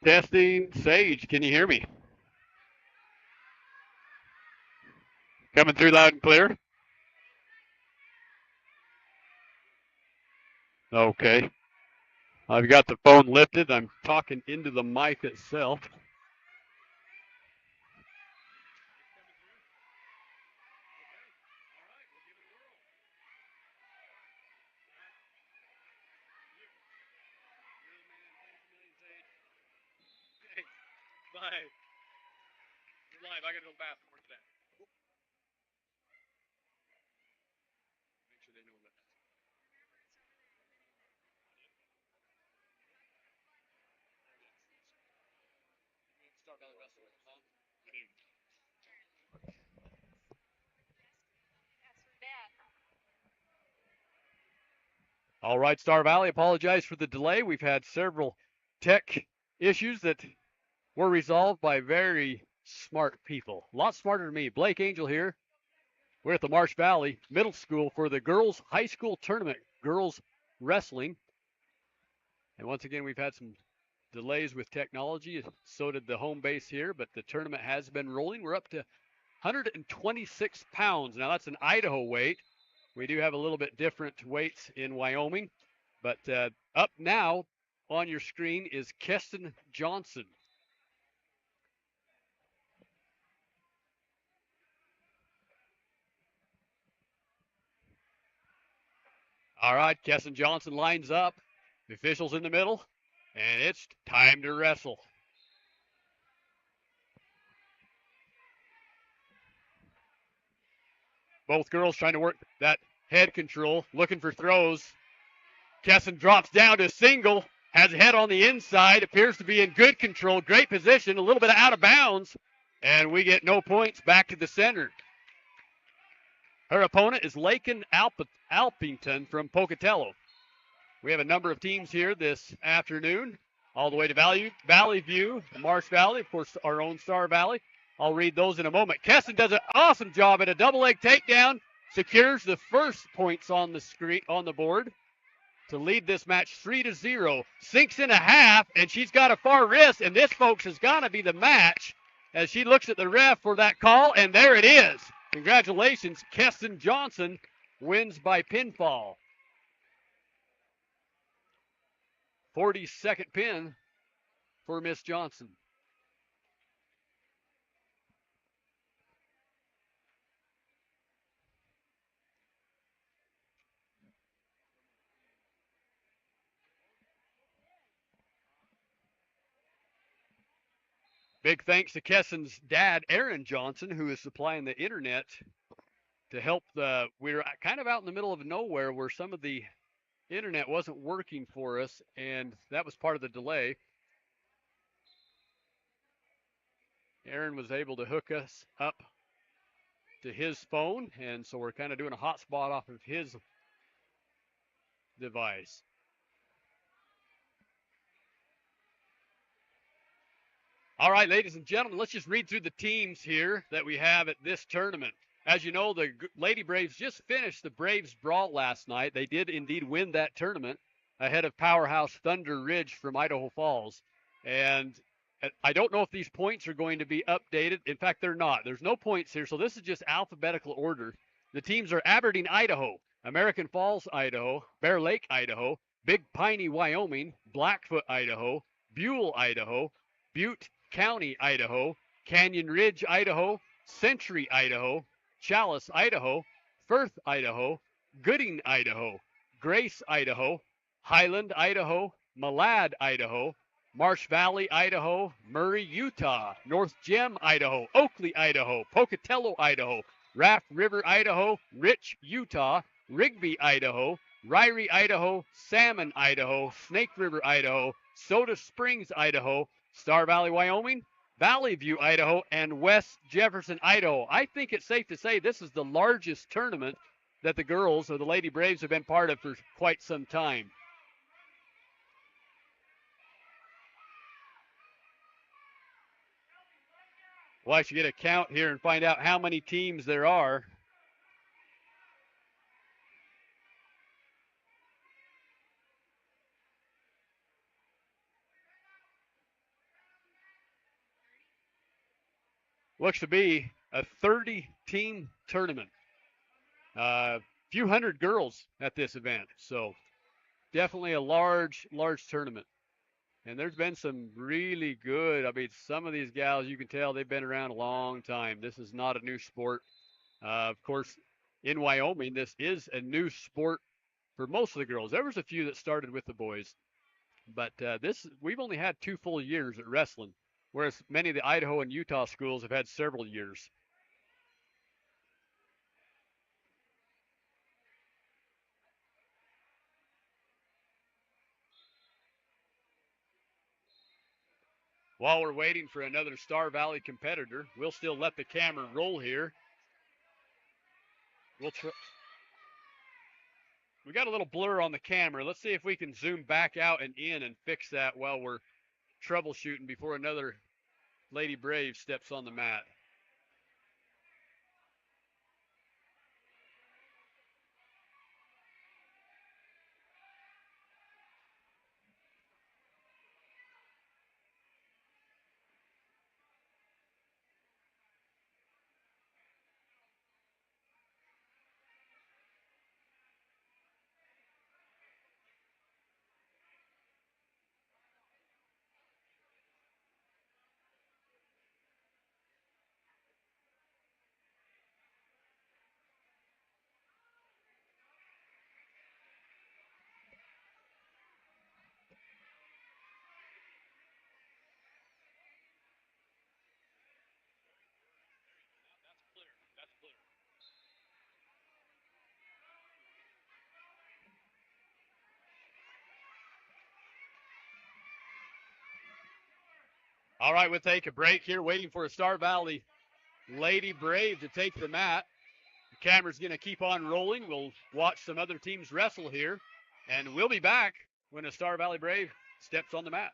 Testing. Sage, can you hear me? Coming through loud and clear? Okay. I've got the phone lifted. I'm talking into the mic itself. Bye. You're live. I got to go to the bathroom. Where's that? Make sure they know that. Star Valley Wrestling, huh? All right, Star Valley, apologize for the delay. We've had several tech issues that were resolved by very smart people. A lot smarter than me. Blake Angel here. We're at the Marsh Valley Middle School for the girls' high school tournament, girls wrestling. And once again, we've had some delays with technology. So did the home base here, but the tournament has been rolling. We're up to 126 pounds. Now, that's an Idaho weight. We do have a little bit different weights in Wyoming. But up now on your screen is Kassin Johnson. All right, Kassin Johnson lines up. The official's in the middle, and it's time to wrestle. Both girls trying to work that head control, looking for throws. Kassin drops down to a single, has a head on the inside, appears to be in good control, great position, a little bit out of bounds, and we get no points back to the center. Her opponent is Lakin Alpington from Pocatello. We have a number of teams here this afternoon, all the way to Valley View, Marsh Valley, of course, our own Star Valley. I'll read those in a moment. Kassin does an awesome job at a double leg takedown, secures the first points on the screen on the board to lead this match 3-0. Sinks in a half, and she's got a far wrist, and this, folks, is going to be the match as she looks at the ref for that call, and there it is. Congratulations, Kassin Johnson wins by pinfall. 42nd pin for Miss Johnson. Big thanks to Kassin's dad, Aaron Johnson, who is supplying the internet to help we're kind of out in the middle of nowhere where some of the internet wasn't working for us, and that was part of the delay. Aaron was able to hook us up to his phone, and so we're kind of doing a hotspot off of his device. All right, ladies and gentlemen, let's just read through the teams here that we have at this tournament. As you know, the Lady Braves just finished the Braves Brawl last night. They did indeed win that tournament ahead of Powerhouse Thunder Ridge from Idaho Falls. And I don't know if these points are going to be updated. In fact, they're not. There's no points here, so this is just alphabetical order. The teams are Aberdeen, Idaho, American Falls, Idaho, Bear Lake, Idaho, Big Piney, Wyoming, Blackfoot, Idaho, Buell, Idaho, Butte County, Idaho, Canyon Ridge, Idaho, Century, Idaho, Chalice, Idaho, Firth, Idaho, Gooding, Idaho, Grace, Idaho, Highland, Idaho, Malad, Idaho, Marsh Valley, Idaho, Murray, Utah, North Gem, Idaho, Oakley, Idaho, Pocatello, Idaho, Raft River, Idaho, Rich, Utah, Rigby, Idaho, Ryrie, Idaho, Salmon, Idaho, Snake River, Idaho, Soda Springs, Idaho, Star Valley, Wyoming, Valley View, Idaho, and West Jefferson, Idaho. I think it's safe to say this is the largest tournament that the girls or the Lady Braves have been part of for quite some time. Well, I should get a count here and find out how many teams there are. looks to be a 30-team tournament. A few hundred girls at this event, so definitely a large tournament. And there's been some really good, I mean, some of these gals, you can tell they've been around a long time. This is not a new sport. Of course, in Wyoming, this is a new sport for most of the girls. There was a few that started with the boys, but we've only had 2 full years at wrestling, whereas many of the Idaho and Utah schools have had several years. While we're waiting for another Star Valley competitor, we'll still let the camera roll here. We got a little blur on the camera. Let's see if we can zoom back out and in and fix that while we're troubleshooting before another Lady Brave steps on the mat. All right, we'll take a break here, waiting for a Star Valley Lady Brave to take the mat. The camera's going to keep on rolling. We'll watch some other teams wrestle here, and we'll be back when a Star Valley Brave steps on the mat.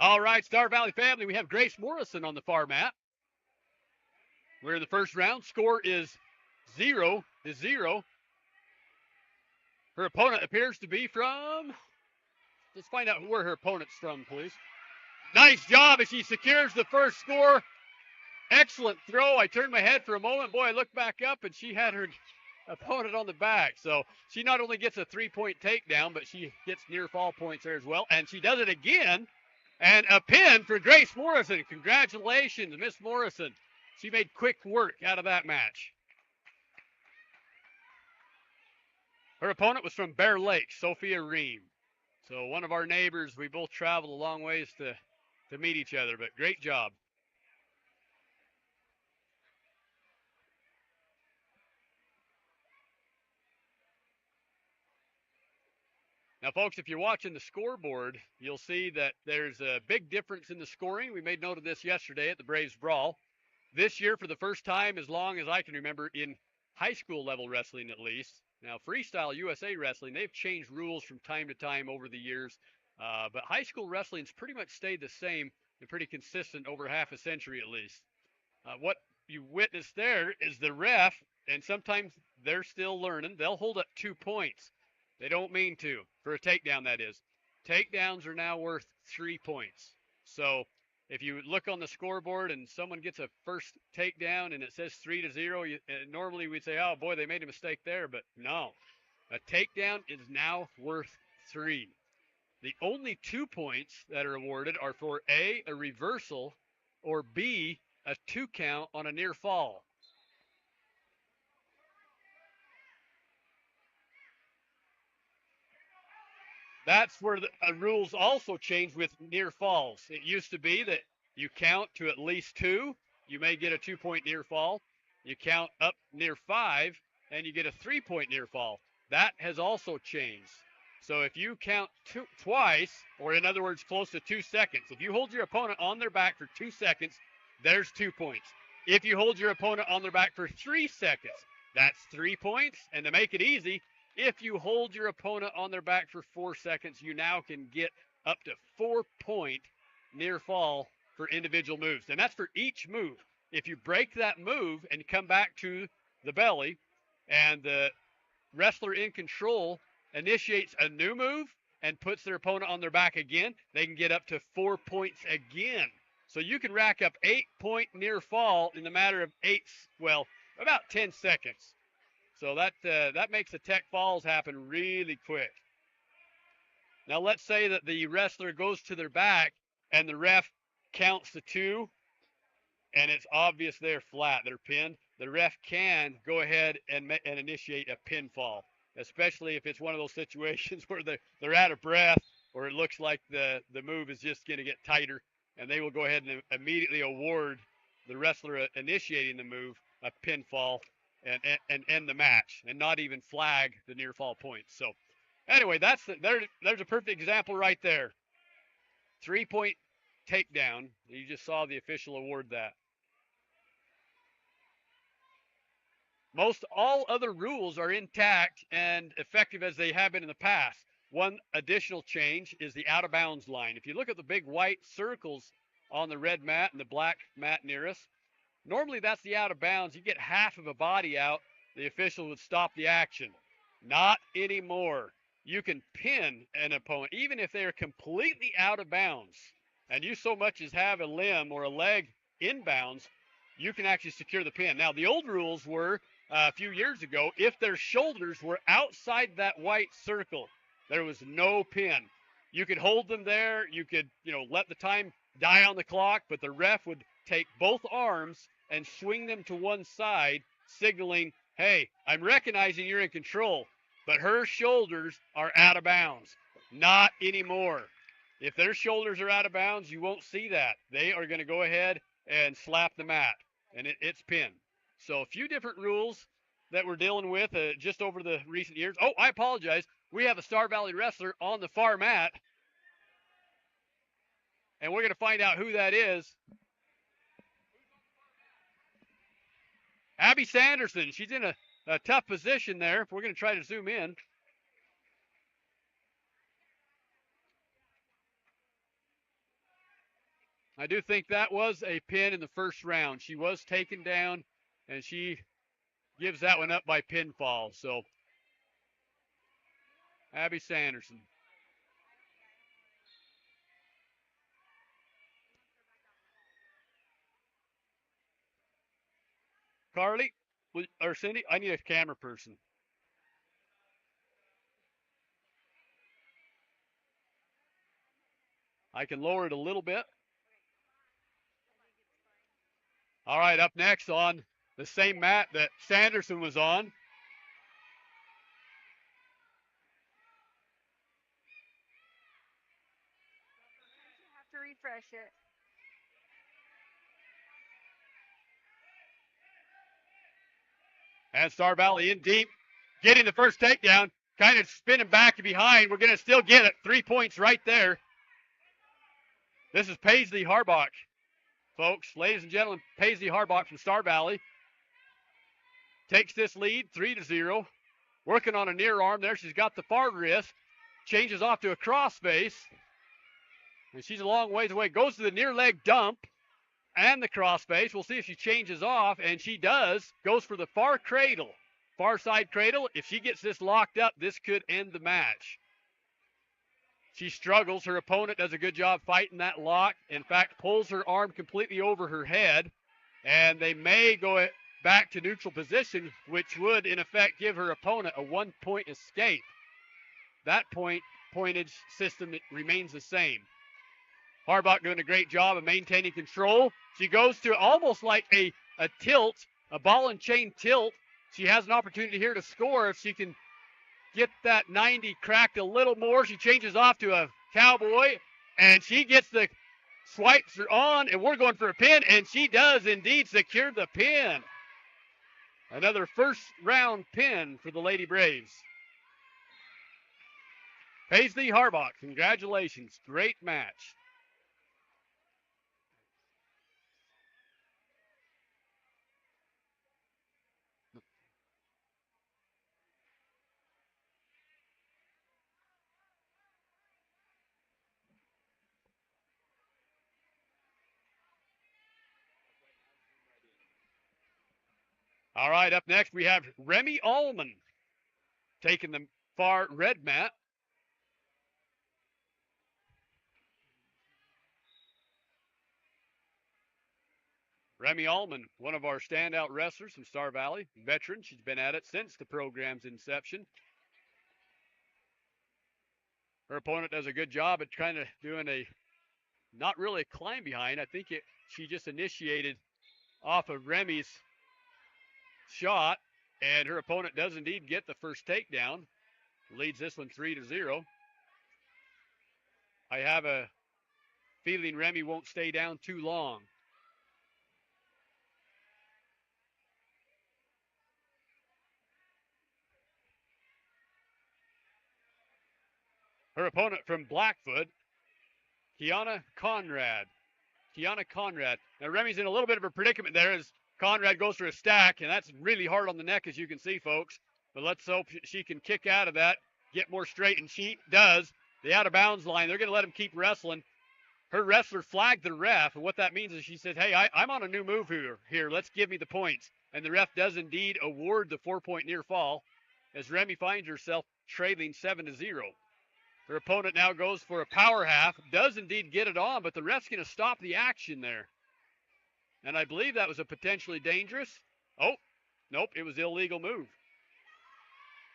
All right, Star Valley family, we have Grace Morrison on the far mat. We're in the first round. Score is 0-0. Her opponent appears to be from, let's find out where her opponent's from, please. Nice job as she secures the first score. Excellent throw. I turned my head for a moment. Boy, I looked back up, and she had her opponent on the back. So she not only gets a 3-point takedown, but she gets near fall points there as well. And she does it again And a pin for Grace Morrison. Congratulations, Miss Morrison. She made quick work out of that match. Her opponent was from Bear Lake, Sophia Ream. So one of our neighbors, we both traveled a long ways to meet each other, but great job. Now, folks, if you're watching the scoreboard, you'll see that there's a big difference in the scoring. We made note of this yesterday at the Braves Brawl. This year, for the first time as long as I can remember in high school level wrestling at least. Now, Freestyle USA Wrestling, they've changed rules from time to time over the years, but high school wrestling's pretty much stayed the same and pretty consistent over half a century at least. What you witnessed there is the ref, and sometimes they're still learning, they'll hold up 2 points. They don't mean to, for a takedown, that is. Takedowns are now worth 3 points. So if you look on the scoreboard and someone gets a first takedown and it says 3-0, normally we'd say, oh boy, they made a mistake there, but no. A takedown is now worth 3. The only 2 points that are awarded are for A, a reversal, or B, a 2 count on a near fall. That's where the rules also changed with near falls. It used to be that you count to at least 2, you may get a 2-point near fall. You count up near 5, and you get a 3-point near fall. That has also changed. So if you count twice, or in other words, close to 2 seconds, if you hold your opponent on their back for 2 seconds, there's 2 points. If you hold your opponent on their back for 3 seconds, that's 3 points. And to make it easy, if you hold your opponent on their back for 4 seconds, you now can get up to 4-point near fall for individual moves. And that's for each move. If you break that move and come back to the belly and the wrestler in control initiates a new move and puts their opponent on their back again, they can get up to 4 points again. So you can rack up 8-point near fall in the matter of about 10 seconds. So that makes the tech falls happen really quick. Now let's say that the wrestler goes to their back and the ref counts to 2 and it's obvious they're flat, they're pinned. The ref can go ahead and initiate a pinfall, especially if it's one of those situations where they're out of breath or it looks like the move is just going to get tighter, and they will go ahead and immediately award the wrestler initiating the move a pinfall and end the match and not even flag the near fall points. So anyway, there's a perfect example right there. 3-point takedown. You just saw the official award that. Most all other rules are intact and effective as they have been in the past. One additional change is the out of bounds line. If you look at the big white circles on the red mat and the black mat near us, normally that's the out of bounds. You get half of a body out, the official would stop the action. Not anymore. You can pin an opponent, even if they are completely out of bounds, and you so much as have a limb or a leg inbounds, you can actually secure the pin. Now, the old rules were a few years ago, if their shoulders were outside that white circle, there was no pin. You could hold them there. You could, let the time die on the clock, but the ref would take both arms and swing them to one side, signaling, hey, I'm recognizing you're in control, but her shoulders are out of bounds. Not anymore. If their shoulders are out of bounds, you won't see that. They are going to go ahead and slap the mat, and it's pinned. So a few different rules that we're dealing with just over the recent years. Oh, I apologize. We have a Star Valley wrestler on the far mat, and we're going to find out who that is. Abby Sanderson. She's in a tough position there. We're going to try to zoom in. I do think that was a pin in the first round. She was taken down, and she gives that one up by pinfall. So, Abby Sanderson. Carly, or Cindy, I need a camera person. I can lower it a little bit. All right, up next on the same mat that Sanderson was on. You have to refresh it. And Star Valley in deep, getting the first takedown, kind of spinning back and behind. We're going to still get it. 3 points right there. This is Paisy Harbach, folks. Ladies and gentlemen, Paisy Harbach from Star Valley takes this lead 3-0. Working on a near arm there. She's got the far wrist. Changes off to a crossface. And she's a long ways away. Goes to the near leg dump and the crossface. We'll see if she changes off, and she does. Goes for the far cradle, far side cradle. If she gets this locked up, this could end the match. She struggles. Her opponent does a good job fighting that lock. In fact, pulls her arm completely over her head, and they may go back to neutral position, which would, in effect, give her opponent a 1-point escape. That pointage system remains the same. Harbach doing a great job of maintaining control. She goes to almost like a tilt, a ball and chain tilt. She has an opportunity here to score if she can get that 90 cracked a little more. She changes off to a cowboy, and she gets the swipes her on, and we're going for a pin, and she does indeed secure the pin. Another first round pin for the Lady Braves. Paisy Harbach, congratulations. Great match. All right, up next we have Remy Alman taking the far red mat. Remy Alman, one of our standout wrestlers from Star Valley, veteran. She's been at it since the program's inception. Her opponent does a good job at kind of doing a, not really a climb behind. I think she just initiated off of Remy's shot, and her opponent does indeed get the first takedown. Leads this one 3-0. I have a feeling Remy won't stay down too long. Her opponent from Blackfoot, Kiana Conrad. Now Remy's in a little bit of a predicament there as Conrad goes for a stack, and that's really hard on the neck, as you can see, folks. But let's hope she can kick out of that, get more straight, and she does. The out-of-bounds line, they're going to let him keep wrestling. Her wrestler flagged the ref, and what that means is she said, hey, I'm on a new move here. Let's give me the points. And the ref does indeed award the 4-point near fall as Remy finds herself trailing 7-0. Her opponent now goes for a power half, does indeed get it on, but the ref's going to stop the action there. And I believe that was a potentially dangerous. Oh, nope, it was an illegal move.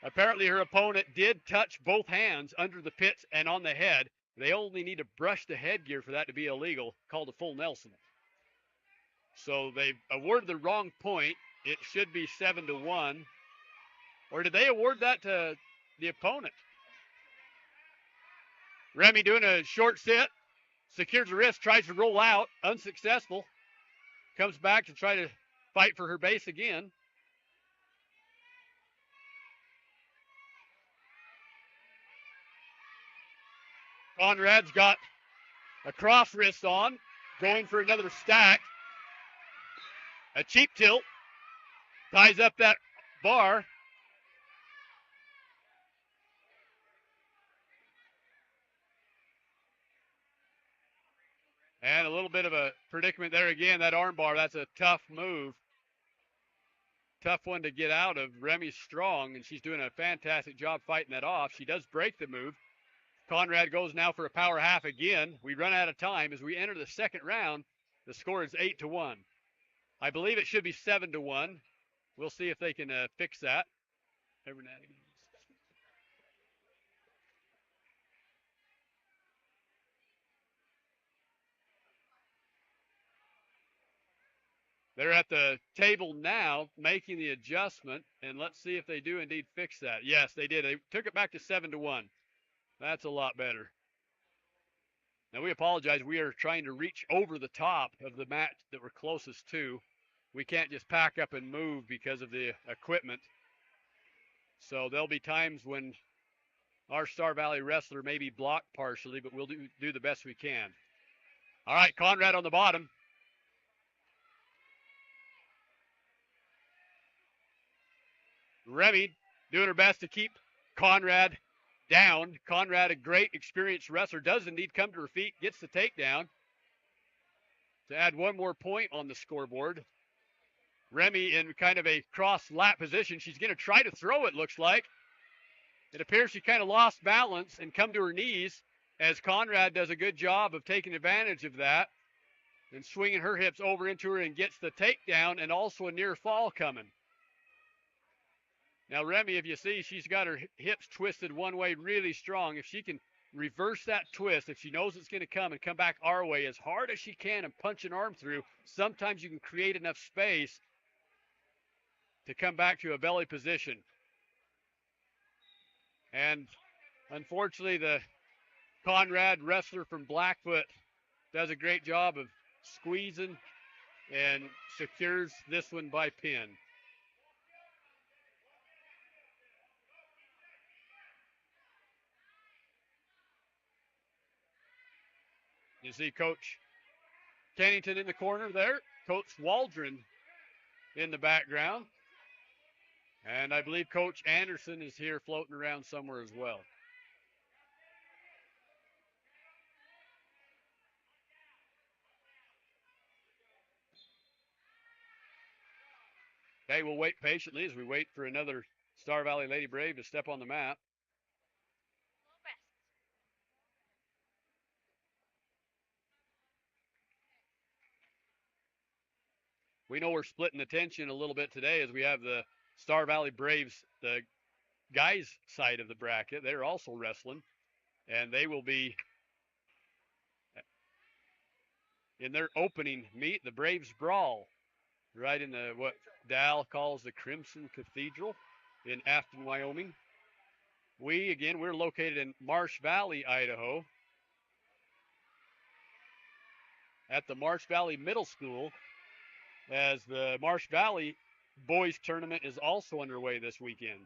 Apparently her opponent did touch both hands under the pits and on the head. They only need to brush the headgear for that to be illegal, called a full Nelson. So they awarded the wrong point. It should be 7-1. Or did they award that to the opponent? Remy doing a short sit, secures the wrist, tries to roll out, unsuccessful. Comes back to try to fight for her base again. Conrad's got a cross wrist on, going for another stack. A cheap tilt, ties up that bar. And a little bit of a predicament there again, that arm bar, that's a tough move. Tough one to get out of. Remy's strong, and she's doing a fantastic job fighting that off. She does break the move. Conrad goes now for a power half again. We run out of time. As we enter the second round, the score is 8-1. I believe it should be 7-1. We'll see if they can fix that. They're at the table now making the adjustment, and let's see if they do indeed fix that. Yes, they did. They took it back to 7-1. That's a lot better. Now we apologize. We are trying to reach over the top of the mat that we're closest to. We can't just pack up and move because of the equipment. So there'll be times when our Star Valley wrestler may be blocked partially, but we'll do the best we can. All right, Conrad on the bottom. Remy doing her best to keep Conrad down. Conrad, a great experienced wrestler, does indeed come to her feet, gets the takedown to add one more point on the scoreboard. Remy in kind of a cross lap position. She's going to try to throw it, looks like. It appears she kind of lost balance and come to her knees as Conrad does a good job of taking advantage of that and swinging her hips over into her and gets the takedown and also a near fall coming. Now, Remy, if you see, she's got her hips twisted one way really strong. If she can reverse that twist, if she knows it's going to come and come back our way as hard as she can and punch an arm through, sometimes you can create enough space to come back to a belly position. And unfortunately, the Conrad wrestler from Blackfoot does a great job of squeezing and secures this one by pin. You see Coach Kennington in the corner there, Coach Waldron in the background, and I believe Coach Anderson is here floating around somewhere as well. Okay, we'll wait patiently as we wait for another Star Valley Lady Brave to step on the mat. We know we're splitting attention a little bit today as we have the Star Valley Braves, the guys' side of the bracket. They're also wrestling, and they will be in their opening meet, the Braves Brawl, right in the what Dal calls the Crimson Cathedral in Afton, Wyoming. We're located in Marsh Valley, Idaho, at the Marsh Valley Middle School, as the Marsh Valley Boys Tournament is also underway this weekend.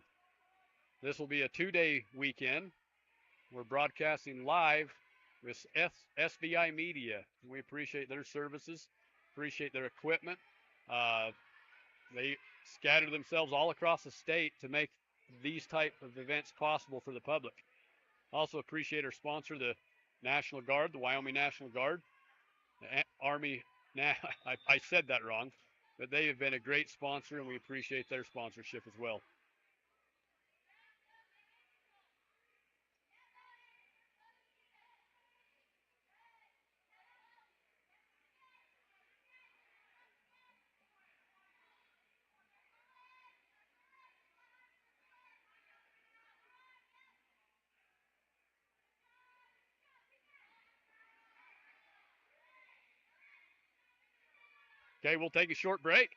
This will be a 2-day weekend. We're broadcasting live with SVI Media. We appreciate their services, appreciate their equipment. They scatter themselves all across the state to make these type of events possible for the public. Also appreciate our sponsor, the National Guard, the Wyoming National Guard, the Army. I said that wrong, but they have been a great sponsor, and we appreciate their sponsorship as well. Okay, we'll take a short break.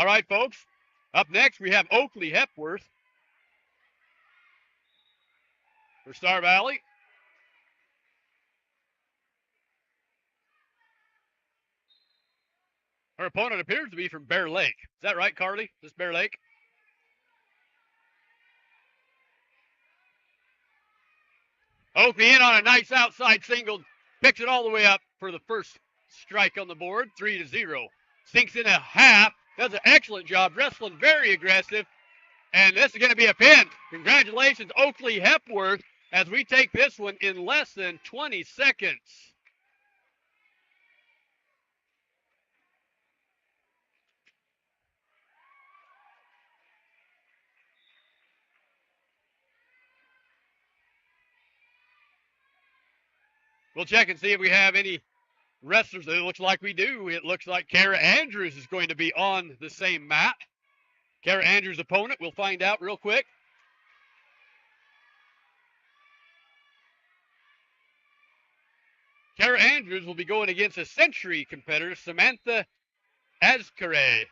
All right, folks. Up next, we have Oakley Hepworth for Star Valley. Her opponent appears to be from Bear Lake. Is that right, Carly? Is this Bear Lake? Oakley in on a nice outside single. Picks it all the way up for the first strike on the board, 3-0. Sinks in a half. Does an excellent job. Wrestling very aggressive. And this is going to be a pin. Congratulations, Oakley Hepworth, as we take this one in less than 20 seconds. We'll check and see if we have any wrestlers. It looks like we do. It looks like Cara Andrews is going to be on the same mat. Cara Andrews' opponent, we'll find out real quick. Cara Andrews will be going against a Century competitor, Samantha Azcare.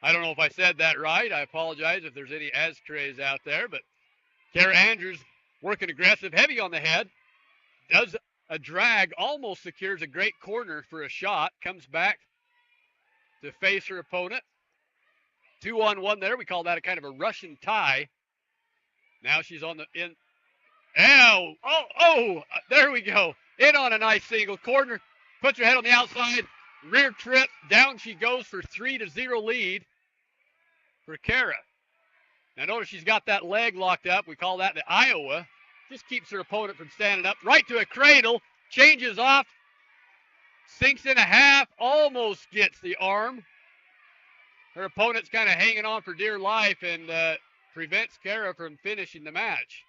I don't know if I said that right. I apologize if there's any Azcares out there, but Cara Andrews working aggressive, heavy on the head, does a drag, almost secures a great corner for a shot, comes back to face her opponent. 2-on-1 there. We call that a kind of a Russian tie. Now she's on the in. There we go. In on a nice single corner. Puts her head on the outside. Rear trip. Down she goes for 3-0 lead for Cara. Now notice she's got that leg locked up. We call that the Iowa. Just keeps her opponent from standing up. Right to a cradle. Changes off. Sinks in a half. Almost gets the arm. Her opponent's kind of hanging on for dear life and prevents Cara from finishing the match.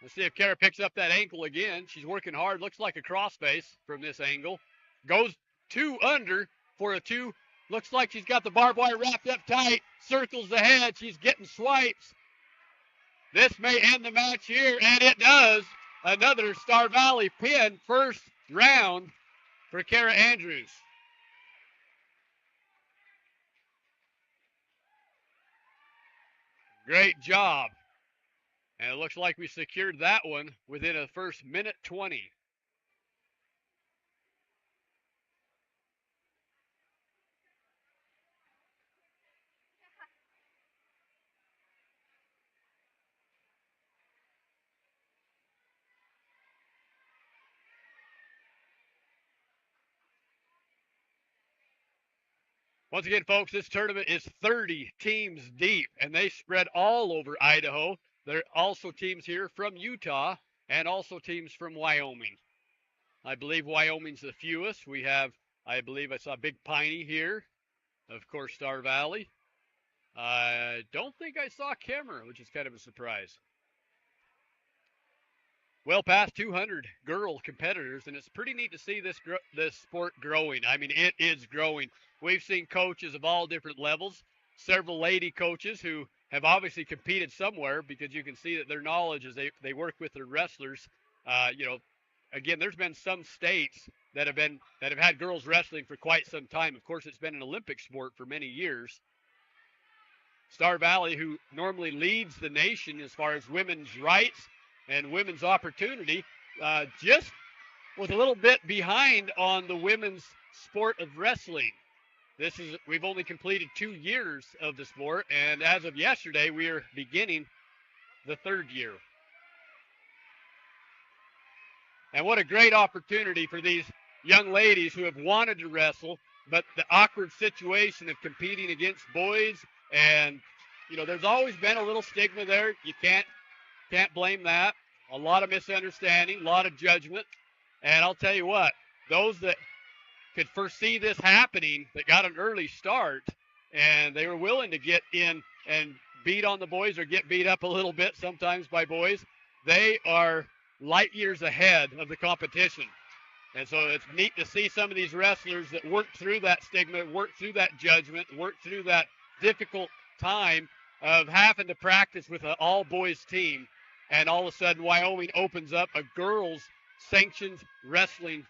Let's see if Cara picks up that ankle again. She's working hard. Looks like a crossface from this angle. Goes 2 under for a 2. Looks like she's got the barbed wire wrapped up tight. Circles the head. She's getting swipes. This may end the match here, and it does. Another Star Valley pin, first round for Cara Andrews. Great job. And it looks like we secured that one within a first minute 20. Once again, folks, this tournament is 30 teams deep, and they spread all over Idaho. There are also teams here from Utah and also teams from Wyoming. I believe Wyoming's the fewest. We have, I believe I saw Big Piney here. Of course, Star Valley. I don't think I saw Kemmer, which is kind of a surprise. Well past 200 girl competitors, and it's pretty neat to see this sport growing. I mean, it is growing. We've seen coaches of all different levels, several lady coaches who have obviously competed somewhere because you can see that their knowledge as they work with their wrestlers. Again, there's been some states that have had girls wrestling for quite some time. Of course, it's been an Olympic sport for many years. Star Valley, who normally leads the nation as far as women's rights and women's opportunity, just was a little bit behind on the women's sport of wrestling. We've only completed 2 years of the sport, and as of yesterday, we are beginning the 3rd year. And what a great opportunity for these young ladies who have wanted to wrestle, but the awkward situation of competing against boys, and there's always been a little stigma there. You can't blame that. A lot of misunderstanding, a lot of judgment, and I'll tell you what, those that could foresee this happening, that got an early start, and they were willing to get in and beat on the boys or get beat up a little bit sometimes by boys, they are light years ahead of the competition. And so it's neat to see some of these wrestlers that worked through that stigma, worked through that judgment, worked through that difficult time of having to practice with an all-boys team, and all of a sudden Wyoming opens up a girls' sanctioned wrestling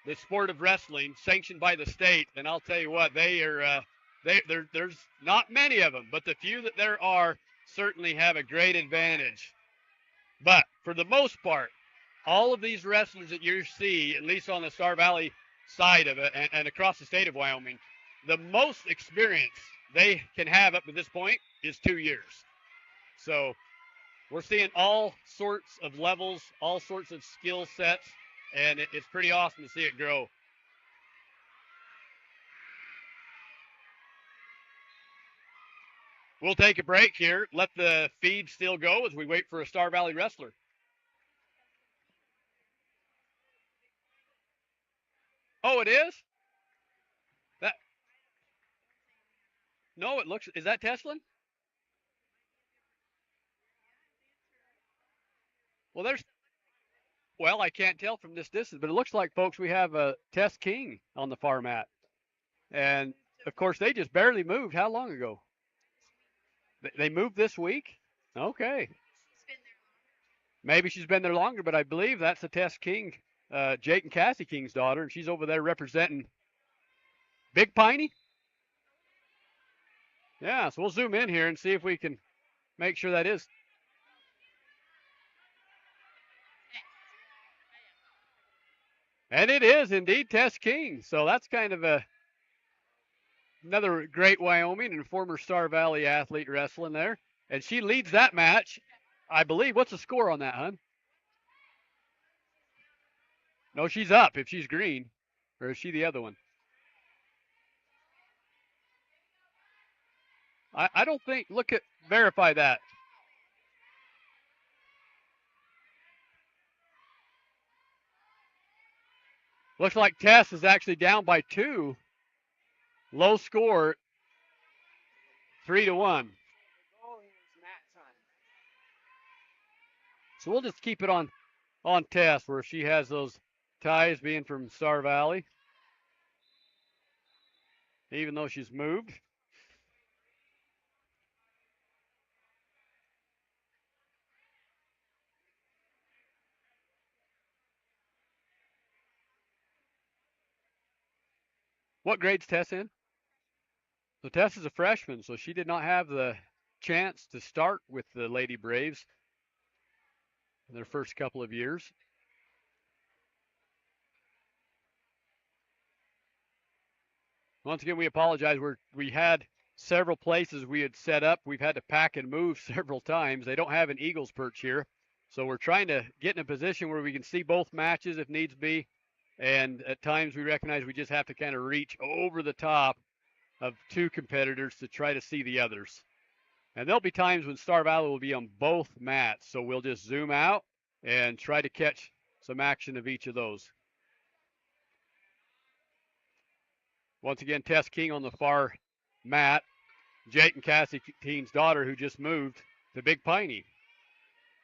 the sport of wrestling, sanctioned by the state. And I'll tell you what, there's not many of them, but the few that there are certainly have a great advantage. But for the most part, all of these wrestlers that you see, at least on the Star Valley side of it and across the state of Wyoming, the most experience they can have up to this point is 2 years. So we're seeing all sorts of levels, all sorts of skill sets, and it's pretty awesome to see it grow. We'll take a break here, let the feed still go as we wait for a Star Valley wrestler. Oh, it is? That No, it looks, is that Teslin? Well, I can't tell from this distance, but it looks like, folks, we have a Tess King on the far mat. And, of course, they just barely moved. How long ago? They moved this week? Okay. Maybe she's been there longer, but I believe that's the Tess King, Jake and Cassie King's daughter, and she's over there representing Big Piney. Yeah, so we'll zoom in here and see if we can make sure that is. And it is indeed Tess King. So that's kind of another great Wyoming and former Star Valley athlete wrestling there. And she leads that match, I believe. What's the score on that, hon? No, she's up if she's green. Or is she the other one? I don't think, verify that. Looks like Tess is actually down by 2. Low score, 3-1. So we'll just keep it on Tess, where she has those ties, being from Star Valley, even though she's moved. What grade's Tess in? So Tess is a freshman, so she did not have the chance to start with the Lady Braves in their first couple of years. Once again, we apologize. We had several places we had set up. We've had to pack and move several times. They don't have an Eagles perch here, so we're trying to get in a position where we can see both matches if needs be. And at times we recognize we just have to kind of reach over the top of 2 competitors to try to see the others. And there'll be times when Star Valley will be on both mats, so we'll just zoom out and try to catch some action of each of those. Once again, Tess King on the far mat. Jake and Cassie King's daughter, who just moved to Big Piney.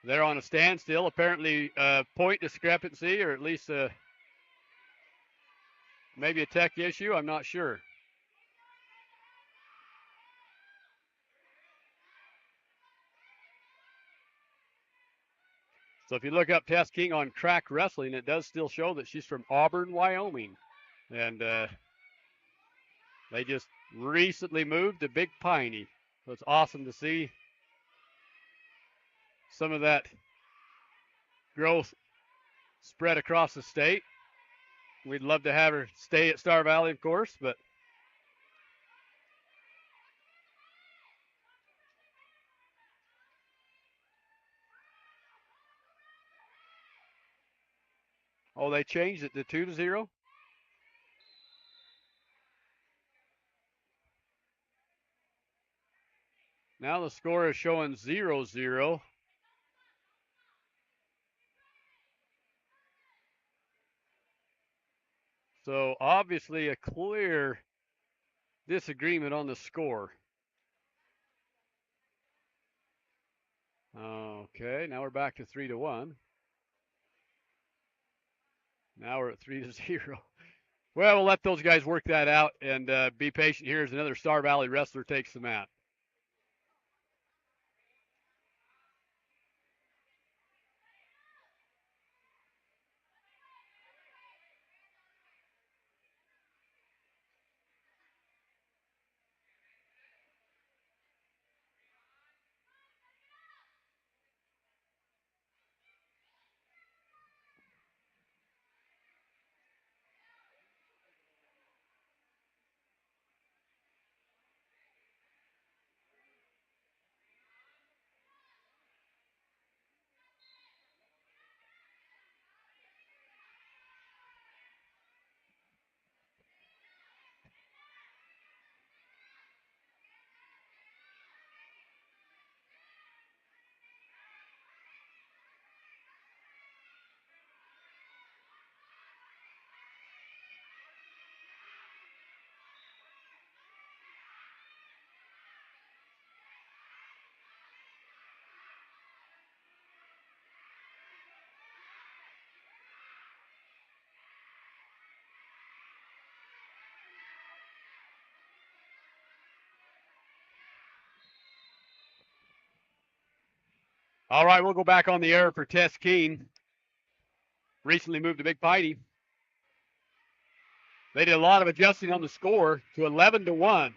They're on a standstill, apparently a point discrepancy, or at least maybe a tech issue. I'm not sure. So if you look up Tess King on Track Wrestling, it does still show that she's from Auburn, Wyoming. And they just recently moved to Big Piney. So it's awesome to see some of that growth spread across the state. We'd love to have her stay at Star Valley, of course, but oh, they changed it to 2-0. Now the score is showing 0-0. So obviously a clear disagreement on the score. Okay, now we're back to 3-1. Now we're at 3-0. Well, we'll let those guys work that out and be patient here as another Star Valley wrestler takes the mat. All right, we'll go back on the air for Tess Keene. Recently moved to Big Piney. They did a lot of adjusting on the score to 11-1.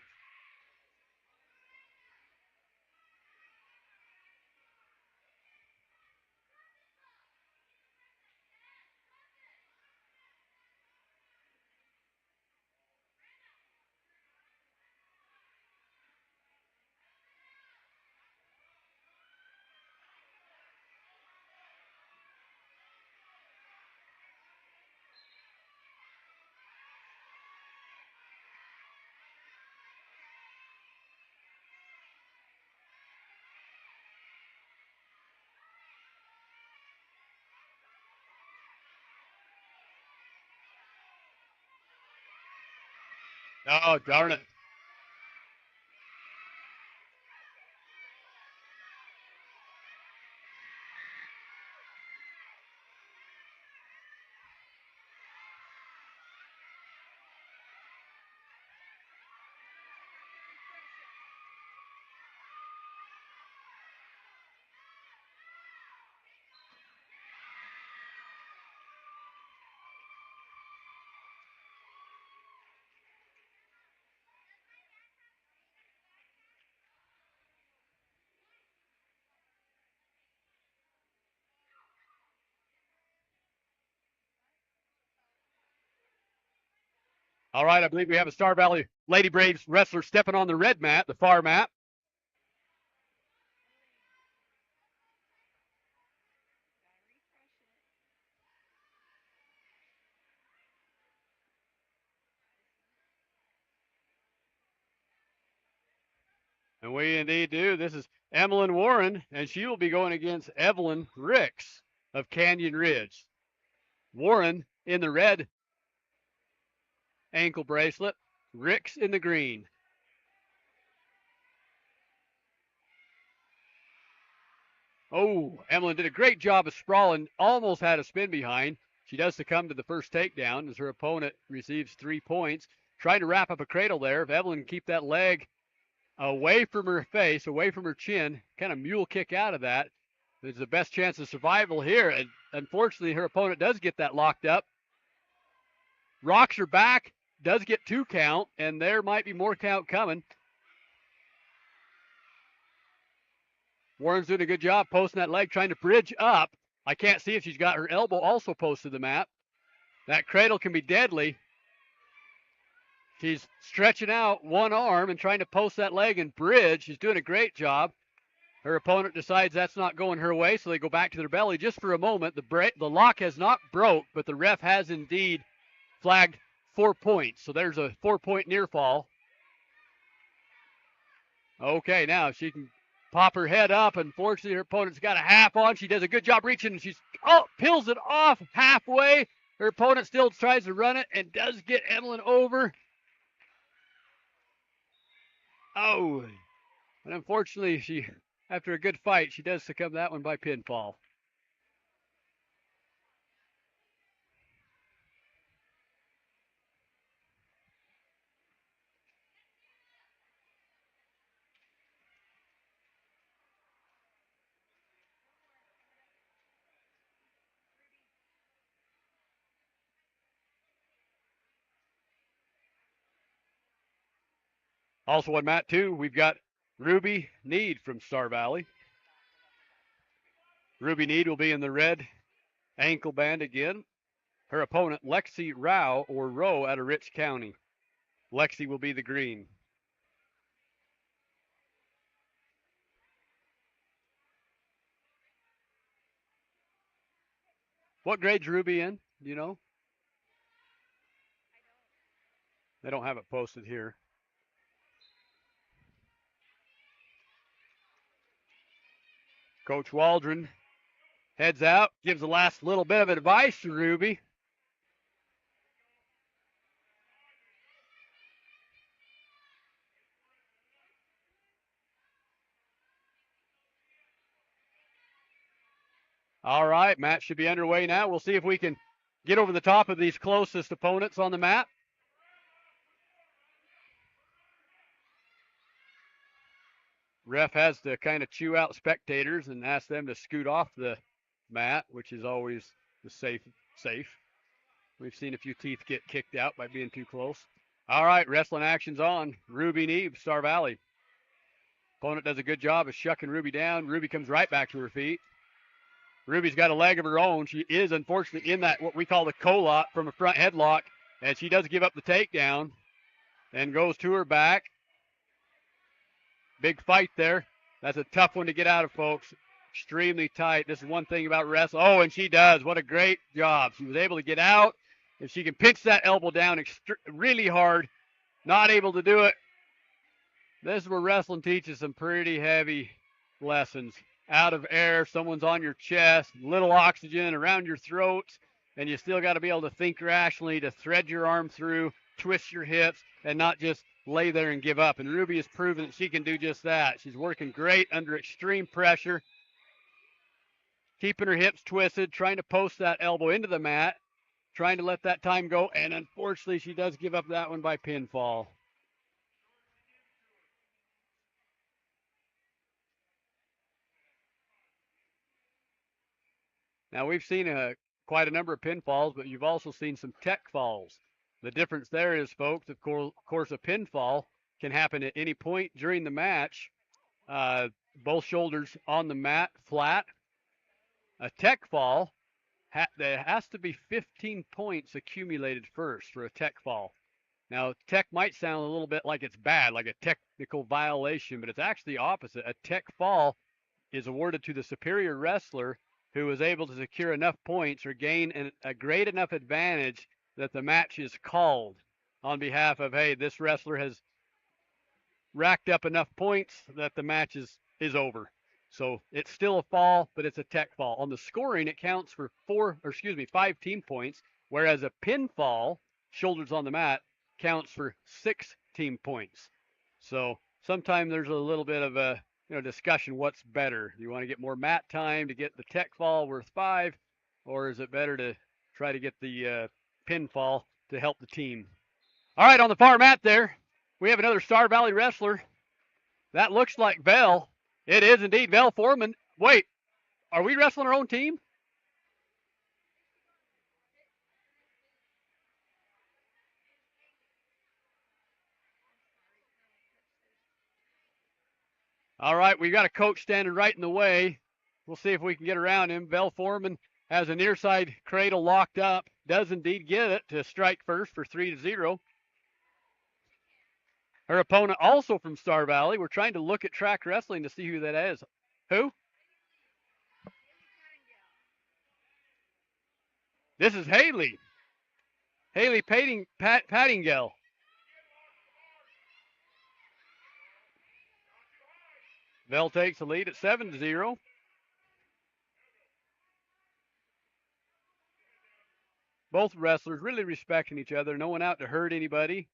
Oh, darn it. All right, I believe we have a Star Valley Lady Braves wrestler stepping on the red mat, the far mat. And we indeed do. This is Emelyn Warren, and she will be going against Evelyn Ricks of Canyon Ridge. Warren in the red ankle bracelet, Ricks in the green. Oh, Emelyn did a great job of sprawling, almost had a spin behind. She does succumb to the first takedown as her opponent receives 3 points. Trying to wrap up a cradle there. If Evelyn can keep that leg away from her face, away from her chin, kind of mule kick out of that, there's the best chance of survival here. And unfortunately, her opponent does get that locked up. Rocks her back, does get 2 count, and there might be more count coming. Warren's doing a good job posting that leg, trying to bridge up. I can't see if she's got her elbow also posted to the mat. That cradle can be deadly. She's stretching out one arm and trying to post that leg and bridge. She's doing a great job. Her opponent decides that's not going her way, so they go back to their belly just for a moment. The lock has not broke, but the ref has indeed flagged 4 points. So there's a 4-point near fall. Okay, now she can pop her head up. Unfortunately, her opponent's got a half on. She does a good job reaching. She's peels it off halfway. Her opponent still tries to run it and does get Emelyn over. Oh, and unfortunately, after a good fight, she does succumb to that one by pinfall. Also on mat 2, we've got Ruby Need from Star Valley. Ruby Need will be in the red ankle band again. Her opponent, Lexi Rao or Rowe out of Rich County. Lexi will be the green. What grade's Ruby in? Do you know? They don't have it posted here. Coach Waldron heads out, gives the last little bit of advice to Ruby. All right, match should be underway now. We'll see if we can get over the top of these closest opponents on the mat. Ref has to kind of chew out spectators and ask them to scoot off the mat, which is always the safe. We've seen a few teeth get kicked out by being too close. All right, wrestling action's on. Ruby Neve, Star Valley. Opponent does a good job of shucking Ruby down. Ruby comes right back to her feet. Ruby's got a leg of her own. She is unfortunately in that what we call the co-lock from a front headlock, and she does give up the takedown and goes to her back. Big fight there. That's a tough one to get out of, folks. Extremely tight. This is one thing about wrestling. Oh, and she does. What a great job. She was able to get out. If she can pinch that elbow down really hard, not able to do it. This is where wrestling teaches some pretty heavy lessons. Out of air, someone's on your chest, little oxygen around your throat, and you still got to be able to think rationally to thread your arm through, twist your hips, and not just lay there and give up. And Ruby has proven that she can do just that. She's working great under extreme pressure, keeping her hips twisted, trying to post that elbow into the mat, trying to let that time go, and unfortunately she does give up that one by pinfall. Now we've seen quite a number of pinfalls, but you've also seen some tech falls. The difference there is, folks, of course, a pinfall can happen at any point during the match. Both shoulders on the mat flat. A tech fall, there has to be 15 points accumulated first for a tech fall. Now, tech might sound a little bit like it's bad, like a technical violation, but it's actually the opposite. A tech fall is awarded to the superior wrestler who is able to secure enough points or gain a great enough advantage that the match is called on behalf of, hey, this wrestler has racked up enough points that the match is over. So it's still a fall, but it's a tech fall. On the scoring, it counts for 5 team points, whereas a pinfall, shoulders on the mat, counts for 6 team points. So sometimes there's a little bit of a discussion. What's better? Do you want to get more mat time to get the tech fall worth 5, or is it better to try to get the pinfall to help the team? All right, on the far mat there, we have another Star Valley wrestler. That looks like Vel. It is indeed Vel Foreman. Wait, are we wrestling our own team? All right, we got a coach standing right in the way. We'll see if we can get around him. Vel Foreman has a near side cradle locked up. Does indeed get it to strike first for 3-0. Her opponent also from Star Valley. We're trying to look at track wrestling to see who that is. Who? This is Haley. Haley Pattingale. Vel takes the lead at 7-0. Both wrestlers really respecting each other. No one out to hurt anybody.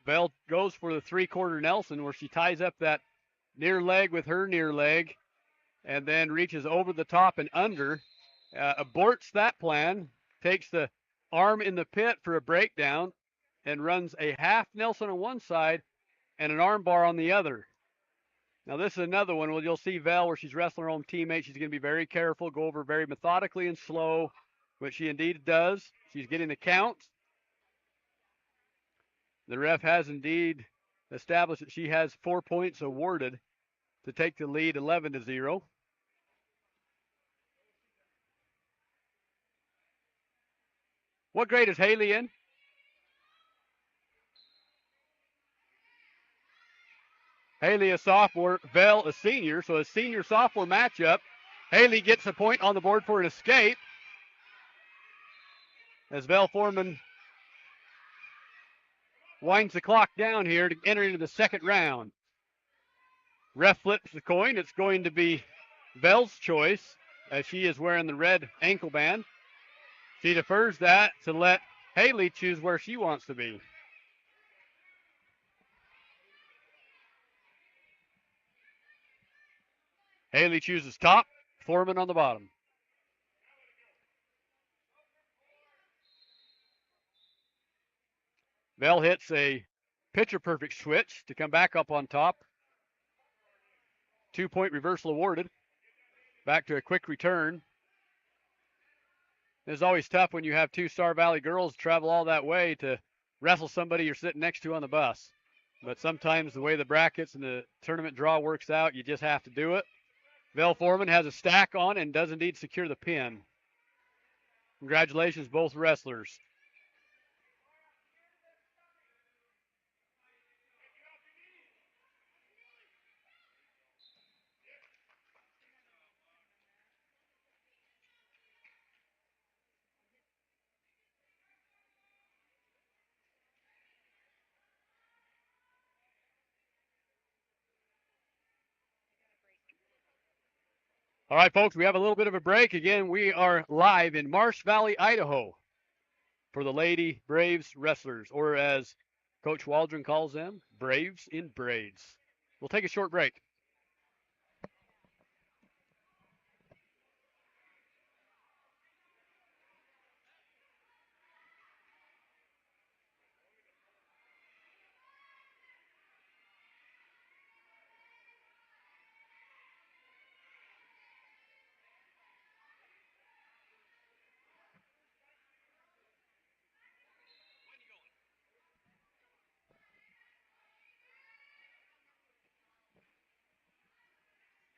Vel goes for the 3/4 Nelson, where she ties up that near leg with her near leg and then reaches over the top and under, aborts that plan, takes the arm in the pit for a breakdown, and runs a half Nelson on one side and an arm bar on the other. Now this is another one where you'll see Vel where she's wrestling her own teammate. She's going to be very careful, go over very methodically and slow, which she indeed does. She's getting the count. The ref has indeed established that she has 4 points awarded to take the lead 11-0. What grade is Haley in? Haley a sophomore, Vel a senior, so a senior-sophomore matchup. Haley gets a point on the board for an escape as Vel Foreman winds the clock down here to enter into the second round. Ref flips the coin. It's going to be Vel's choice as she is wearing the red ankle band. She defers that to let Haley choose where she wants to be. Haley chooses top, Foreman on the bottom. Bell hits a picture-perfect switch to come back up on top. 2-point reversal awarded. Back to a quick return. It's always tough when you have two Star Valley girls travel all that way to wrestle somebody you're sitting next to on the bus. But sometimes the way the brackets and the tournament draw works out, you just have to do it. Vel Foreman has a stack on and does indeed secure the pin. Congratulations, both wrestlers. All right, folks, we have a little bit of a break. Again, we are live in Marsh Valley, Idaho for the Lady Braves wrestlers, or as Coach Waldron calls them, Braves in Braids. We'll take a short break.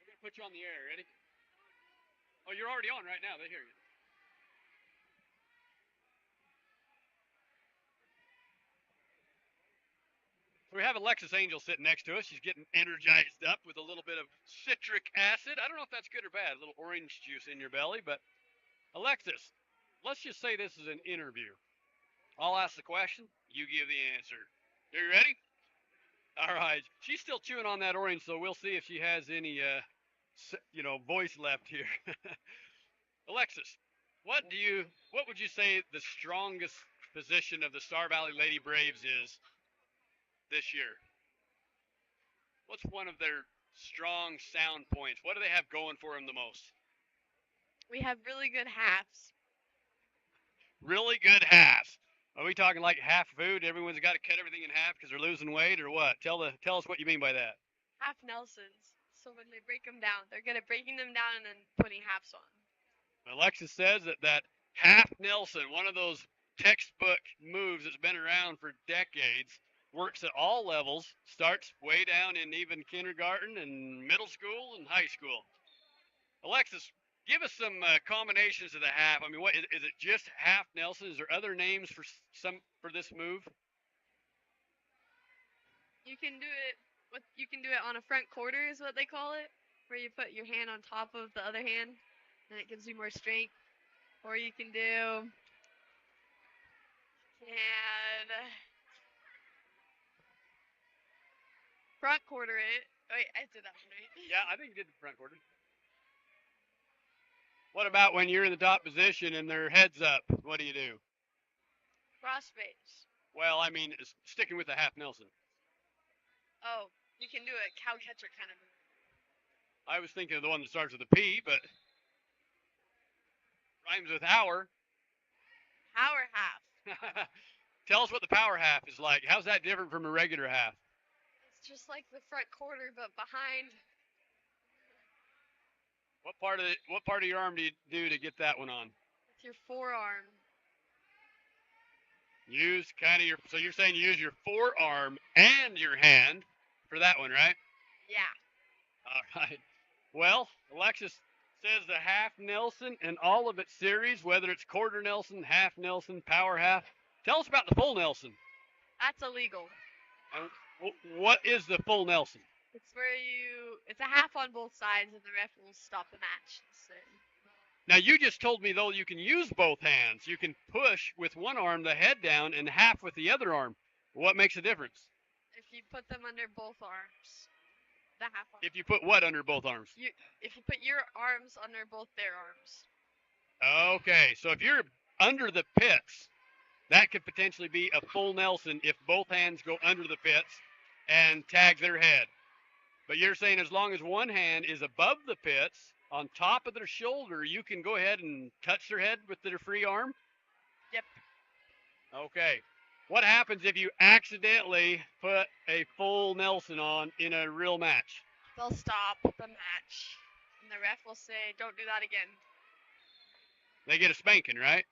We're going to put you on the air. Ready? Oh, you're already on right now. They hear you. So we have Alexis Angel sitting next to us. She's getting energized up with a little bit of citric acid. I don't know if that's good or bad, a little orange juice in your belly. But Alexis, let's just say this is an interview. I'll ask the question. You give the answer. Are you ready? All right. She's still chewing on that orange, so we'll see if she has any, voice left here. Alexis, what would you say the strongest position of the Star Valley Lady Braves is this year? What's one of their strong sound points? What do they have going for them the most? We have really good halves. Really good halves. Are we talking like half food? Everyone's got to cut everything in half because they're losing weight, or what? Tell us what you mean by that. Half Nelsons. So when they break them down, they're good at breaking them down and then putting halves on. Alexis says that half Nelson, one of those textbook moves that's been around for decades, works at all levels, starts way down in even kindergarten and middle school and high school. Alexis, give us some combinations of the half. I mean, what is it? Just half Nelson? Is there other names for this move? You can do it on a front quarter is what they call it, where you put your hand on top of the other hand, and it gives you more strength. Or you can do front quarter it. Wait, I did that one right. Yeah, I think you did the front quarter. What about when you're in the top position and their head's up? What do you do? Cross face. Well, I mean, sticking with the half Nelson. Oh, you can do a cow catcher kind of move. I was thinking of the one that starts with a P, but rhymes with hour. Power half. Tell us what the power half is like. How's that different from a regular half? It's just like the front quarter, but behind. What part of your arm do you do to get that one on? With your forearm. Use kind of so you're saying use your forearm and your hand for that one, right? Yeah. All right. Well, Alexis says the half Nelson and all of its series, whether it's quarter Nelson, half Nelson, power half. Tell us about the full Nelson. That's illegal. What is the full Nelson? It's where it's a half on both sides, and the ref will stop the match. Now, you just told me, though, you can use both hands. You can push with one arm the head down and half with the other arm. What makes a difference? If you put them under both arms. The half arm. If you put what under both arms? If you put your arms under both their arms. Okay, so if you're under the pits, that could potentially be a full Nelson if both hands go under the pits and tag their head. But you're saying as long as one hand is above the pits, on top of their shoulder, you can go ahead and touch their head with their free arm? Yep. Okay. What happens if you accidentally put a full Nelson on in a real match? They'll stop the match. And the ref will say, don't do that again. They get a spanking, right?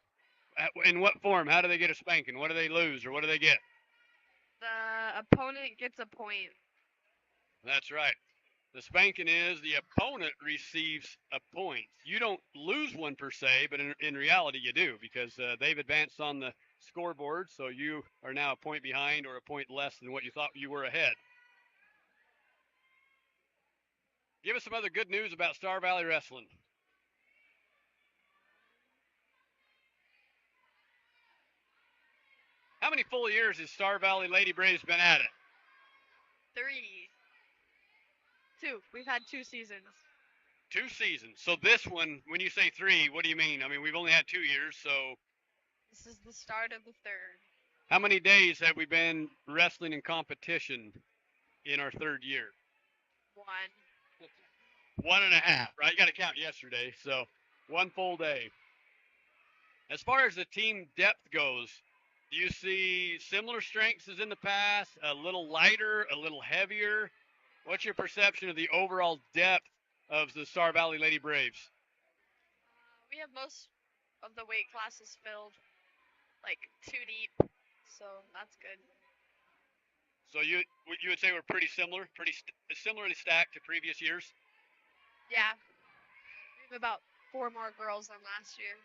In what form? How do they get a spanking? What do they lose or what do they get? The opponent gets a point. That's right. The spanking is the opponent receives a point. You don't lose one per se, but in reality you do because they've advanced on the scoreboard, so you are now a point behind or a point less than what you thought you were ahead. Give us some other good news about Star Valley Wrestling. How many full years has Star Valley Lady Braves been at it? 3. 2. We've had 2 seasons. 2 seasons. So this one, when you say 3, what do you mean? I mean, we've only had 2 years, so. This is the start of the 3rd. How many days have we been wrestling in competition in our 3rd year? 1. 1.5, right? You got to count yesterday, so 1 full day. As far as the team depth goes, do you see similar strengths as in the past? A little lighter, a little heavier? What's your perception of the overall depth of the Star Valley Lady Braves? We have most of the weight classes filled, like 2 deep, so that's good. So you would say we're pretty similar, similarly stacked to previous years? Yeah. We have about 4 more girls than last year.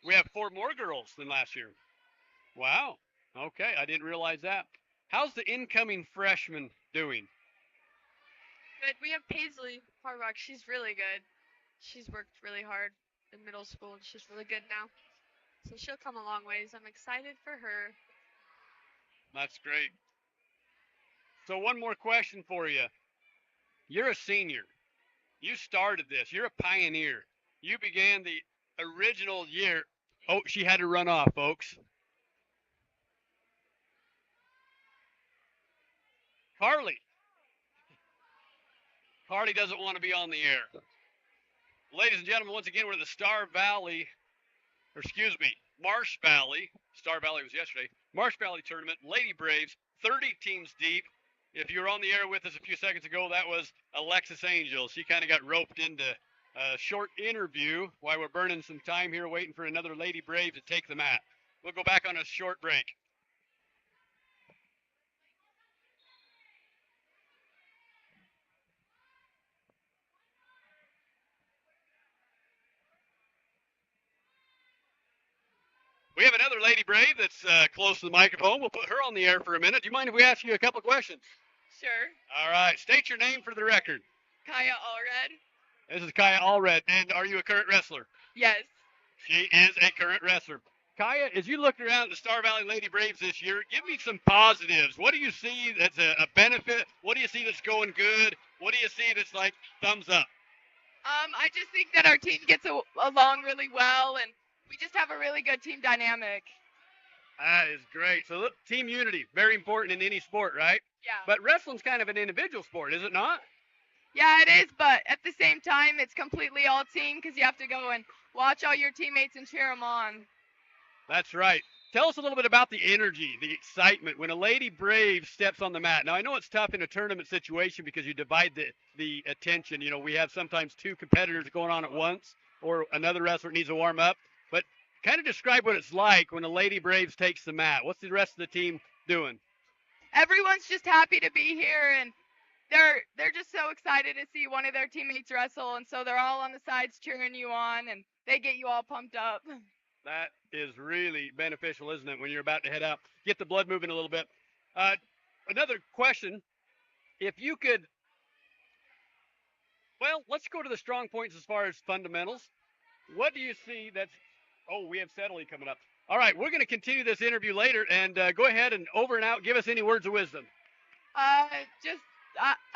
We have 4 more girls than last year. Wow. Okay, I didn't realize that. How's the incoming freshman doing? Good. We have Paisy Harbach. She's really good. She's worked really hard in middle school, and she's really good now. So she'll come a long ways. I'm excited for her. That's great. So one more question for you. You're a senior. You started this. You're a pioneer. You began the original year. Oh, she had to run off, folks. Carly doesn't want to be on the air. Ladies and gentlemen, once again, we're the Marsh Valley. Star Valley was yesterday. Marsh Valley Tournament, Lady Braves, 30 teams deep. If you were on the air with us a few seconds ago, that was Alexis Angel. She kind of got roped into a short interview while we're burning some time here waiting for another Lady Brave to take the mat. We'll go back on a short break. We have another Lady Brave that's close to the microphone. We'll put her on the air for a minute. Do you mind if we ask you a couple of questions? Sure. All right. State your name for the record. Kaia Allred. This is Kaia Allred. And are you a current wrestler? Yes. She is a current wrestler. Kaia, as you looked around at the Star Valley Lady Braves this year, give me some positives. What do you see that's a benefit? What do you see that's going good? What do you see that's like thumbs up? I just think that our team gets along really well, and we just have a really good team dynamic. That is great. So look, team unity, very important in any sport, right? Yeah. But wrestling's kind of an individual sport, is it not? Yeah, it is, but at the same time, it's completely all team because you have to go and watch all your teammates and cheer them on. That's right. Tell us a little bit about the energy, the excitement when a Lady Brave steps on the mat. Now, I know it's tough in a tournament situation because you divide the attention. You know, we have sometimes 2 competitors going on at once or another wrestler needs to warm up. But kind of describe what it's like when a Lady Braves takes the mat. What's the rest of the team doing? Everyone's just happy to be here, and they're just so excited to see one of their teammates wrestle, and so they're all on the sides cheering you on, and they get you all pumped up. That is really beneficial, isn't it, when you're about to head out? Get the blood moving a little bit. Another question. If you could, well, let's go to the strong points as far as fundamentals. What do you see that's, oh, we have Sedley coming up. All right, we're going to continue this interview later, and go ahead and over and out, give us any words of wisdom. I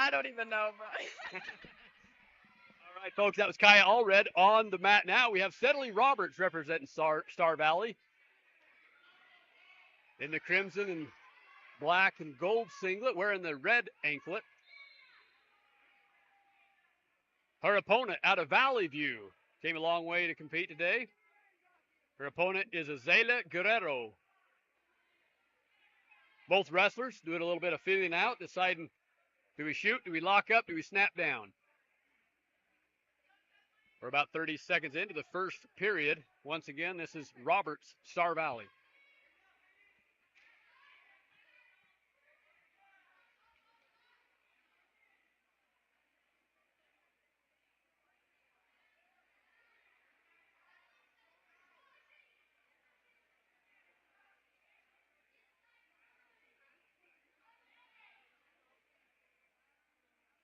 don't even know, bro. All right, folks, that was Kaia Allred on the mat. Now we have Sedley Roberts representing Star Valley in the crimson and black and gold singlet, wearing the red anklet. Her opponent out of Valley View came a long way to compete today. Her opponent is a Zella Guerrero. Both wrestlers doing a little bit of feeling out, deciding, do we shoot, do we lock up, do we snap down? We're about 30 seconds into the first period. Once again, this is Roberts, Star Valley.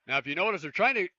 Now, if you notice, they're trying to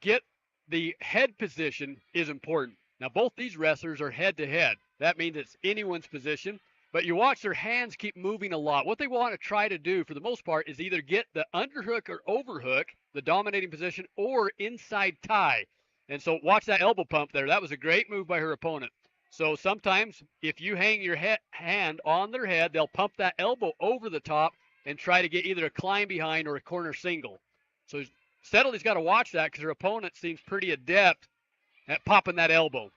get the head position is important. Now, both these wrestlers are head to head. That means it's anyone's position. But you watch their hands keep moving a lot. What they want to try to do, for the most part, is either get the underhook or overhook, the dominating position, or inside tie. And so watch that elbow pump there. That was a great move by her opponent. So sometimes if you hang your hand on their head, they'll pump that elbow over the top and try to get either a climb behind or a corner single. So Sedley's got to watch that because her opponent seems pretty adept at popping that elbow.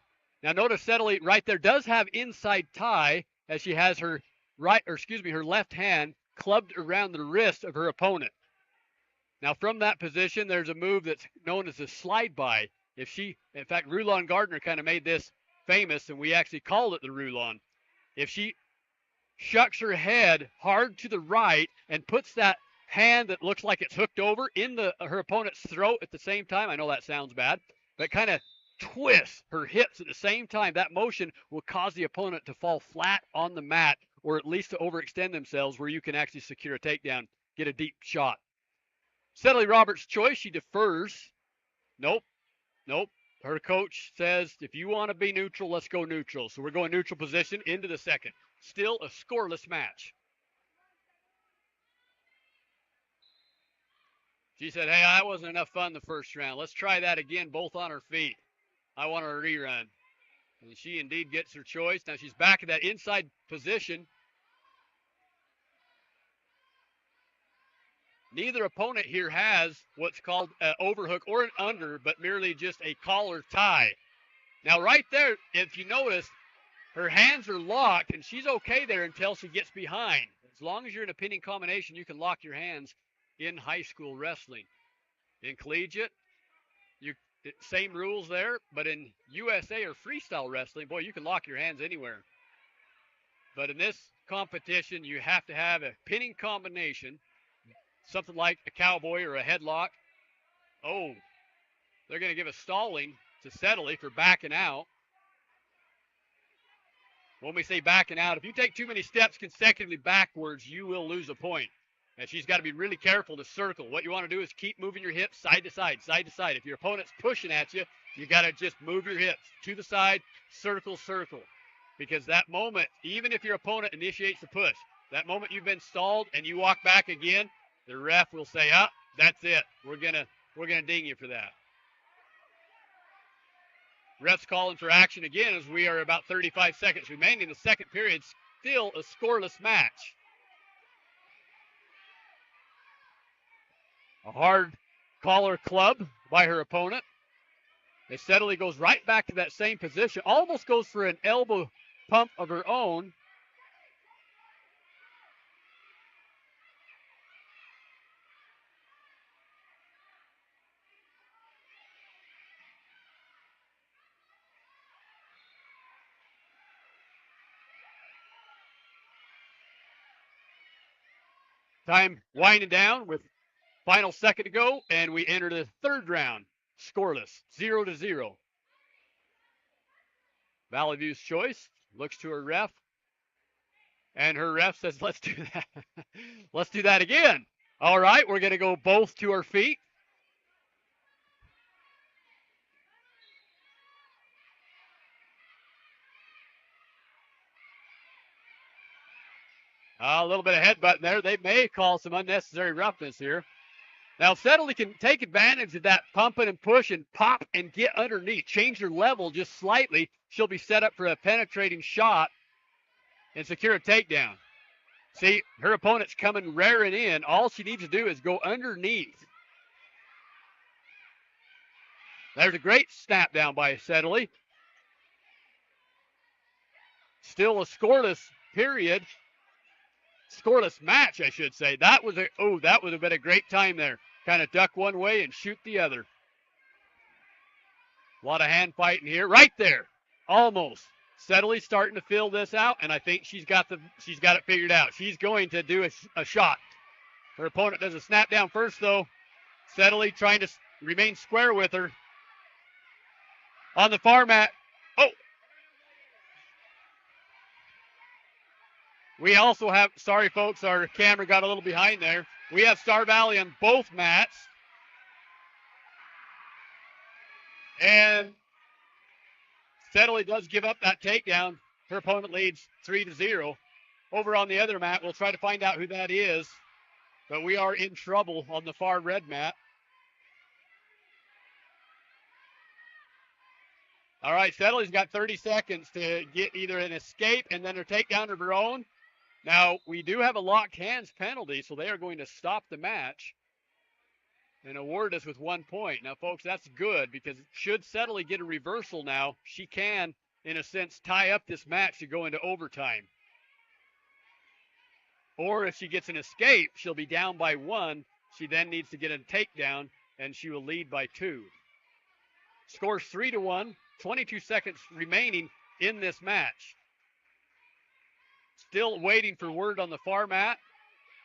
Now notice Sedley right there does have inside tie as she has her her left hand clubbed around the wrist of her opponent. Now from that position, there's a move that's known as a slide by. In fact, Rulon Gardner kind of made this famous, and we actually called it the Rulon. If she shucks her head hard to the right and puts that hand that looks like it's hooked over in her opponent's throat at the same time, I know that sounds bad, but kind of twists her hips at the same time, that motion will cause the opponent to fall flat on the mat, or at least to overextend themselves where you can actually secure a takedown, get a deep shot. Sedley Roberts' choice, she defers. Nope. Her coach says, if you want to be neutral, let's go neutral. So we're going neutral position into the second. Still a scoreless match. She said, hey, that wasn't enough fun the first round. Let's try that again, both on her feet. I want a rerun. And she indeed gets her choice. Now she's back in that inside position. Neither opponent here has what's called an overhook or an under, but merely just a collar tie. Now right there, if you notice, her hands are locked, and she's okay there until she gets behind. As long as you're in a pinning combination, you can lock your hands in high school wrestling. In collegiate, same rules there, but in USA or freestyle wrestling, boy, you can lock your hands anywhere. But in this competition, you have to have a pinning combination, something like a cowboy or a headlock. Oh, they're going to give a stalling to Sedley for backing out. When we say backing out, if you take too many steps consecutively backwards, you will lose a point. And she's got to be really careful to circle. What you want to do is keep moving your hips side to side, side to side. If your opponent's pushing at you, you got to just move your hips to the side, circle, circle. Because that moment, even if your opponent initiates the push, that moment you've been stalled and you walk back again, the ref will say, that's it. We're gonna ding you for that. Ref's calling for action again as we are about 35 seconds remaining in the second period. Still a scoreless match. A hard collar club by her opponent. As Sedley goes right back to that same position. Almost goes for an elbow pump of her own. Time winding down with final second to go, and we enter the third round. Scoreless, 0-0. Valley View's choice looks to her ref, and her ref says, let's do that. Let's do that again. All right, we're going to go both to our feet. A little bit of headbutting there. They may call some unnecessary roughness here. Now, Sedley can take advantage of that pumping and push and pop and get underneath. Change her level just slightly. She'll be set up for a penetrating shot and secure a takedown. See, her opponent's coming rearing in. All she needs to do is go underneath. There's a great snap down by Sedley. Still a scoreless period. scoreless match, I should say. That would have been a great time there. Kind of duck one way and shoot the other. A lot of hand fighting here. Right there. Almost. Sedley starting to fill this out, and I think she's got it figured out. She's going to do a shot. Her opponent does a snap down first, though. Sedley trying to remain square with her. On the far mat. Oh! We also have, sorry folks, our camera got a little behind there. We have Star Valley on both mats. And Sedley does give up that takedown. Her opponent leads 3-0. Over on the other mat, we'll try to find out who that is. But we are in trouble on the far red mat. All right, Sedley's got 30 seconds to get either an escape and then her takedown of her own. Now, we do have a locked hands penalty, so they are going to stop the match and award us with 1 point. Now, folks, that's good because should Sedley get a reversal now, she can, in a sense, tie up this match to go into overtime. Or if she gets an escape, she'll be down by 1. She then needs to get a takedown, and she will lead by 2. Scores 3-1, 22 seconds remaining in this match. Still waiting for word on the far mat,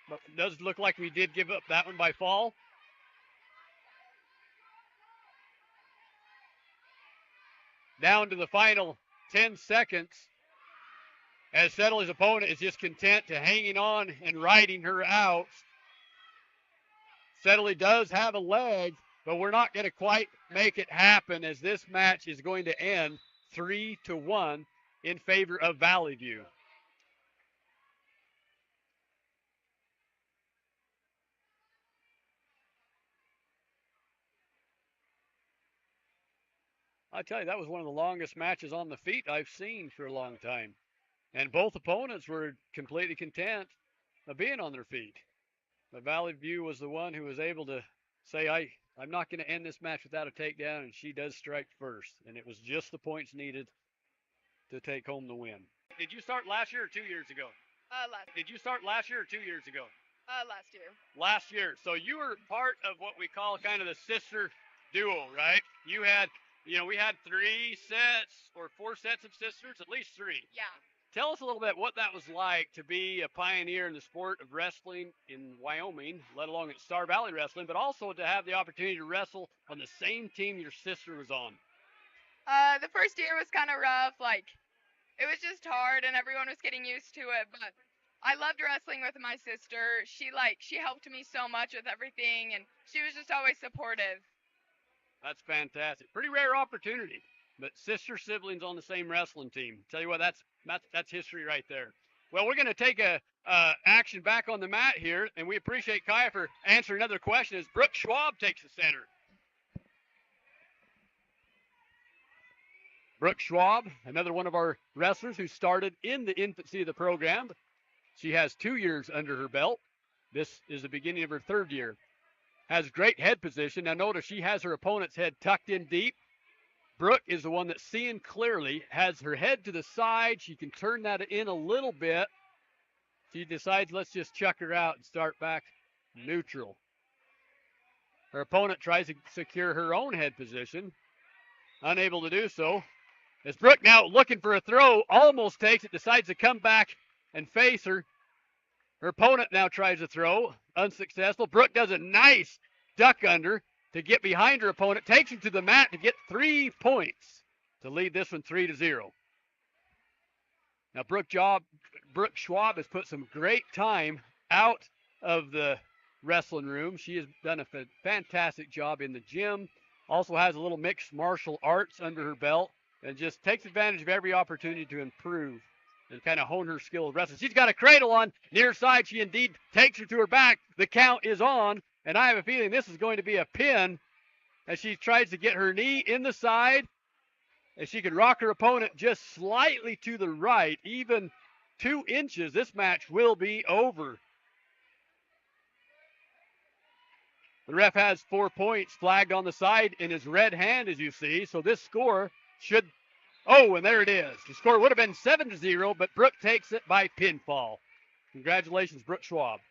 but it does look like we did give up that one by fall. Down to the final 10 seconds as Sedley's opponent is just content to hanging on and riding her out. Sedley does have a leg, but we're not going to quite make it happen as this match is going to end 3-1 in favor of Valley View. I tell you, that was one of the longest matches on the feet I've seen for a long time. And both opponents were completely content of being on their feet. But Valley View was the one who was able to say, I'm not going to end this match without a takedown, and she does strike first. And it was just the points needed to take home the win. Did you start last year or 2 years ago? Did you start last year or 2 years ago? Last year. Last year. So you were part of what we call kind of the sister duo, right? You had, we had 3 sets or 4 sets of sisters, at least 3. Yeah. Tell us a little bit what that was like to be a pioneer in the sport of wrestling in Wyoming, let alone at Star Valley Wrestling, but also to have the opportunity to wrestle on the same team your sister was on. The first year was kind of rough. It was just hard, and everyone was getting used to it. But I loved wrestling with my sister. She helped me so much with everything, and she was just always supportive. That's fantastic. Pretty rare opportunity, but sister siblings on the same wrestling team. Tell you what, that's history right there. Well, we're going to take a action back on the mat here, and we appreciate Kaia for answering another question as Brooke Schwab takes the center. Brooke Schwab, another one of our wrestlers who started in the infancy of the program. She has 2 years under her belt. This is the beginning of her 3rd year. Has great head position. Now notice she has her opponent's head tucked in deep. Brooke is the one that's seeing clearly, has her head to the side. She can turn that in a little bit. She decides, let's just chuck her out and start back neutral. Her opponent tries to secure her own head position. Unable to do so. As Brooke now looking for a throw, almost takes it, decides to come back and face her. Her opponent now tries to throw, unsuccessful. Brooke does a nice duck under to get behind her opponent, takes her to the mat to get 3 points to lead this one 3-0. Now Brooke Schwab has put some great time out of the wrestling room. She has done a fantastic job in the gym. Also has a little mixed martial arts under her belt and just takes advantage of every opportunity to improve and kind of hone her skill of wrestling. She's got a cradle on near side. She indeed takes her to her back. The count is on, and I have a feeling this is going to be a pin as she tries to get her knee in the side. As she can rock her opponent just slightly to the right, even 2 inches, this match will be over. The ref has 4 points flagged on the side in his red hand, as you see. So this score should, and there it is. The score would have been 7-0, but Brooke takes it by pinfall. Congratulations, Brooke Schwab.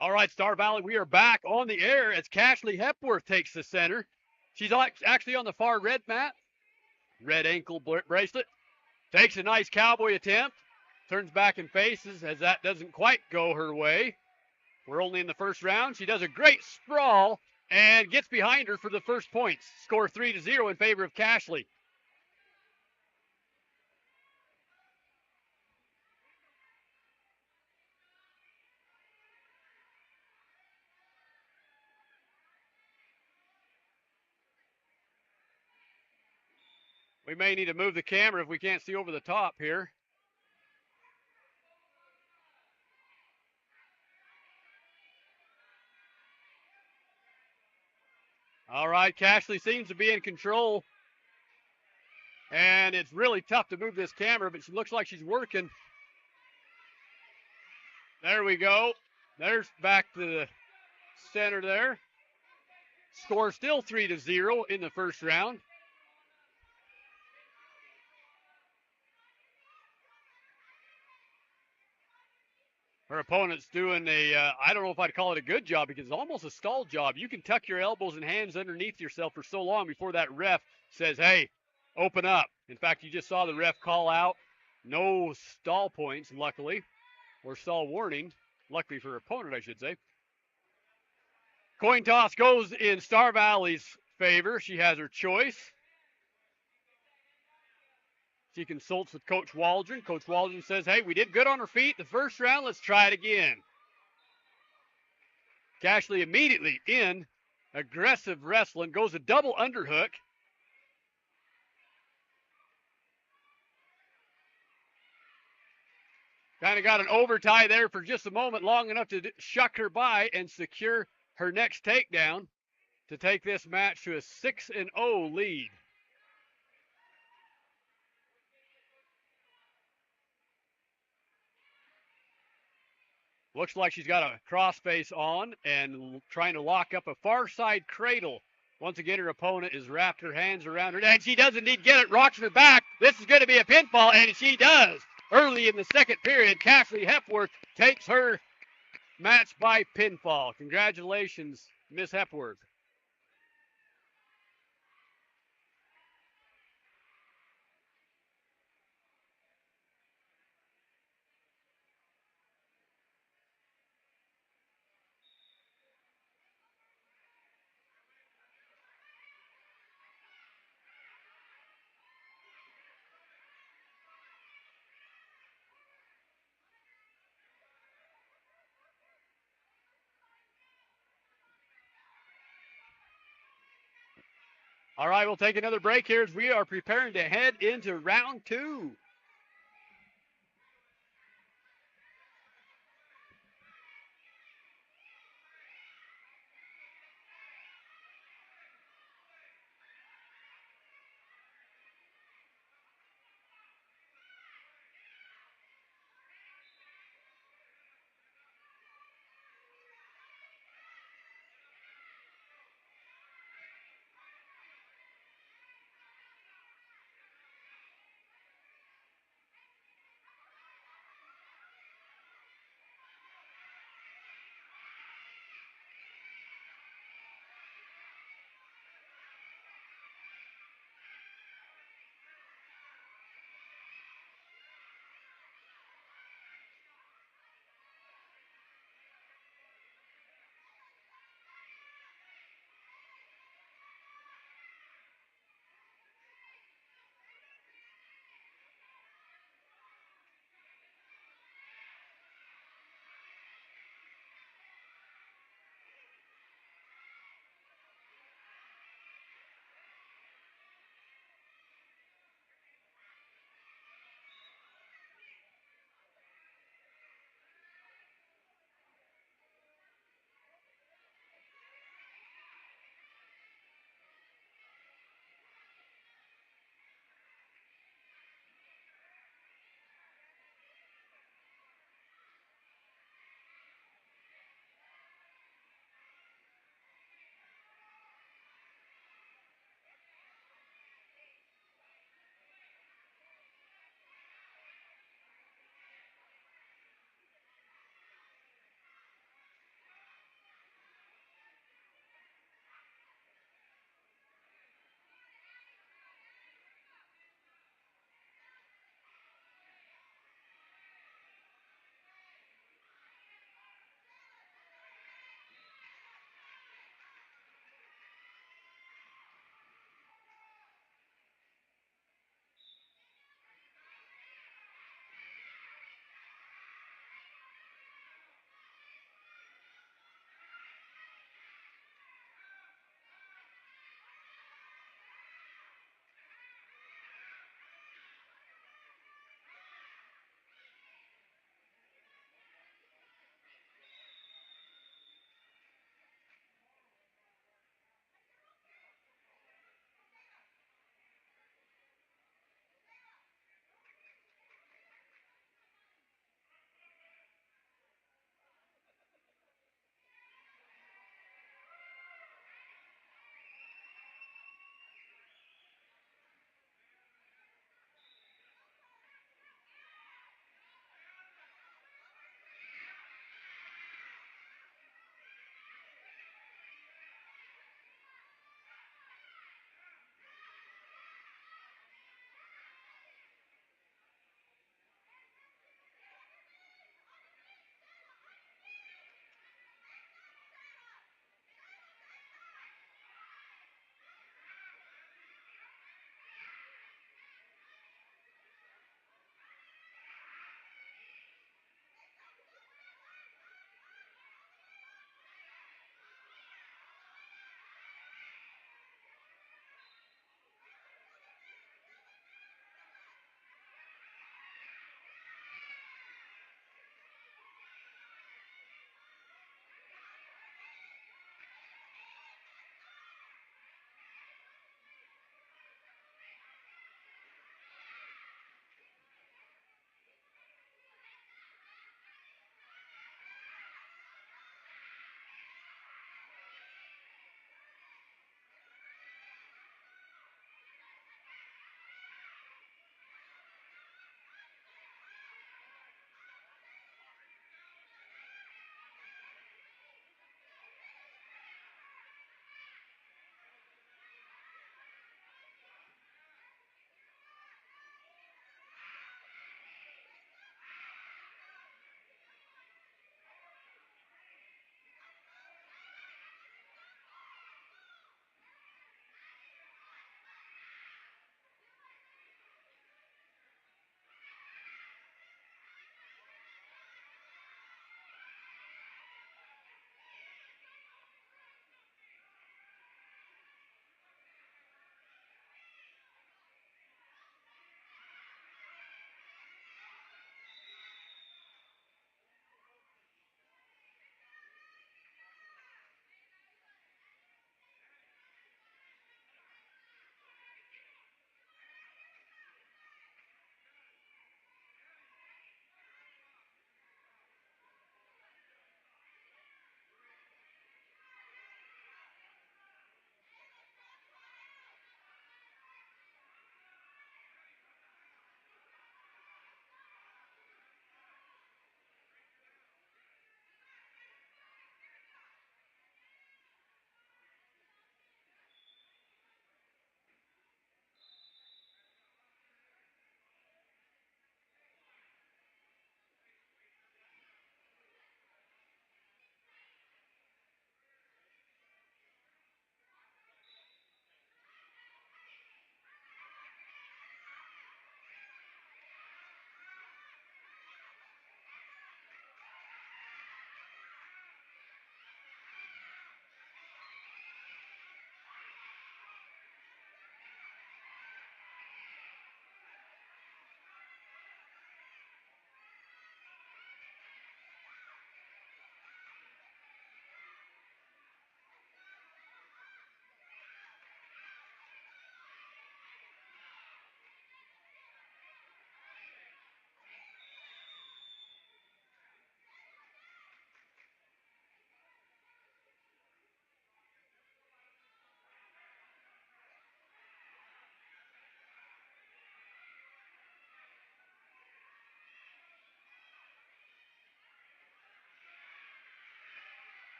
All right, Star Valley, we are back on the air as Kashley Hepworth takes the center. She's actually on the far red mat. Red ankle bracelet. Takes a nice cowboy attempt. Turns back and faces as that doesn't quite go her way. We're only in the first round. She does a great sprawl and gets behind her for the first points. Score 3-0 in favor of Kashley. We may need to move the camera if we can't see over the top here. All right, Kashley seems to be in control. And it's really tough to move this camera, but she looks like she's working. There we go. There's back to the center there. Score still 3-0 in the first round. Her opponent's doing I don't know if I'd call it a good job because it's almost a stall job. You can tuck your elbows and hands underneath yourself for so long before that ref says, hey, open up. In fact, you just saw the ref call out no stall points, luckily, or stall warning, luckily for her opponent, I should say. Coin toss goes in Star Valley's favor. She has her choice. She consults with Coach Waldron. Coach Waldron says, hey, we did good on her feet the first round. Let's try it again. Kashley immediately in aggressive wrestling. Goes a double underhook. Kind of got an overtie there for just a moment, long enough to shuck her by and secure her next takedown to take this match to a 6-0 lead. Looks like she's got a crossface on and trying to lock up a far side cradle. Once again, her opponent has wrapped her hands around her, and she does indeed get it, rocks her back. This is going to be a pinfall, and she does. Early in the second period, Kashley Hepworth takes her match by pinfall. Congratulations, Miss Hepworth. All right, we'll take another break here as we are preparing to head into round two.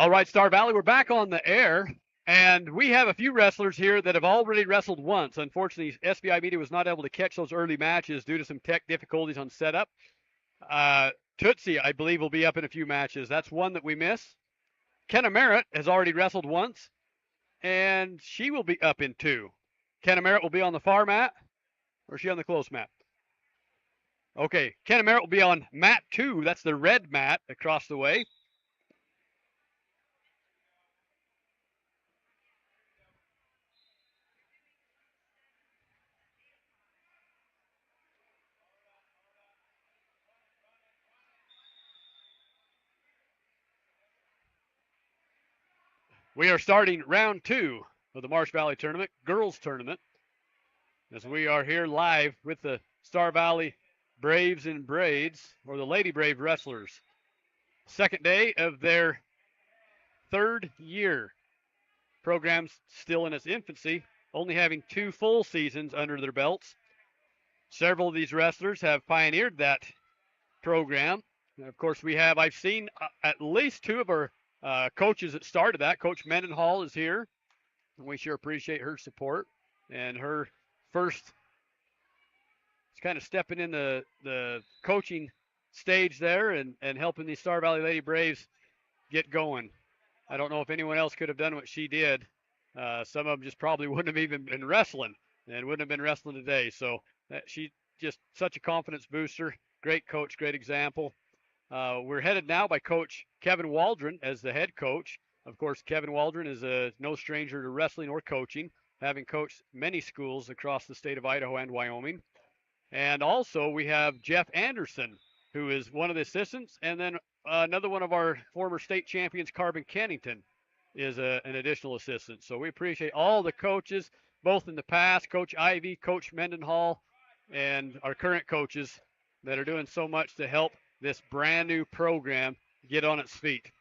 All right, Star Valley, we're back on the air, and we have a few wrestlers here that have already wrestled once. Unfortunately, SBI Media was not able to catch those early matches due to some tech difficulties on setup. Tootsie, I believe, will be up in a few matches. That's one that we miss. Kenna Merritt has already wrestled once, and she will be up in 2. Kenna Merritt will be on the far mat, or is she on the close mat? Okay, Kenna Merritt will be on mat 2. That's the red mat across the way. We are starting round 2 of the Marsh Valley Tournament, girls tournament, as we are here live with the Star Valley Braves in Braids, or the Lady Brave Wrestlers. Second day of their 3rd year. Program's still in its infancy, only having 2 full seasons under their belts. Several of these wrestlers have pioneered that program. And of course, I've seen at least 2 of our coaches that started that. Coach Mendenhall is here, and we sure appreciate her support and her first kind of stepping in the coaching stage there and helping the Star Valley Lady Braves get going. I don't know if anyone else could have done what she did. Some of them just probably wouldn't have even been wrestling and wouldn't have been wrestling today. So she just such a confidence booster. Great coach, great example. We're headed now by Coach Kevin Waldron as the head coach. Of course, Kevin Waldron is no stranger to wrestling or coaching, having coached many schools across the state of Idaho and Wyoming. And also we have Jeff Anderson, who is one of the assistants, and then another one of our former state champions, Carbon Kennington, is an additional assistant. So we appreciate all the coaches, both in the past, Coach Ivy, Coach Mendenhall, and our current coaches that are doing so much to help this brand new program get on its feet.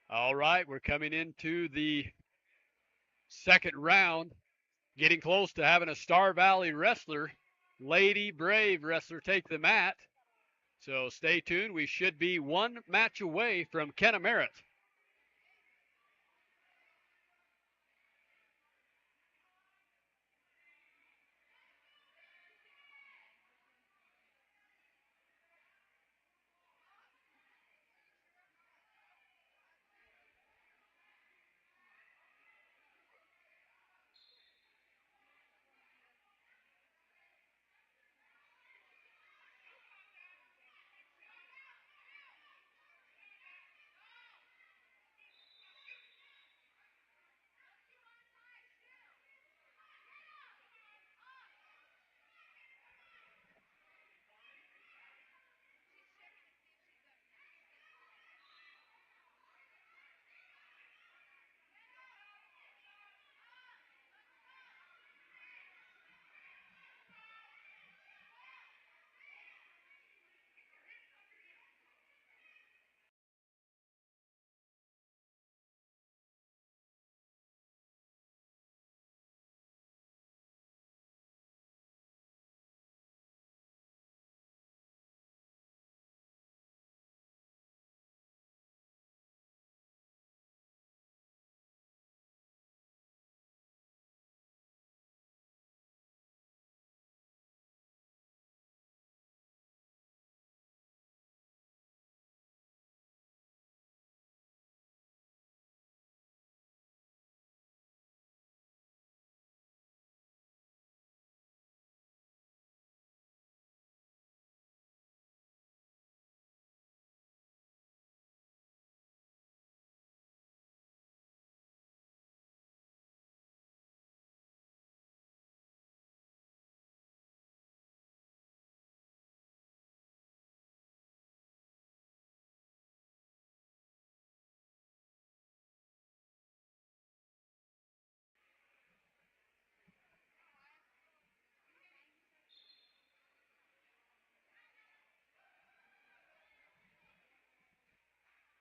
All right, we're coming into the second round, getting close to having a Star Valley wrestler, Lady Brave wrestler, take the mat. So stay tuned. We should be one match away from Kenna Merritt.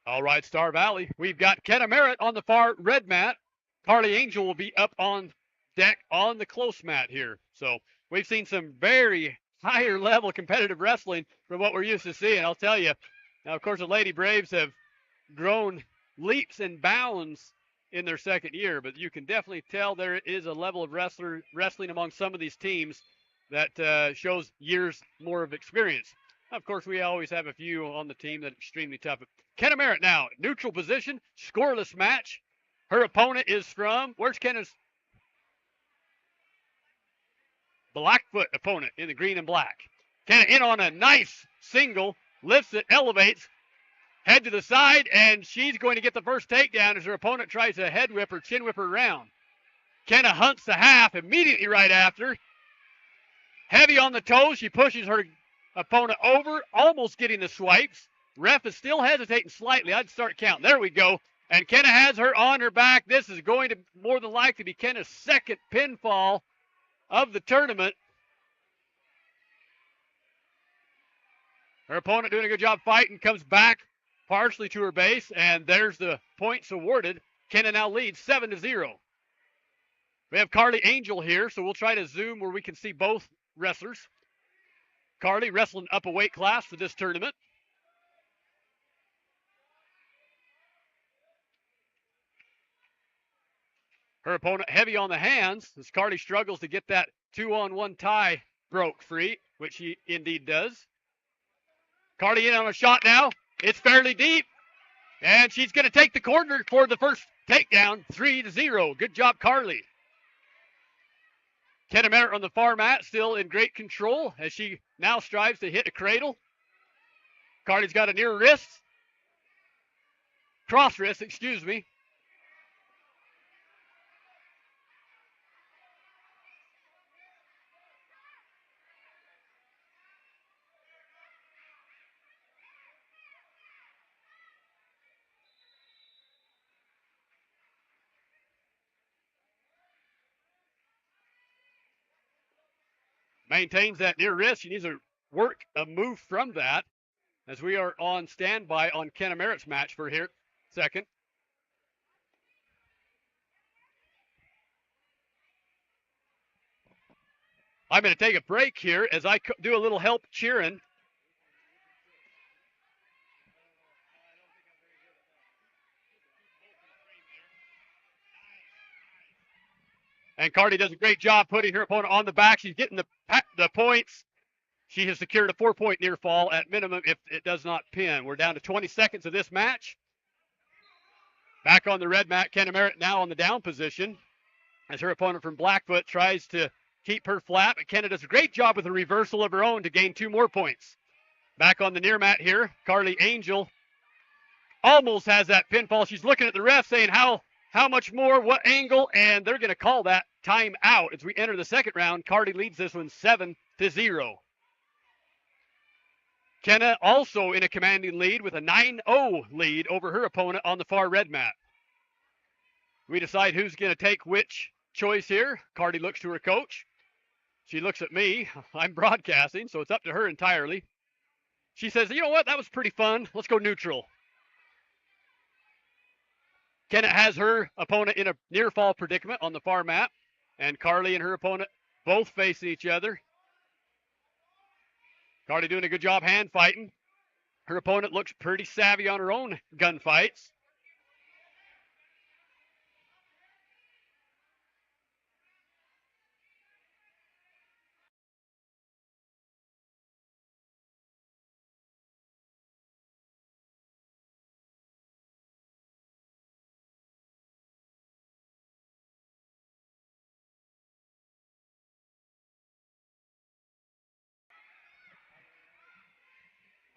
All right, Star Valley. We've got Kenna Merritt on the far red mat. Carly Angel will be up on deck on the close mat here. So we've seen some very higher level competitive wrestling from what we're used to seeing. I'll tell you. Now, of course, the Lady Braves have grown leaps and bounds in their second year, but you can definitely tell there is a level of wrestling among some of these teams that shows years more of experience. Of course, we always have a few on the team that are extremely tough. Kenna Merritt now, neutral position, scoreless match. Her opponent is from, where's Kenna's Blackfoot opponent in the green and black? Kenna in on a nice single, lifts it, elevates, head to the side, and she's going to get the first takedown as her opponent tries to head whip her, chin whip her around. Kenna hunts the half immediately right after. Heavy on the toes, she pushes her opponent over, almost getting the swipes. Ref is still hesitating slightly. I'd start counting. There we go. And Kenna has her on her back. This is going to more than likely be Kenna's second pinfall of the tournament. Her opponent doing a good job fighting, comes back partially to her base, and there's the points awarded. Kenna now leads 7-0. We have Carly Angel here, so we'll try to zoom where we can see both wrestlers. Carly wrestling up a weight class for this tournament. Her opponent heavy on the hands as Carly struggles to get that 2-on-1 tie broke free, which she indeed does. Carly in on a shot now. It's fairly deep. And she's going to take the corner for the first takedown, 3-0. Good job, Carly. Kenna Merritt on the far mat, still in great control as she now strives to hit a cradle. Carly's got a near wrist. Cross wrist, excuse me. Maintains that near wrist. She needs to work a move from that as we are on standby on Kenna Merritt's match for here. Second. I'm going to take a break here as I do a little help cheering. And Cardi does a great job putting her opponent on the back. She's getting the points. She has secured a 4-point near fall at minimum if it does not pin. We're down to 20 seconds of this match. Back on the red mat, Kenna Merritt now on the down position as her opponent from Blackfoot tries to keep her flat. But Kenna does a great job with a reversal of her own to gain 2 more points. Back on the near mat here, Carly Angel almost has that pinfall. She's looking at the ref saying how much more, what angle, and they're going to call that time out as we enter the second round. Cardi leads this one 7-0. Kenna also in a commanding lead with a 9-0 lead over her opponent on the far red mat. We decide who's going to take which choice here. Cardi looks to her coach. She looks at me. I'm broadcasting, so it's up to her entirely. She says, you know what, that was pretty fun. Let's go neutral. Kenna has her opponent in a near fall predicament on the far mat, and Carly and her opponent both facing each other. Carly doing a good job hand fighting. Her opponent looks pretty savvy on her own gunfights.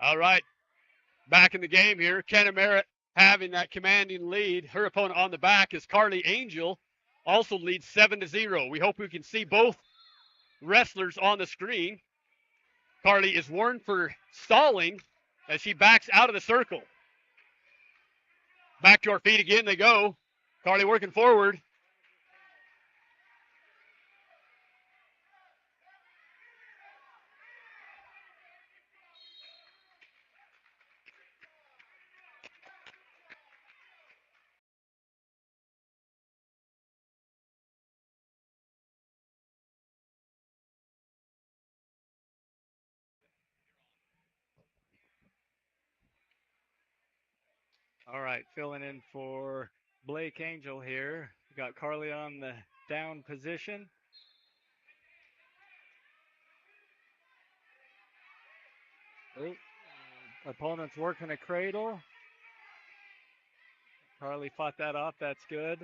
All right, back in the game here. Kenna Merritt having that commanding lead. Her opponent on the back is Carly Angel, also leads 7-0. We hope we can see both wrestlers on the screen. Carly is warned for stalling as she backs out of the circle. Back to our feet again they go. Carly working forward. All right, filling in for Blake Angel here. We got Carly on the down position. Oh, opponent's working a cradle. Carly fought that off. That's good.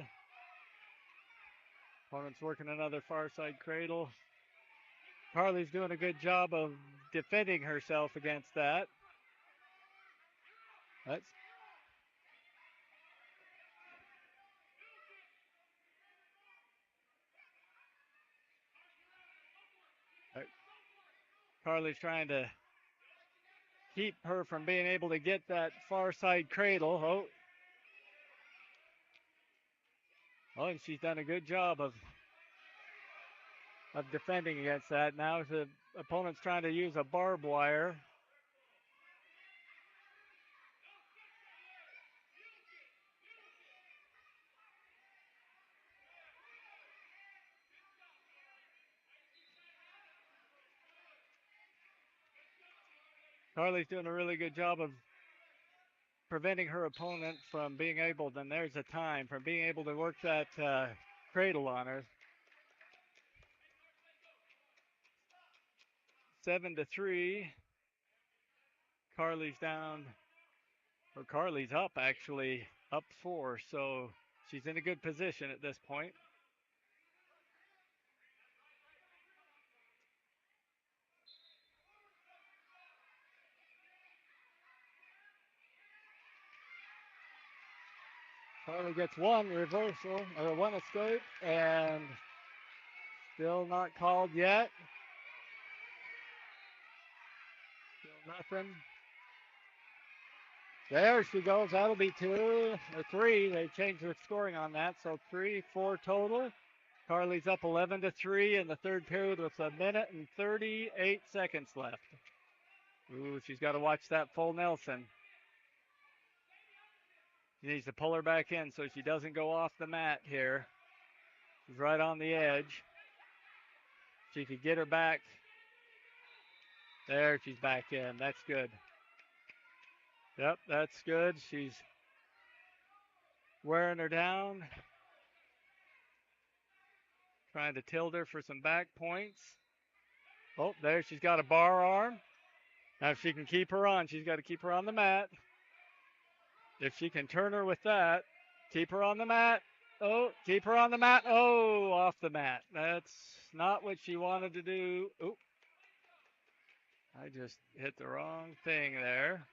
Opponent's working another far side cradle. Carly's doing a good job of defending herself against that. Carly's trying to keep her from being able to get that far side cradle. Oh, and she's done a good job of defending against that. Now the opponent's trying to use a barbed wire. Carly's doing a really good job of preventing her opponent from being able, then there's a time, from being able to work that cradle on her. 7-3. Carly's down, or Carly's up actually, up 4, so she's in a good position at this point. Carly gets one reversal, or one escape, and still not called yet. Still nothing. There she goes. That'll be 2 or 3. They changed their scoring on that, so 3-4 total. Carly's up 11-3 in the third period with 1 minute and 38 seconds left. Ooh, she's got to watch that full Nelson. She needs to pull her back in so she doesn't go off the mat here. She's right on the edge. She could get her back. There, she's back in. That's good. Yep, that's good. She's wearing her down. Trying to tilt her for some back points. Oh, there, she's got a bar arm. Now, if she can keep her on, she's got to keep her on the mat. If she can turn her with that, keep her on the mat. Oh, keep her on the mat. Oh, off the mat. That's not what she wanted to do. Oh, I just hit the wrong thing there.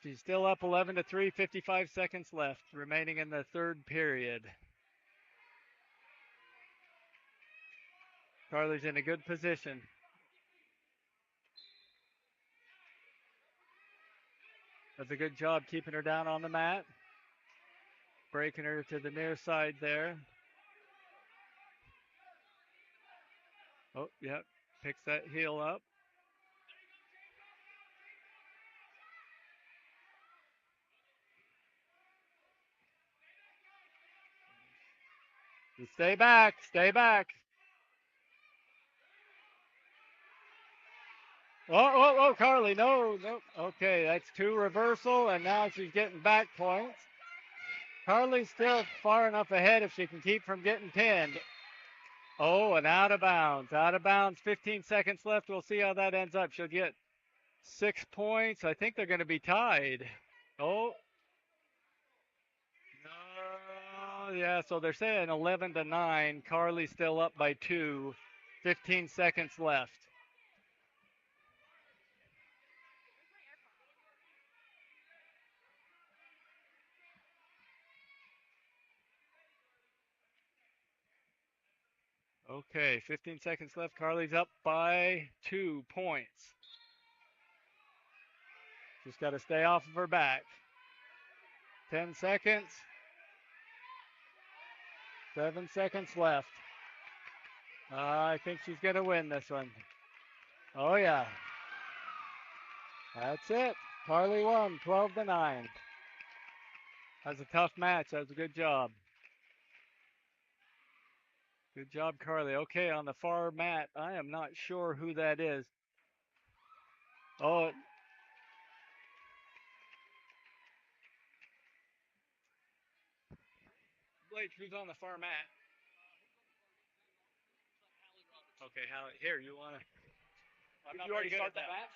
She's still up 11-3, 55 seconds left, remaining in the third period. Carly's in a good position. Does a good job keeping her down on the mat. Breaking her to the near side there. Oh, yep. Picks that heel up. Stay back. Stay back. Oh, Carly, no. Okay, that's 2 reversal, and now she's getting back points. Carly's still far enough ahead if she can keep from getting pinned. Oh, and out of bounds. Out of bounds, 15 seconds left. We'll see how that ends up. She'll get 6 points. I think they're going to be tied. Oh. No, yeah, so they're saying 11-9. Carly's still up by 2. 15 seconds left. Okay, 15 seconds left. Carly's up by 2 points. Just got to stay off of her back. 10 seconds. 7 seconds left. I think she's going to win this one. Oh, yeah. That's it. Carly won 12-9. That was a tough match. That was a good job. Good job, Carly. Okay, on the far mat, I am not sure who that is. Oh, Blake, who's on the far mat? Okay, Hallie, here, you want to? Did you already start the match?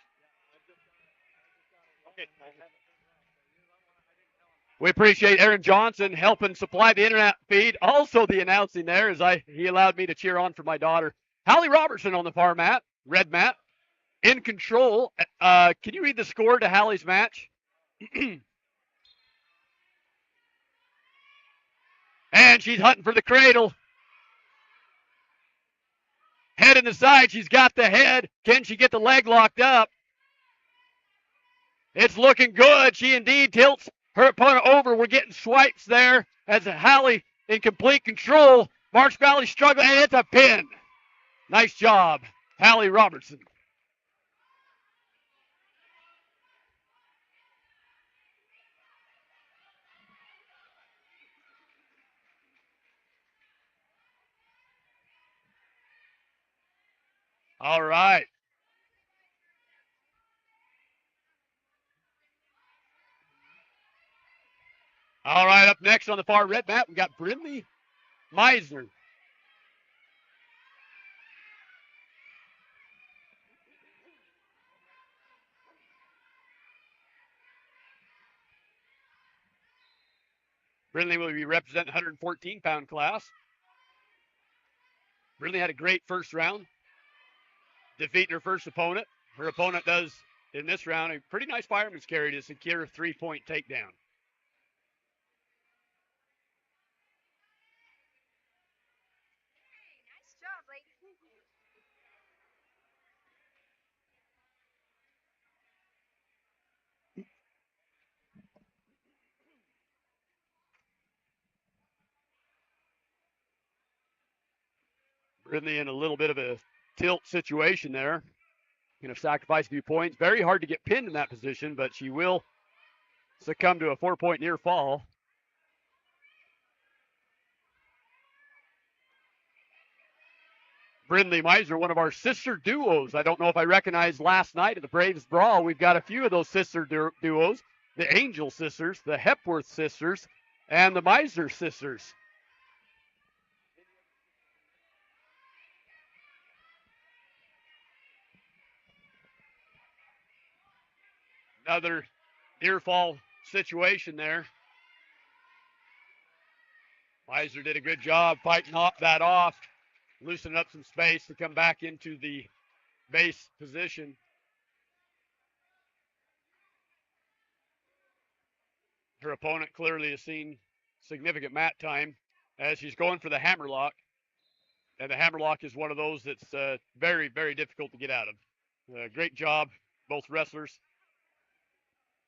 Okay. We appreciate Aaron Johnson helping supply the internet feed. Also the announcing there as he allowed me to cheer on for my daughter. Hallie Robertson on the far mat, red mat, in control. Can you read the score to Hallie's match? And she's hunting for the cradle. Head in the side. She's got the head. Can she get the leg locked up? It's looking good. She indeed tilts her opponent over. We're getting swipes there as Hallie in complete control. Marsh Valley struggling, and it's a pin. Nice job, Hallie Robertson. All right. All right, up next on the far red mat, we got Brindley Meisner. Brindley will be representing 114-pound class. Brindley had a great first round, defeating her first opponent. Her opponent does, in this round, a pretty nice fireman's carry to secure a 3-point takedown. Brindley in a little bit of a tilt situation there. Going to sacrifice a few points. Very hard to get pinned in that position, but she will succumb to a 4-point near fall. Brindley Meisner, one of our sister duos. I don't know if I recognized last night at the Braves Brawl. We've got a few of those sister duos, the Angel sisters, the Hepworth sisters, and the Meisner sisters. Another near fall situation there. Meisner did a good job fighting that off, loosening up some space to come back into the base position. Her opponent clearly has seen significant mat time as she's going for the hammerlock. And the hammerlock is one of those that's very, very difficult to get out of. Great job, both wrestlers.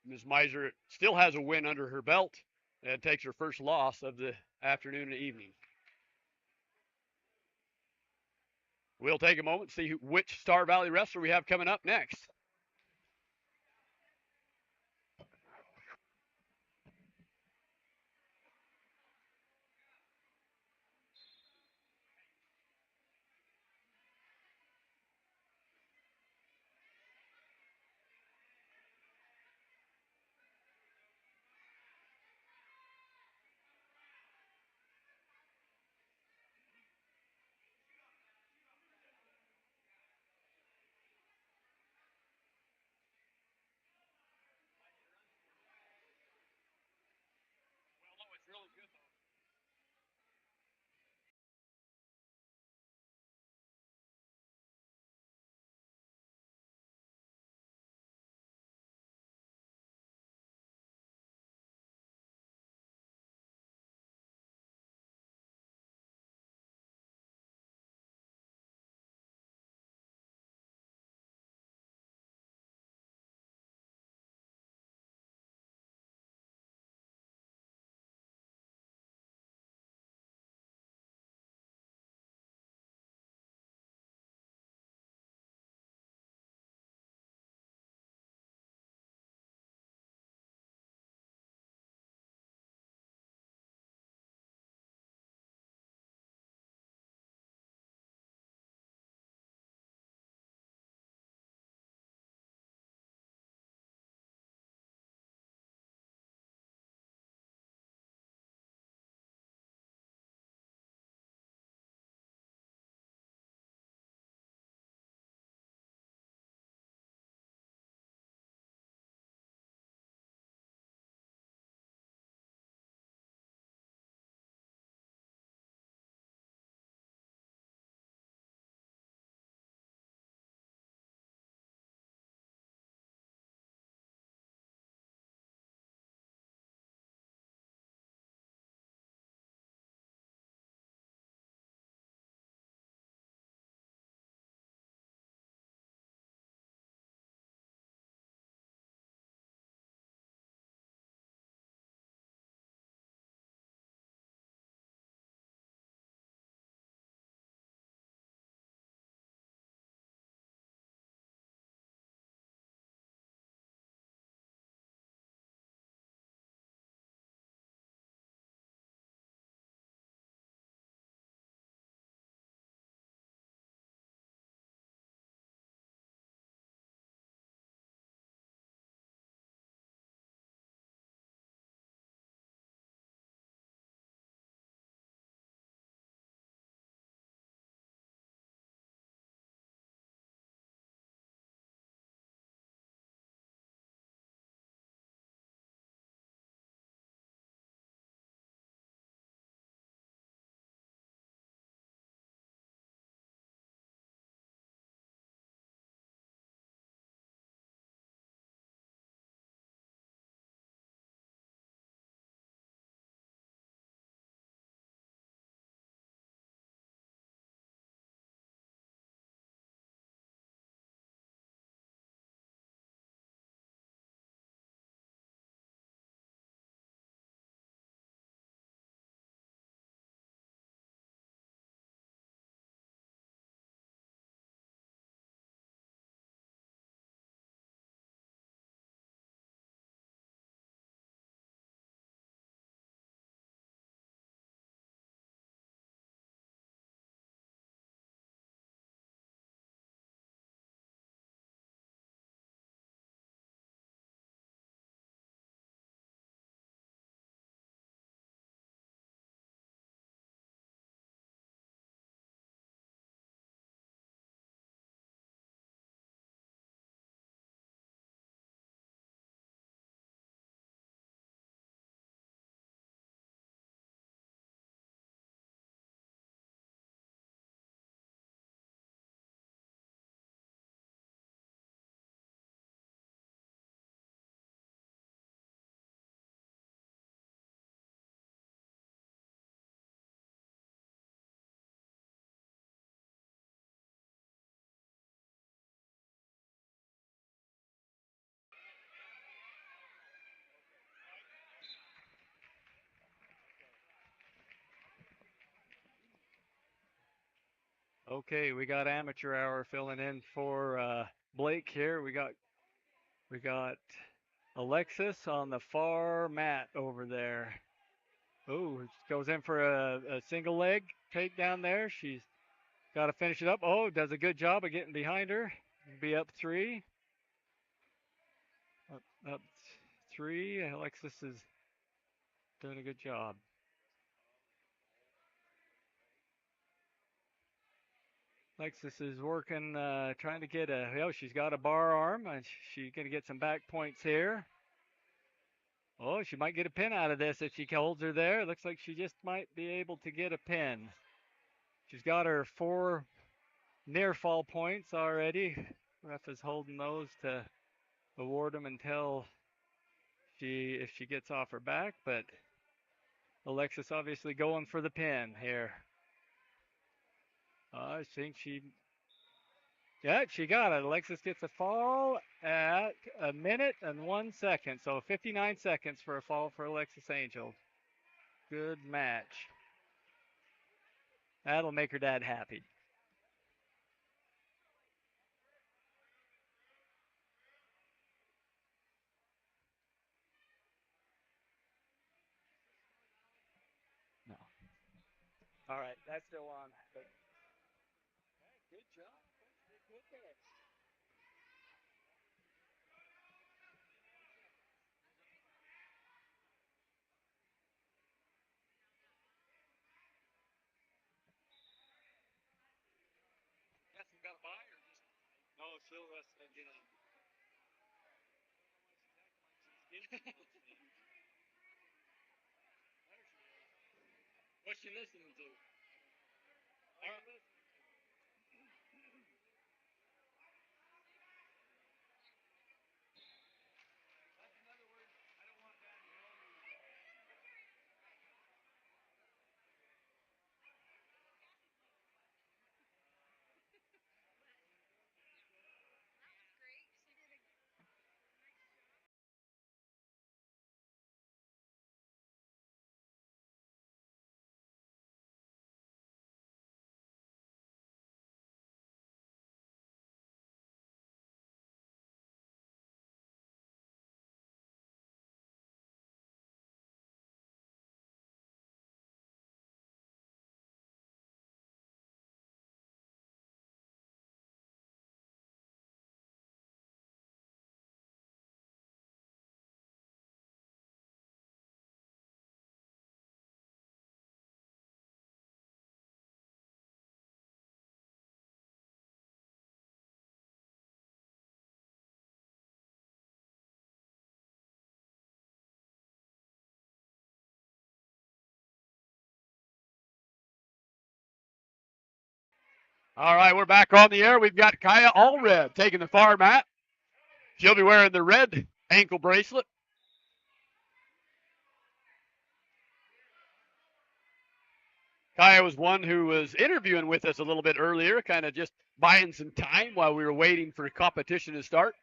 Ms. Meisner still has a win under her belt and takes her first loss of the afternoon and evening. We'll take a moment to see which Star Valley wrestler we have coming up next. Okay, we got amateur hour filling in for Blake here. We got Alexis on the far mat over there. Oh, goes in for a single leg takedown there. She's got to finish it up. Oh, does a good job of getting behind her. Be up 3. Up 3. Alexis is doing a good job. Alexis is working, trying to get she's got a bar arm, and she's going to get some back points here. Oh, she might get a pin out of this if she holds her there. Looks like she just might be able to get a pin. She's got her 4 near fall points already. Ref is holding those to award them until if she gets off her back, but Alexis obviously going for the pin here. I think she got it. Alexis gets a fall at 1 minute and 1 second. So 59 seconds for a fall for Alexis Angel. Good match. That'll make her dad happy. No. All right, that's still on. But, good job. Good there. Kassin got a buy or just no? She'll get on. What's she listening to? All right. All right, we're back on the air. We've got Kaia Allred taking the far mat. She'll be wearing the red ankle bracelet. Kaia was one who was interviewing with us a little bit earlier, kind of just buying some time while we were waiting for competition to start.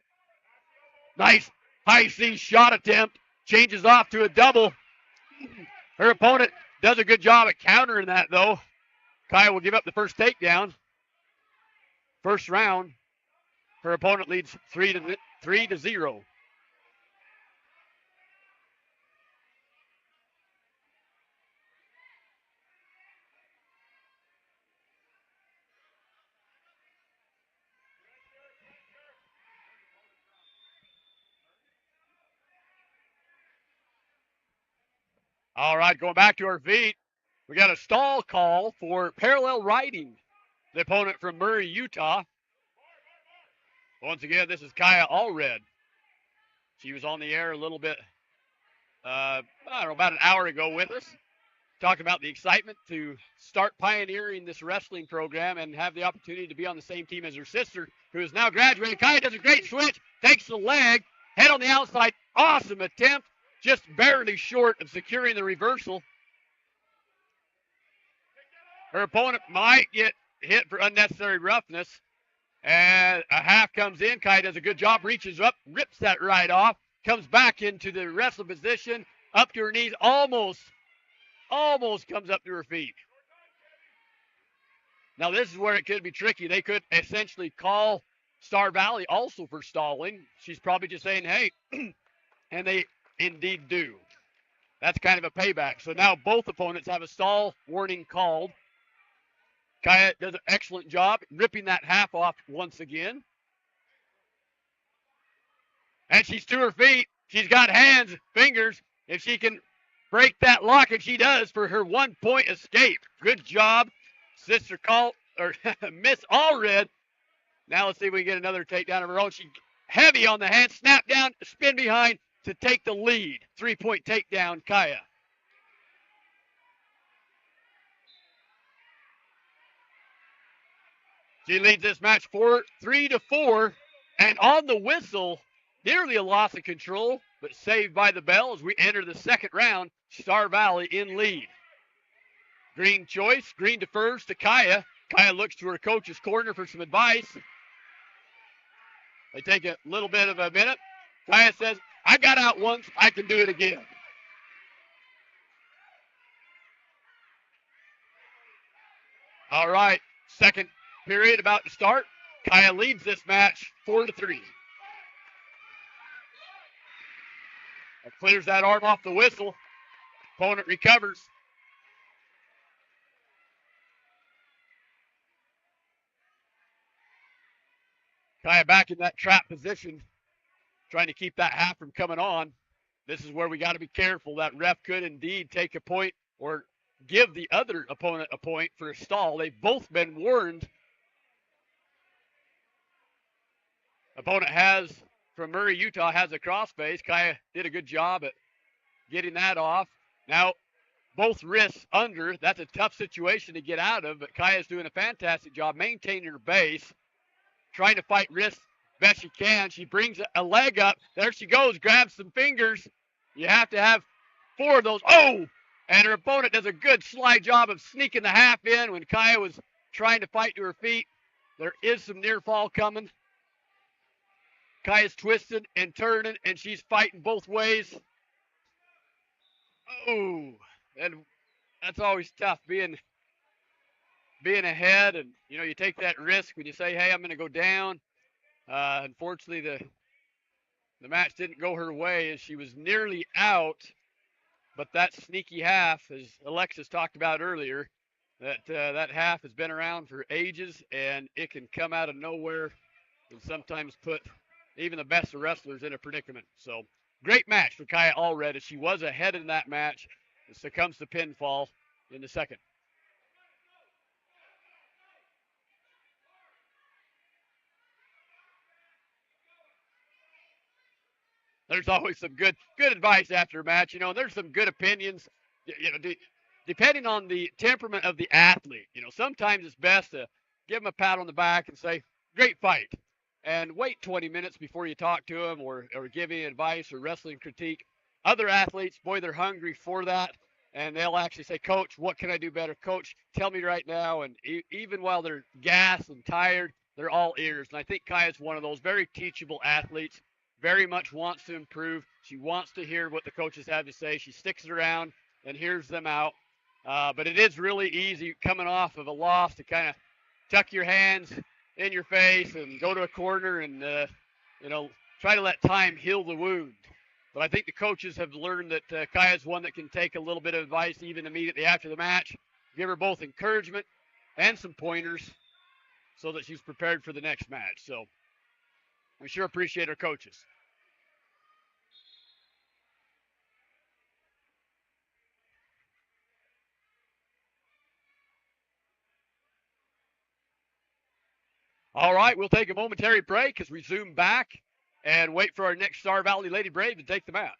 Nice high C shot attempt. Changes off to a double. Her opponent does a good job at countering that, though. Kaia will give up the first takedown. First round, her opponent leads 3-0. All right, going back to our feet, we got a stall call for parallel riding. The opponent from Murray, Utah. Once again, this is Kaia Allred. She was on the air a little bit, I don't know, about an hour ago with us. Talked about the excitement to start pioneering this wrestling program and have the opportunity to be on the same team as her sister, who is now graduating. Kaia does a great switch, takes the leg, head on the outside. Awesome attempt, just barely short of securing the reversal. Her opponent might get hit for unnecessary roughness. And a half comes in. Kaia does a good job, reaches up, rips that right off, comes back into the wrestle position, up to her knees, almost comes up to her feet. Now, this is where it could be tricky. They could essentially call Star Valley also for stalling. She's probably just saying, hey, and they indeed do. That's kind of a payback. So now both opponents have a stall warning called. Kaia does an excellent job ripping that half off once again. And she's to her feet. She's got hands, fingers. If she can break that lock, and she does for her 1-point escape. Good job, Sister Call or Miss Allred. Now let's see if we can get another takedown of her own. She heavy on the hand, snap down, spin behind to take the lead. 3-point takedown, Kaia. She leads this match 3-4, and on the whistle, nearly a loss of control, but saved by the bell as we enter the second round. Star Valley in lead. Green choice. Green defers to Kaia. Kaia looks to her coach's corner for some advice. They take a little bit of a minute. Kaia says, I got out once. I can do it again. All right. Second period about to start. Kaia leads this match 4-3. Clears that arm off the whistle. Opponent recovers. Kaia back in that trap position, trying to keep that half from coming on. This is where we got to be careful. That ref could indeed take a point or give the other opponent a point for a stall. They've both been warned. Opponent has, from Murray, Utah, has a crossface. Kaia did a good job at getting that off. Now, both wrists under. That's a tough situation to get out of, but Kaia's doing a fantastic job maintaining her base, trying to fight wrists best she can. She brings a leg up. There she goes, grabs some fingers. You have to have 4 of those. Oh! And her opponent does a good slide job of sneaking the half in when Kaia was trying to fight to her feet. There is some near fall coming. Kaia's twisted and turning, and she's fighting both ways. Oh, and that's always tough being ahead, and you take that risk when you say, hey, I'm going to go down. Unfortunately, the match didn't go her way as she was nearly out, but that sneaky half, as Alexis talked about earlier, that half has been around for ages, and it can come out of nowhere and sometimes put even the best of wrestlers in a predicament. So great match for Kaia Allred as she was ahead in that match and succumbs to pinfall in the second. There's always some good advice after a match. There's some good opinions. Depending on the temperament of the athlete. Sometimes it's best to give them a pat on the back and say, great fight. And wait 20 minutes before you talk to them or give any advice or wrestling critique. Other athletes, boy, they're hungry for that. And they'll actually say, Coach, what can I do better? Coach, tell me right now. And even while they're gassed and tired, they're all ears. And I think Kaia's one of those very teachable athletes, very much wants to improve. She wants to hear what the coaches have to say. She sticks it around and hears them out. But it is really easy coming off of a loss to kind of tuck your hands in your face and go to a corner and, try to let time heal the wound. But I think the coaches have learned that Kaia's one that can take a little bit of advice even immediately after the match, give her both encouragement and some pointers so that she's prepared for the next match. So we sure appreciate our coaches. All right, we'll take a momentary break as we zoom back and wait for our next Star Valley Lady Brave to take them out.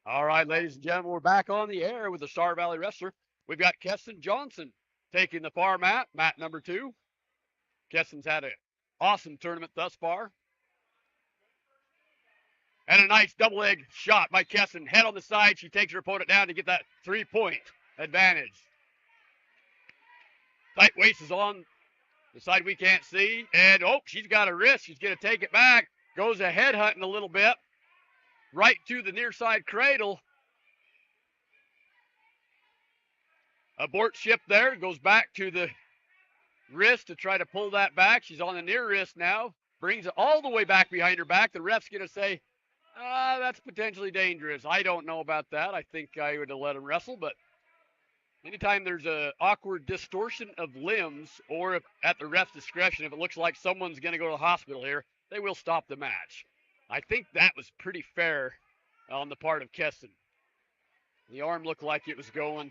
All right, ladies and gentlemen, we're back on the air with the Star Valley Wrestler. We've got Kassin Johnson taking the far mat, mat number 2. Kassin's had an awesome tournament thus far. And a nice double leg shot by Kassin. Head on the side. She takes her opponent down to get that 3-point advantage. Tight waist is on the side we can't see. And, oh, she's got a wrist. She's going to take it back. Goes ahead hunting a little bit. Right to the near side cradle. Abort ship there. Goes back to the wrist to try to pull that back. She's on the near wrist now. Brings it all the way back behind her back. The ref's going to say, that's potentially dangerous. I don't know about that. I think I would have let him wrestle, but anytime there's a awkward distortion of limbs or if at the ref's discretion, if it looks like someone's going to go to the hospital here, they will stop the match. I think that was pretty fair on the part of Kassin. The arm looked like it was going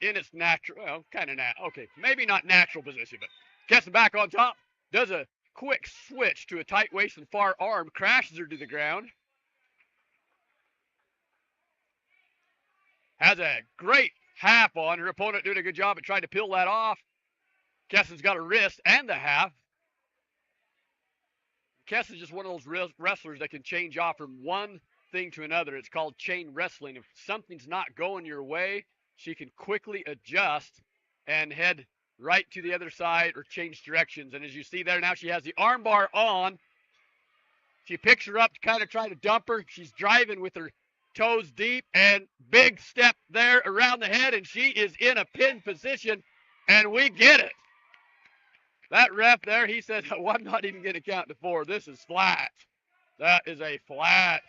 in its natural, well, kind of okay, maybe not natural position, but Kassin back on top, does a quick switch to a tight waist and far arm, crashes her to the ground. Has a great half on. Her opponent doing a good job at trying to peel that off. Kassin's got a wrist and a half. Kassin's just one of those wrestlers that can change off from one thing to another. It's called chain wrestling. If something's not going your way, she can quickly adjust and head right to the other side or change directions. And as you see there, now she has the arm bar on. She picks her up to kind of try to dump her. She's driving with her toes deep and big step there around the head, and she is in a pin position, and we get it. That ref there, he said, well, I'm not even going to count to 4. This is flat. That is a flat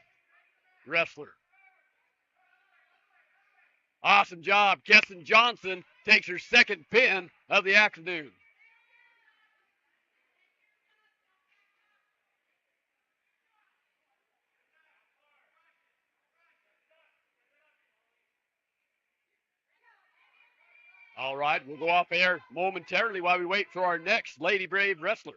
wrestler. Awesome job. Kassin Johnson takes her second pin of the afternoon. All right, we'll go off air momentarily while we wait for our next Lady Brave wrestler.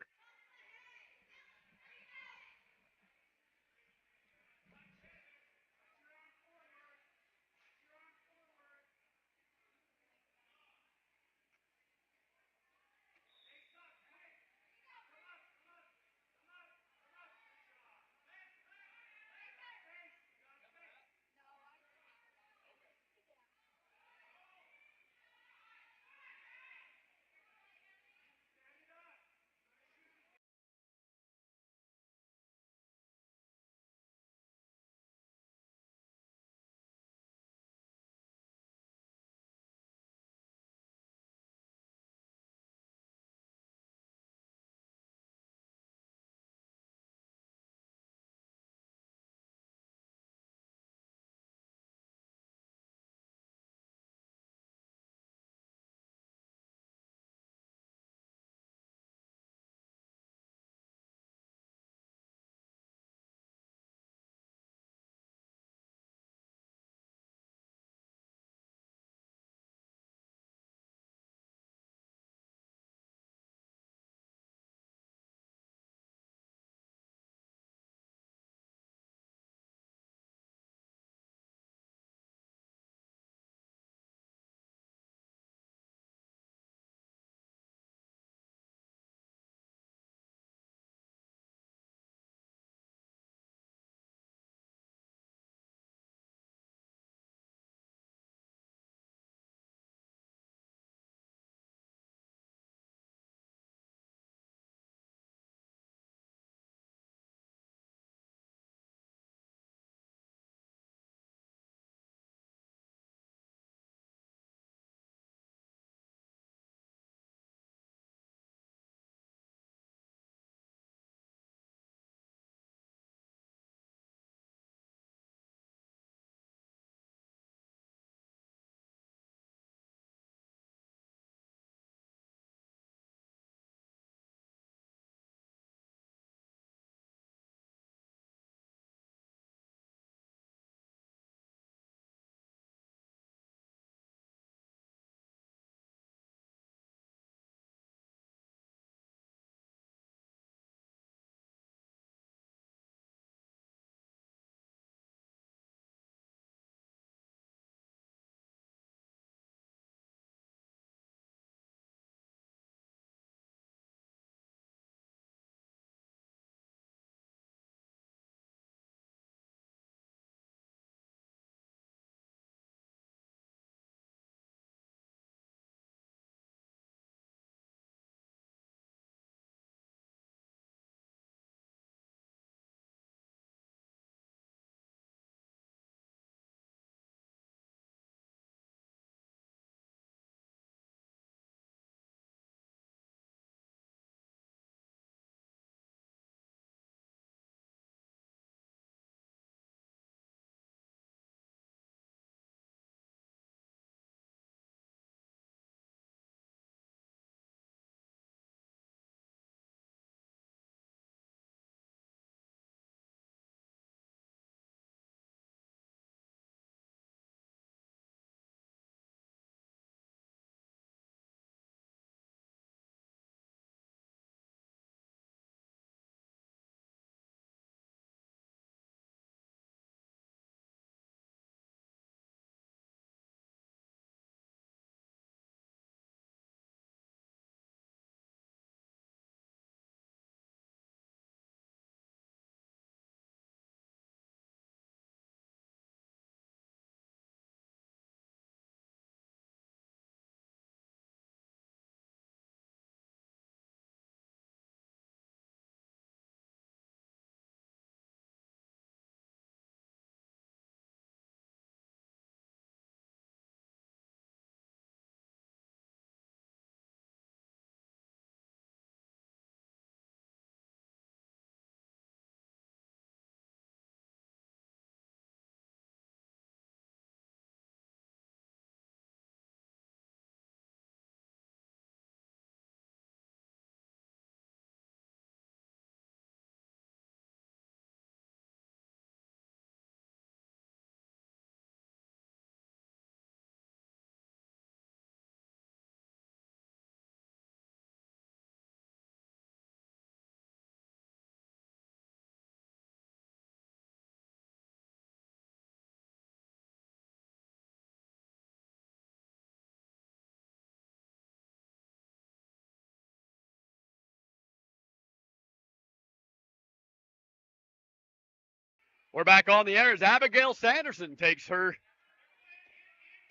We're back on the air as Abigail Sanderson takes her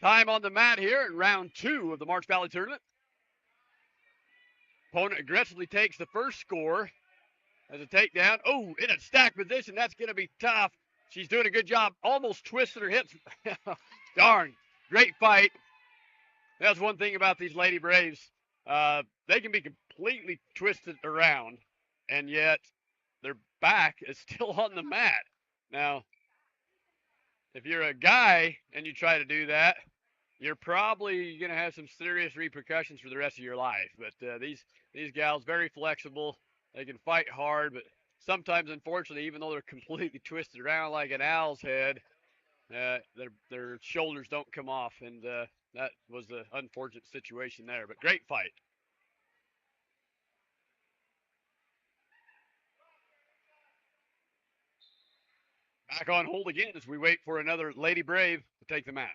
time on the mat here in round 2 of the Marsh Valley Tournament. Opponent aggressively takes the first score as a takedown. Oh, in a stacked position. That's going to be tough. She's doing a good job. Almost twisted her hips. Darn. Great fight. That's one thing about these Lady Braves. They can be completely twisted around, and yet their back is still on the mat. Now, if you're a guy and you try to do that, you're probably going to have some serious repercussions for the rest of your life. But these gals, very flexible. They can fight hard, but sometimes, unfortunately, even though they're completely twisted around like an owl's head, their shoulders don't come off, and that was the unfortunate situation there. But great fight. Back on hold again as we wait for another Lady Brave to take the mat.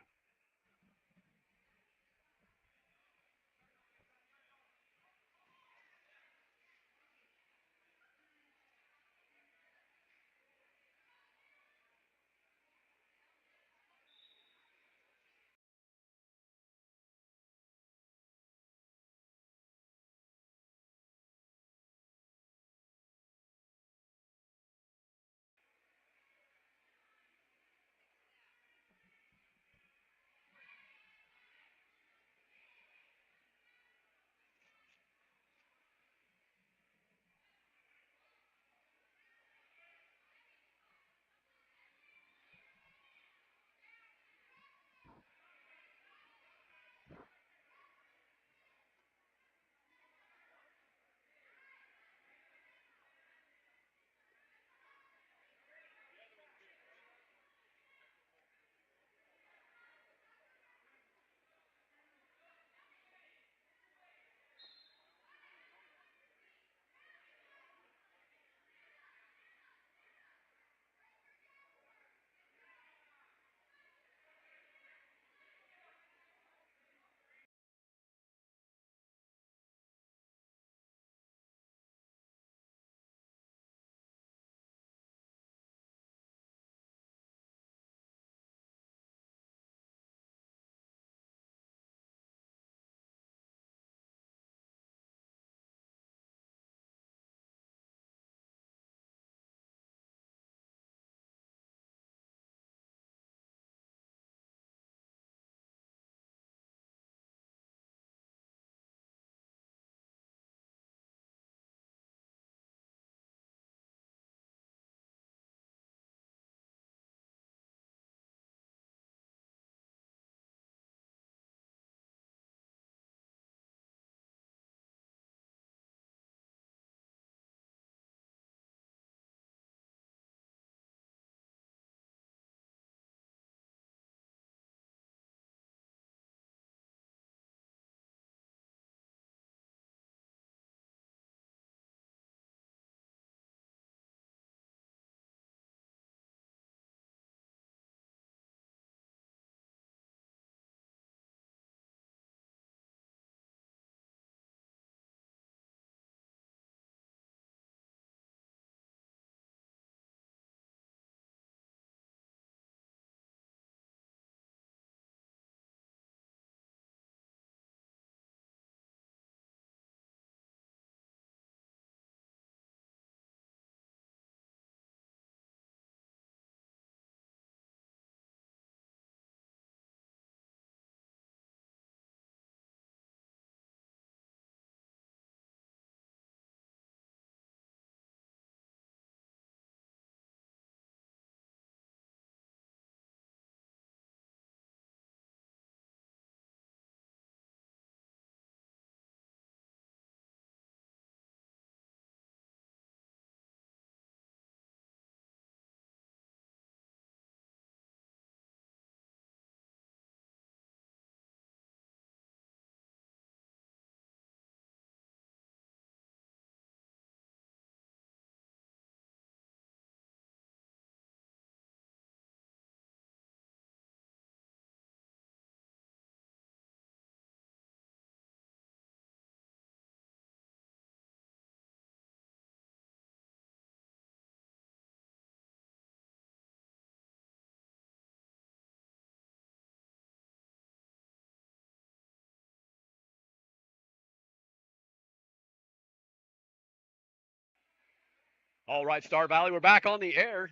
All right, Star Valley, we're back on the air.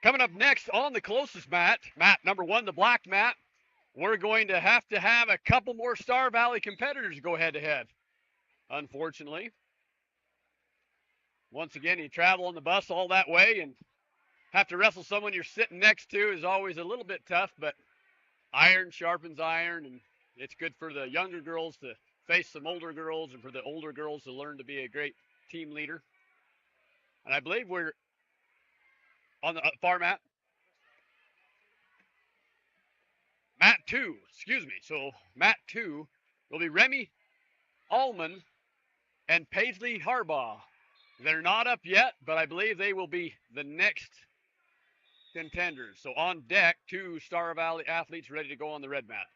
Coming up next on the closest mat, mat number 1, the black mat, we're going to have a couple more Star Valley competitors go head-to-head, unfortunately. Once again, you travel on the bus all that way and have to wrestle someone you're sitting next to is always a little bit tough, but iron sharpens iron, and it's good for the younger girls to face some older girls and for the older girls to learn to be a great team leader. And I believe we're on the far mat. Mat 2, excuse me. So mat 2 will be Remy Alman and Paisy Harbach. They're not up yet, but I believe they will be the next contenders. So on deck, 2 Star Valley athletes ready to go on the red mat.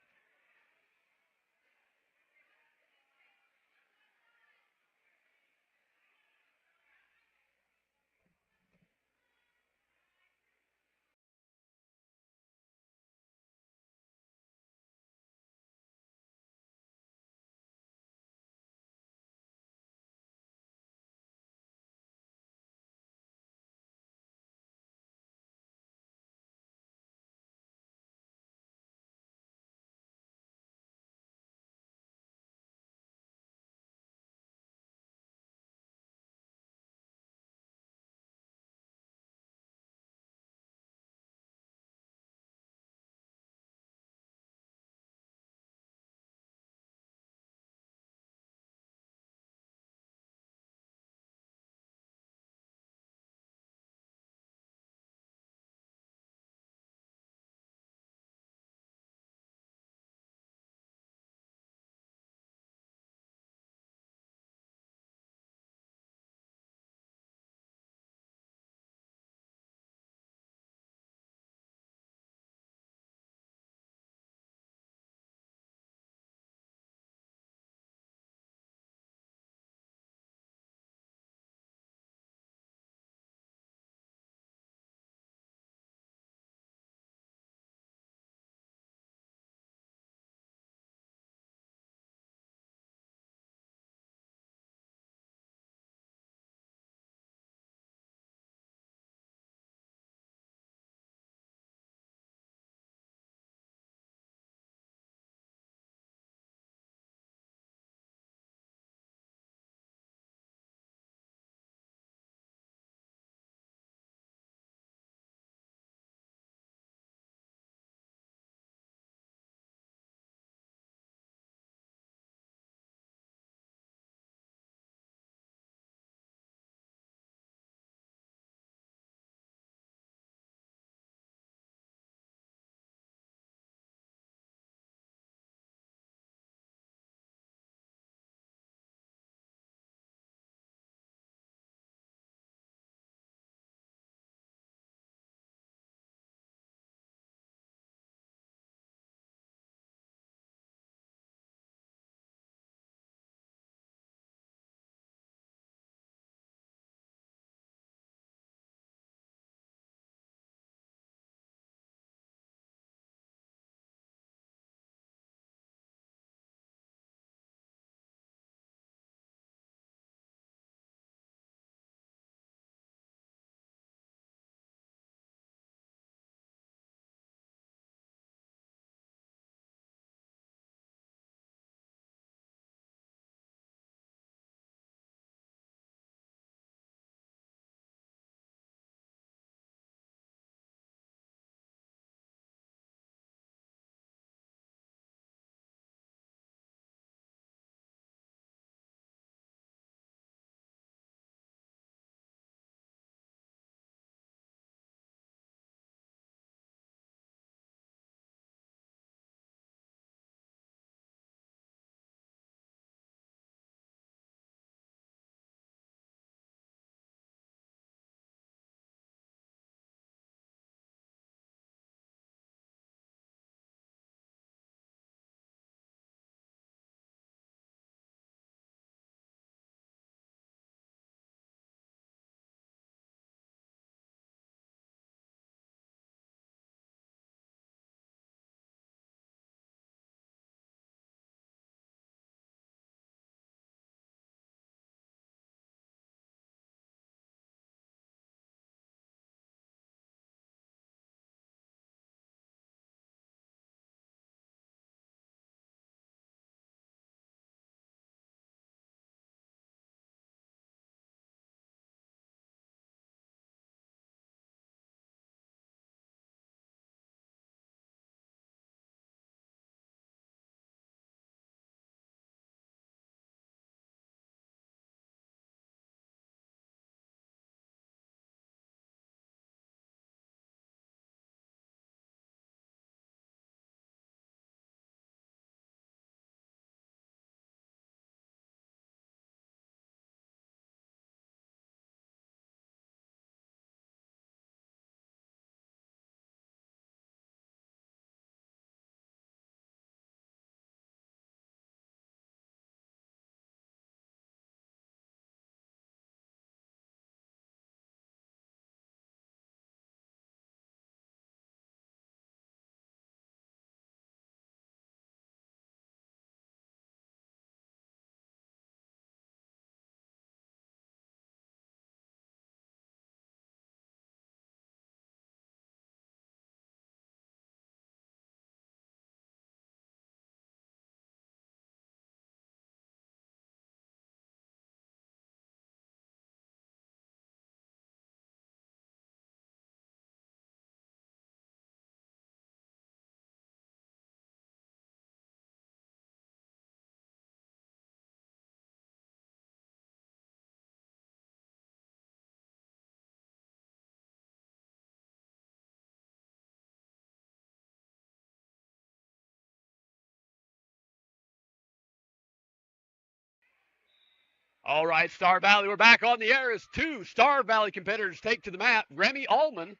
All right, Star Valley, we're back on the air as two Star Valley competitors take to the mat. Remy Alman,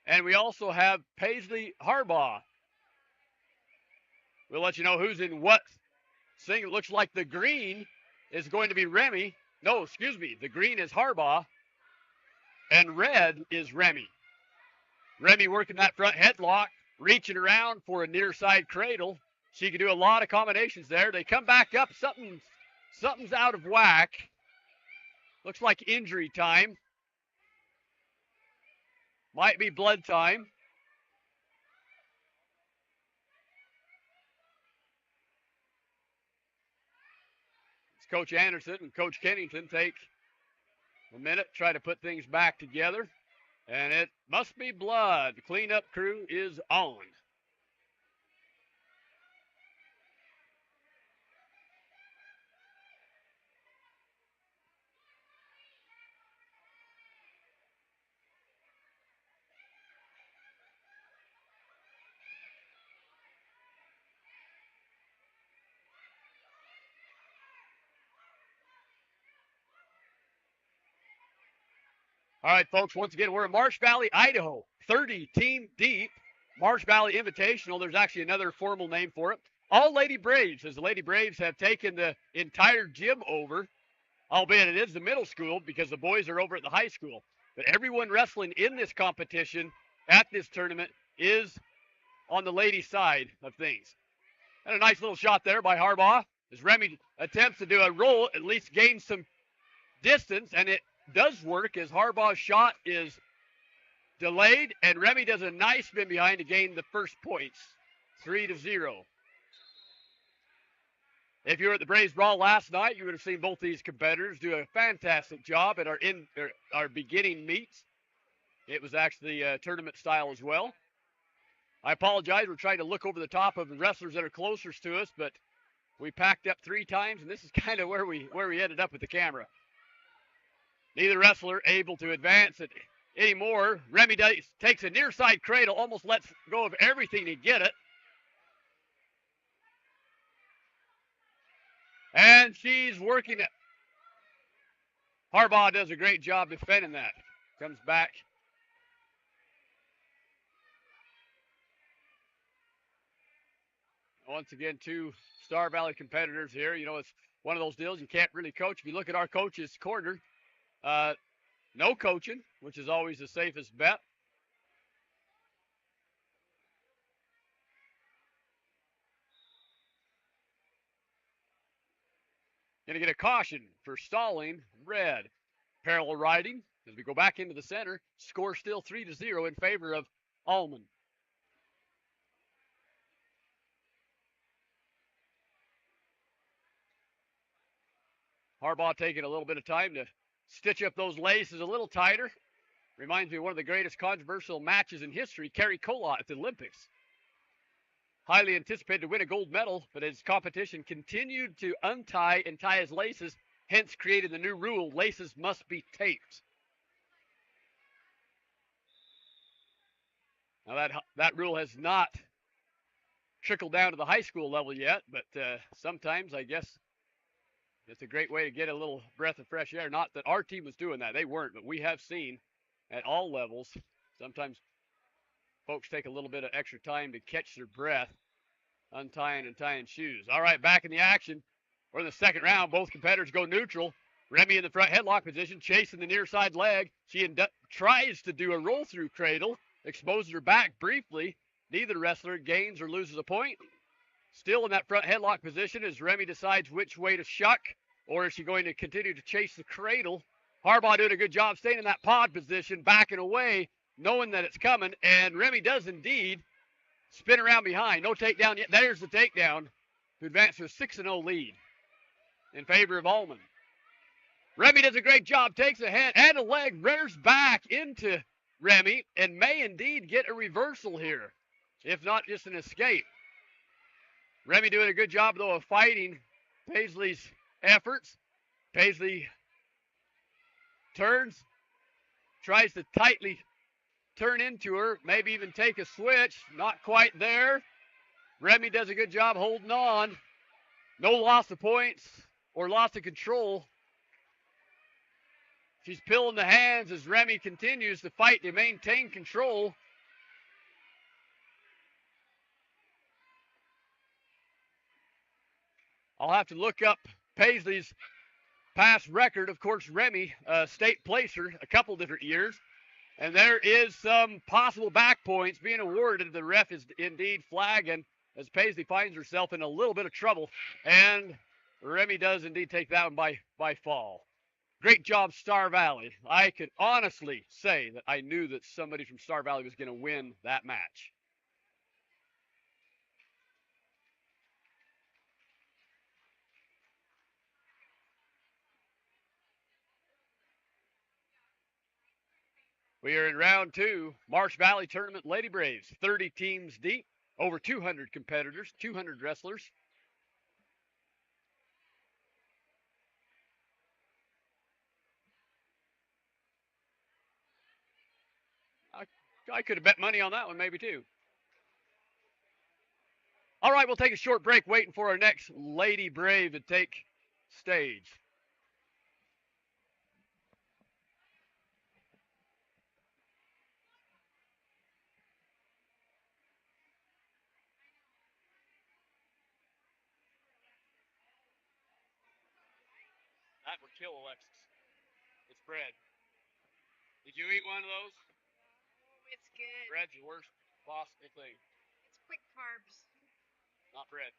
and we also have Paisy Harbach. We'll let you know who's in what thing. It looks like the green is going to be Remy. No, excuse me. The green is Harbach, and red is Remy. Remy working that front headlock, reaching around for a near side cradle. She can do a lot of combinations there. They come back up. Something's out of whack. Looks like injury time. Might be blood time. It's Coach Anderson and Coach Kennington take a minute, try to put things back together. And it must be blood. The cleanup crew is on. All right, folks, once again, we're in Marsh Valley, Idaho. 30 team deep. Marsh Valley Invitational. There's actually another formal name for it. All Lady Braves, as the Lady Braves have taken the entire gym over, albeit it is the middle school because the boys are over at the high school. But everyone wrestling in this competition at this tournament is on the lady side of things. And a nice little shot there by Harbach as Remy attempts to do a roll, at least gain some distance, and it does work as Harbach's shot is delayed, and Remy does a nice spin behind to gain the first points, 3-0. If you were at the Braves Brawl last night, you would have seen both these competitors do a fantastic job at our beginning meets. It was actually tournament style as well. I apologize. We're trying to look over the top of the wrestlers that are closest to us, but we packed up 3 times, and this is kind of where we ended up with the camera. Neither wrestler able to advance it anymore. Remy takes a near side cradle, almost lets go of everything to get it. And she's working it. Harbach does a great job defending that. Comes back. Once again, 2 Star Valley competitors here. You know, it's one of those deals you can't really coach. If you look at our coach's corner, no coaching, which is always the safest bet. Going to get a caution for stalling, red. Parallel riding as we go back into the center. Score still 3-0 in favor of Alman. Harbach taking a little bit of time to stitch up those laces a little tighter. Reminds me of one of the greatest controversial matches in history, Kerry Colott at the Olympics. Highly anticipated to win a gold medal, but his competition continued to untie and tie his laces, hence created the new rule, laces must be taped. Now that rule has not trickled down to the high school level yet, but sometimes I guess it's a great way to get a little breath of fresh air. Not that our team was doing that. They weren't, but we have seen at all levels, sometimes folks take a little bit of extra time to catch their breath, untying and tying shoes. All right, back in the action. We're in the second round. Both competitors go neutral. Remy in the front headlock position, chasing the near side leg. She tries to do a roll-through cradle, exposes her back briefly. Neither wrestler gains or loses a point. Still in that front headlock position as Remy decides which way to shuck, or is she going to continue to chase the cradle? Harbach doing a good job staying in that pod position, backing away, knowing that it's coming, and Remy does indeed spin around behind. No takedown yet. There's the takedown to advance to a 6-0 lead in favor of Alman. Remy does a great job, takes a head and a leg, rears back into Remy, and may indeed get a reversal here, if not just an escape. Remy doing a good job, though, of fighting Paisley's efforts. Paisley turns, tries to tightly turn into her, maybe even take a switch. Not quite there. Remy does a good job holding on. No loss of points or loss of control She's pilling the hands as Remy continues to fight to maintain control. I'll have to look up Paisley's past record. Of course, Remy, state placer a couple different years. And there is some possible back points being awarded. The ref is indeed flagging as Paisley finds herself in a little bit of trouble. And Remy does indeed take that one by fall. Great job, Star Valley. I could honestly say that I knew that somebody from Star Valley was going to win that match. We are in round 2, Marsh Valley Tournament Lady Braves, 30 teams deep, over 200 competitors, 200 wrestlers. I could have bet money on that one, maybe too. All right, we'll take a short break, waiting for our next Lady Brave to take stage. That would kill Alexis. It's bread. Did you eat one of those? Oh, it's good. Bread's the worst possible thing. It's quick carbs. Not bread.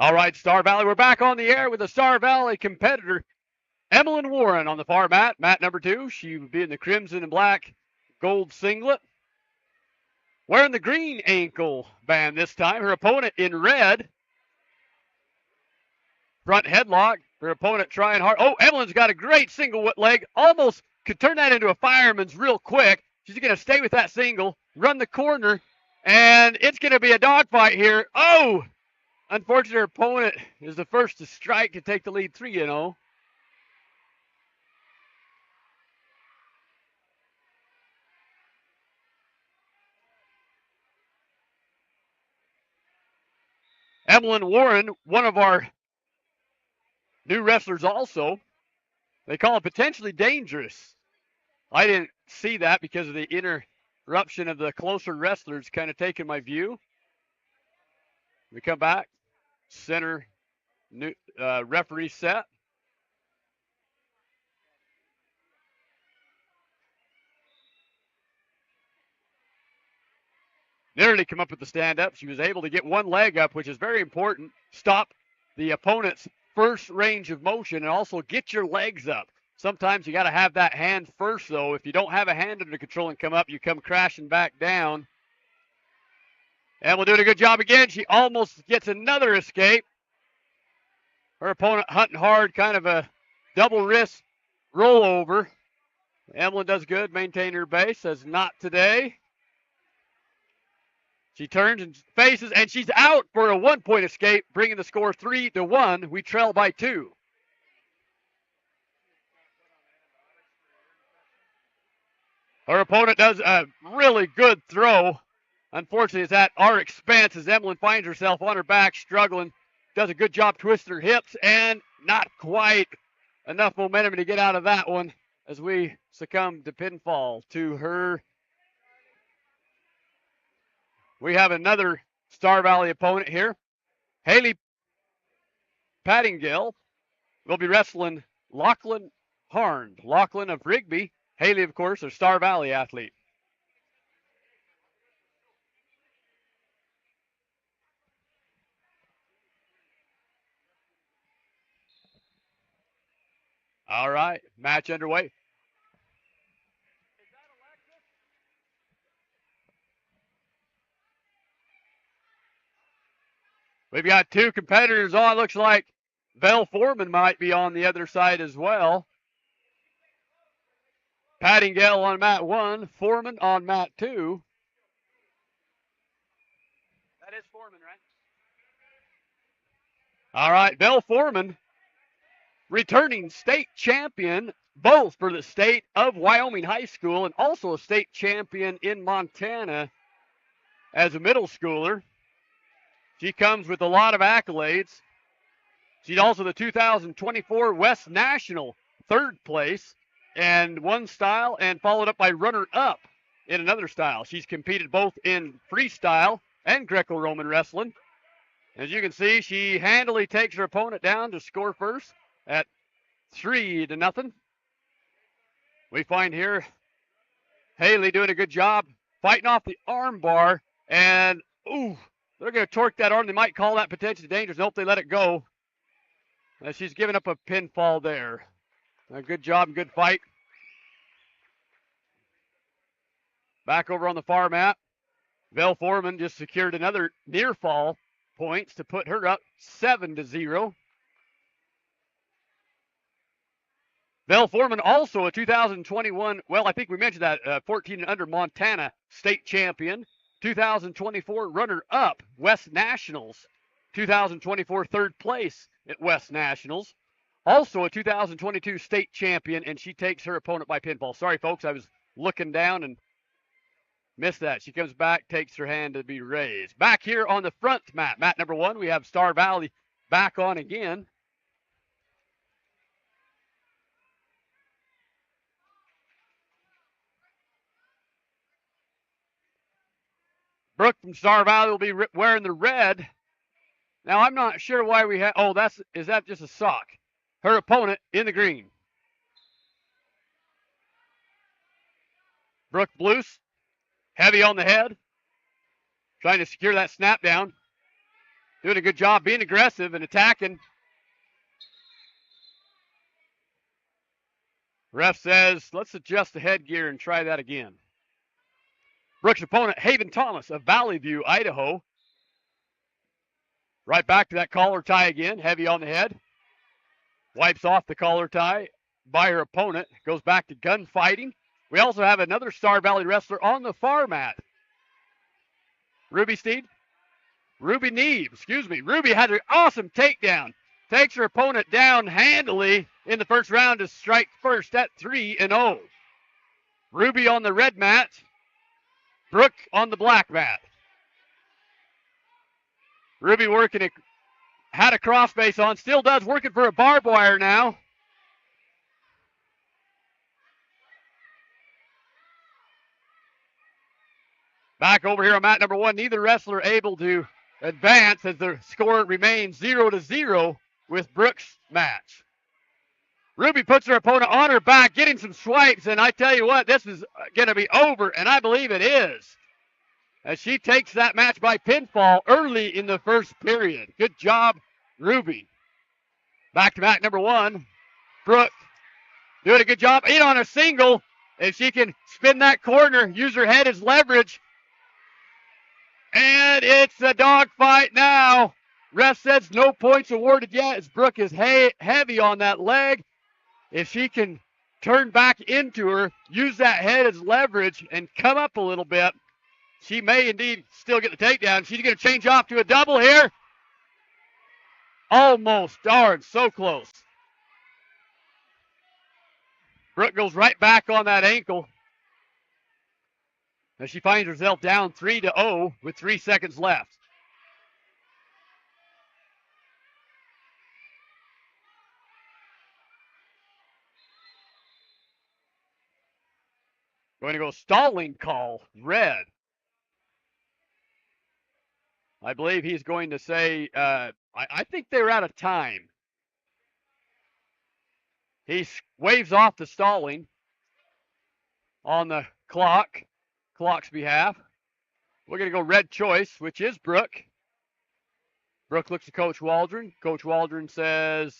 All right, Star Valley, we're back on the air with a Star Valley competitor, Emelyn Warren, on the far mat. Mat number 2, she would be in the crimson and black gold singlet. Wearing the green ankle band this time. Her opponent in red. Front headlock. Her opponent trying hard. Oh, Emelyn's got a great single leg. Almost could turn that into a fireman's real quick. She's going to stay with that single, run the corner, and it's going to be a dogfight here. Oh! Unfortunately, her opponent is the first to strike to take the lead 3-0. Emelyn Warren, one of our new wrestlers also. They call it potentially dangerous. I didn't see that because of the interruption of the closer wrestlers kind of taking my view. We come back. Center new referee set. Nearly come up with the stand-up. She was able to get one leg up, which is very important. Stop the opponent's first range of motion and also get your legs up. Sometimes you got to have that hand first, though. If you don't have a hand under control and come up, you come crashing back down. And we're doing a good job again. She almost gets another escape. Her opponent hunting hard, kind of a double wrist rollover. Emelyn does good, maintain her base, says not today. She turns and faces, and she's out for a 1-point escape, bringing the score 3-1. We trail by 2. Her opponent does a really good throw. Unfortunately, it's at our expense as Emelyn finds herself on her back, struggling. Does a good job twisting her hips, and not quite enough momentum to get out of that one as we succumb to pinfall to her. We have another Star Valley opponent here. Haley Paddingale will be wrestling Lachlan Harn. Lachlan of Rigby. Haley, of course, a Star Valley athlete. All right, match underway. We've got 2 competitors on. Looks like Belle Foreman might be on the other side as well. Paddingale on mat 1, Foreman on mat 2. That is Foreman, right? All right, Belle Foreman, returning state champion, both for the state of Wyoming High School and also a state champion in Montana as a middle schooler. She comes with a lot of accolades. She's also the 2024 West National 3rd place in one style and followed up by runner-up in another style. She's competed both in freestyle and Greco-Roman wrestling. As you can see, she handily takes her opponent down to score first at 3-0. We find here Haley doing a good job fighting off the arm bar, and ooh, they're going to torque that arm. They might call that potentially dangerous. Nope, they let it go. She's giving up a pinfall there. A good job and good fight. Back over on the far mat. Belle Foreman just secured another near fall points to put her up 7-0. Belle Foreman also a 2021, well, I think we mentioned that, 14 and under Montana state champion. 2024 runner-up West Nationals. 2024 3rd place at West Nationals. Also a 2022 state champion, and she takes her opponent by pinfall. Sorry, folks, I was looking down and missed that. She comes back, takes her hand to be raised. Back here on the front mat, mat number 1, we have Star Valley back on again. Brooke from Star Valley will be wearing the red. Now, I'm not sure why we have, oh, is that just a sock? Her opponent in the green. Brooke Blues, heavy on the head, trying to secure that snap down. doing a good job being aggressive and attacking. Ref says, let's adjust the headgear and try that again. Brooke's opponent, Haven Thomas of Valley View, Idaho. Right back to that collar tie again, heavy on the head. Wipes off the collar tie by her opponent. Goes back to gunfighting. We also have another Star Valley wrestler on the far mat. Ruby Neve, Ruby had an awesome takedown. Takes her opponent down handily in the first round to strike first at 3-0. Ruby on the red mat. Brooke on the black mat. Ruby had a crossface on, still does, working for a barbed wire now. Back over here on mat number 1, neither wrestler able to advance as the score remains 0-0 with Brooke's match. Ruby puts her opponent on her back, getting some swipes, and I tell you what, this is going to be over, and I believe it is, as she takes that match by pinfall early in the first period. Good job, Ruby. Back to mat number 1. Brooke doing a good job. In on a single. If she can spin that corner, use her head as leverage. And it's a dogfight now. Ref says no points awarded yet as Brooke is heavy on that leg. If she can turn back into her, use that head as leverage, and come up a little bit, she may indeed still get the takedown. She's going to change off to a double here. Almost, darn, so close. Brooke goes right back on that ankle as she finds herself down 3-0 with 3 seconds left. Going to go stalling call, red. I believe he's going to say, I think they were out of time. He waves off the stalling on the clock's behalf. We're going to go red choice, which is Brooke. Brooke looks to Coach Waldron. Coach Waldron says,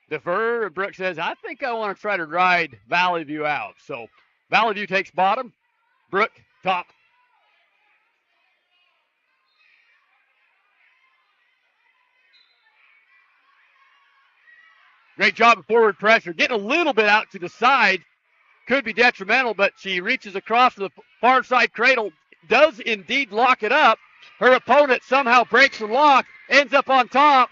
defer. Brooke says, I think I want to try to ride Valley View out. So Valley View takes bottom. Brooke, top. Great job of forward pressure. Getting a little bit out to the side. Could be detrimental, but she reaches across to the far side cradle. Does indeed lock it up. Her opponent somehow breaks the lock. Ends up on top.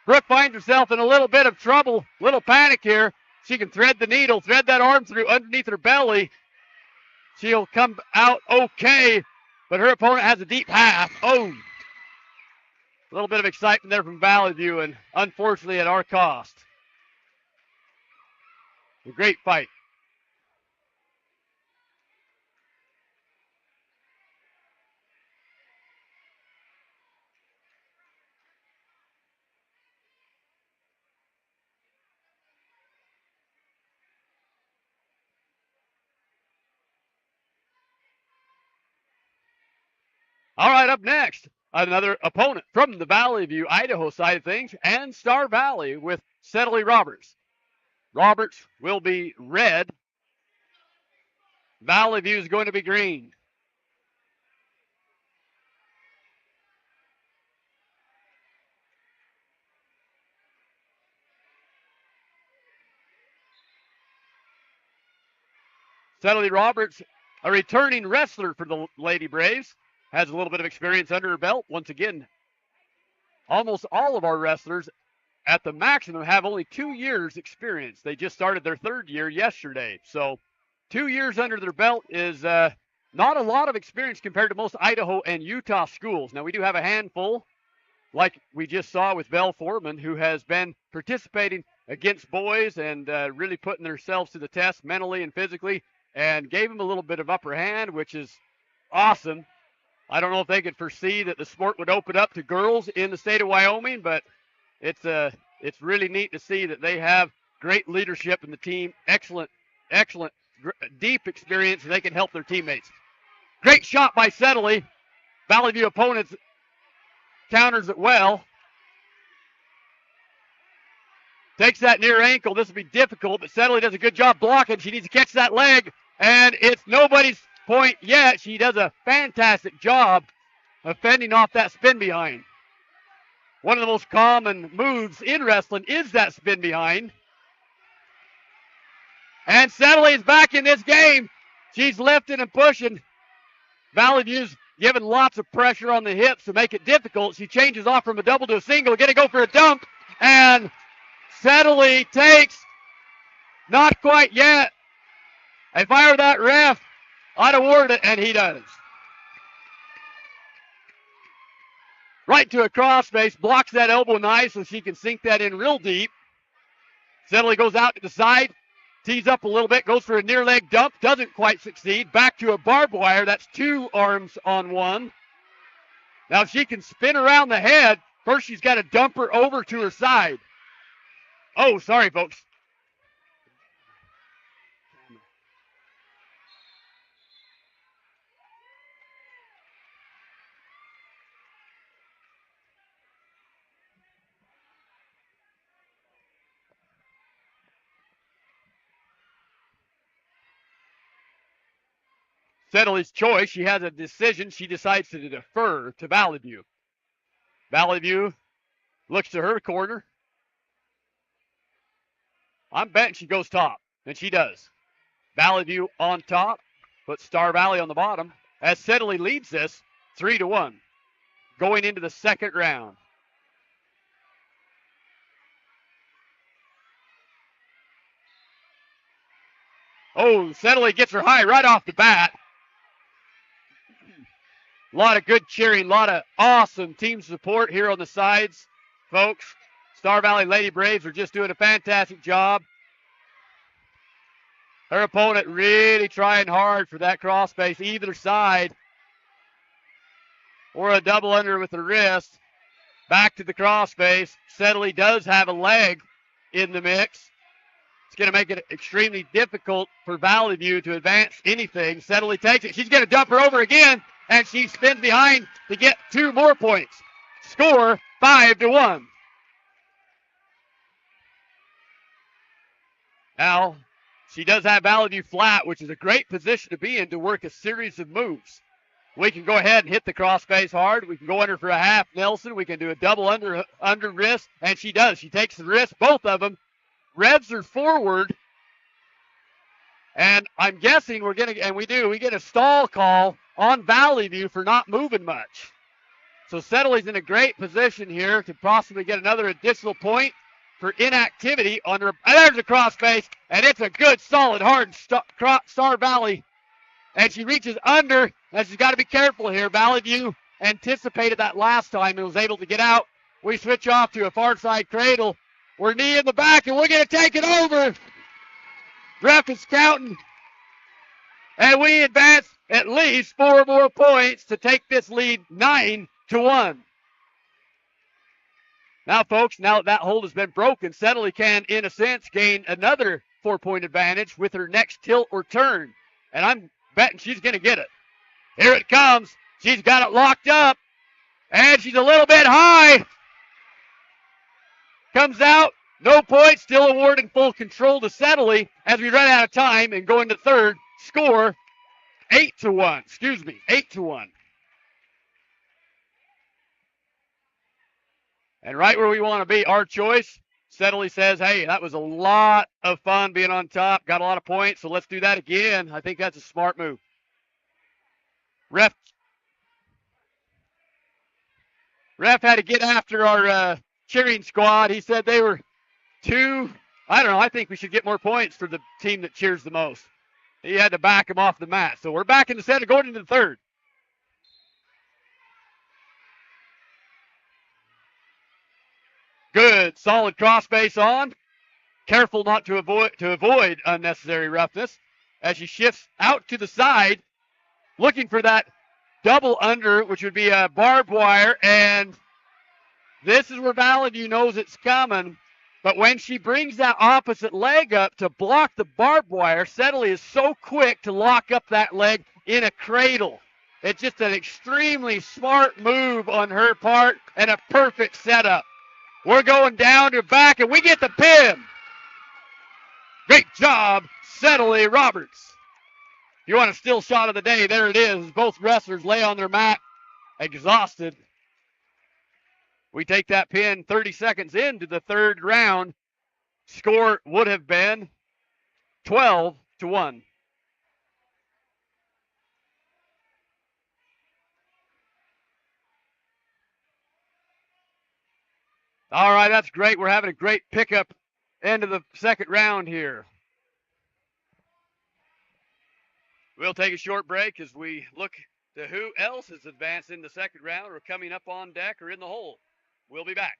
Brooke finds herself in a little bit of trouble. Little panic here. She can thread the needle. Thread that arm through underneath her belly. She'll come out okay. But her opponent has a deep half. Oh. A little bit of excitement there from Valley View, and unfortunately at our cost. A great fight. All right, up next, another opponent from the Valley View, Idaho side of things, and Star Valley with Sedley Roberts. Roberts will be red. Valley View is going to be green. Sedley Roberts, a returning wrestler for the Lady Braves, has a little bit of experience under her belt. Once again, almost all of our wrestlers at the maximum have only 2 years experience. They just started their 3rd year yesterday. So 2 years under their belt is not a lot of experience compared to most Idaho and Utah schools. Now, we do have a handful, like we just saw with Belle Foreman, who has been participating against boys and really putting themselves to the test mentally and physically, and gave them a little bit of upper hand, which is awesome. I don't know if they could foresee that the sport would open up to girls in the state of Wyoming, but it's really neat to see that they have great leadership in the team, excellent, deep experience, and they can help their teammates. Great shot by Sedley. Valley View opponents counters it well. Takes that near ankle. This will be difficult, but Sedley does a good job blocking. She needs to catch that leg, and it's nobody's point yet. She does a fantastic job of fending off that spin behind. One of the most common moves in wrestling is that spin behind. And Sedley is back in this game. She's lifting and pushing. Valley View's giving lots of pressure on the hips to make it difficult. She changes off from a double to a single, going to go for a dump, and Sedley takes, not quite yet. If I were that ref, I'd award it, and he does. Right to a cross face, blocks that elbow nice so she can sink that in real deep. Sedley goes out to the side, tees up a little bit, goes for a near leg dump, doesn't quite succeed. Back to a barbed wire, that's 2 arms on 1. Now if she can spin around the head, first she's got to dump her over to her side. Oh, sorry, folks. Sedley's choice. She has a decision. She decides to defer to Valley View. Valley View looks to her corner. I'm betting she goes top, and she does. Valley View on top, but Star Valley on the bottom, as Sedley leads this 3-1, going into the second round. Oh, Sedley gets her high right off the bat. A lot of good cheering, a lot of awesome team support here on the sides, folks. Star Valley Lady Braves are just doing a fantastic job. Her opponent really trying hard for that cross face, either side, or a double under with the wrist. Back to the cross face. Sedley does have a leg in the mix. It's going to make it extremely difficult for Valley View to advance anything. Sedley takes it. She's going to dump her over again, and she spins behind to get 2 more points. Score 5-1. Now, she does have Valley View flat, which is a great position to be in to work a series of moves. We can go ahead and hit the cross face hard. We can go under for a half Nelson. We can do a double under wrist, and she does. She takes the wrist, both of them, revs her forward, and I'm guessing we get a stall call on Valley View for not moving much. So Sedley's in a great position here to possibly get another additional point for inactivity on her. And there's a cross face, and it's a good, solid, hard Star Valley. And she reaches under, and she's got to be careful here. Valley View anticipated that last time and was able to get out. We switch off to a far side cradle. We're knee in the back, and we're going to take it over. Ref is counting. And we advance at least 4 more points to take this lead 9-1. Now, folks, now that hold has been broken, Sedley can, in a sense, gain another 4-point advantage with her next tilt or turn. And I'm betting she's going to get it. Here it comes. She's got it locked up. And she's a little bit high. Comes out. No points. Still awarding full control to Sedley as we run out of time and go into third. Score 8-1. 8-1. And right where we want to be, our choice. Sedley says, hey, that was a lot of fun being on top. Got a lot of points, so let's do that again. I think that's a smart move. Ref had to get after our cheering squad. He said they were I think we should get more points for the team that cheers the most. He had to back him off the mat. So we're back in the center going into the third. Good, solid cross base on. Careful not to avoid unnecessary roughness as she shifts out to the side, looking for that double under, which would be a barbed wire. And this is where Valley View knows it's coming. But when she brings that opposite leg up to block the barbed wire, Sedley is so quick to lock up that leg in a cradle. It's just an extremely smart move on her part and a perfect setup. We're going down to back, and we get the pin. Great job, Sedley Roberts. If you want a still shot of the day, there it is. Both wrestlers lay on their mat, exhausted. We take that pin 30 seconds into the third round. Score would have been 12-1. All right, that's great. We're having a great pickup end of the second round here. We'll take a short break as we look to who else has advanced in the second round or coming up on deck or in the hole. We'll be back.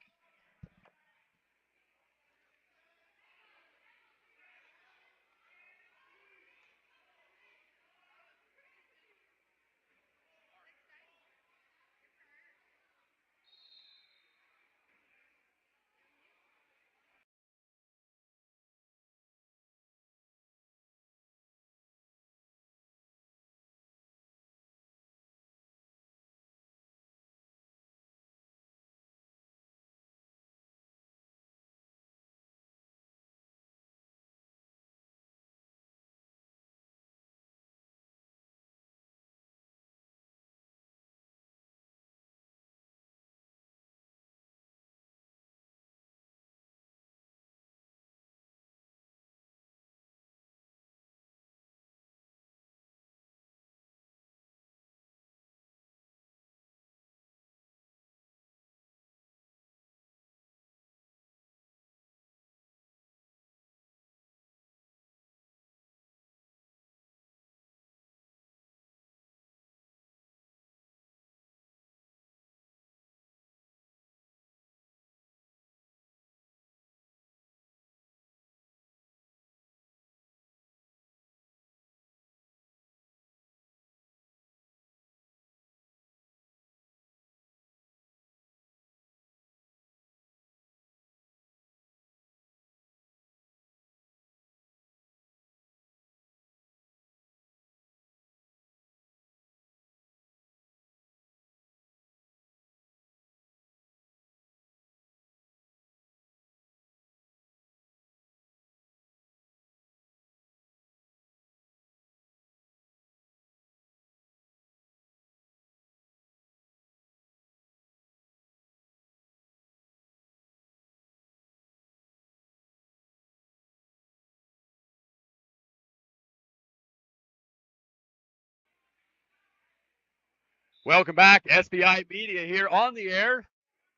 Welcome back. SBI Media here on the air.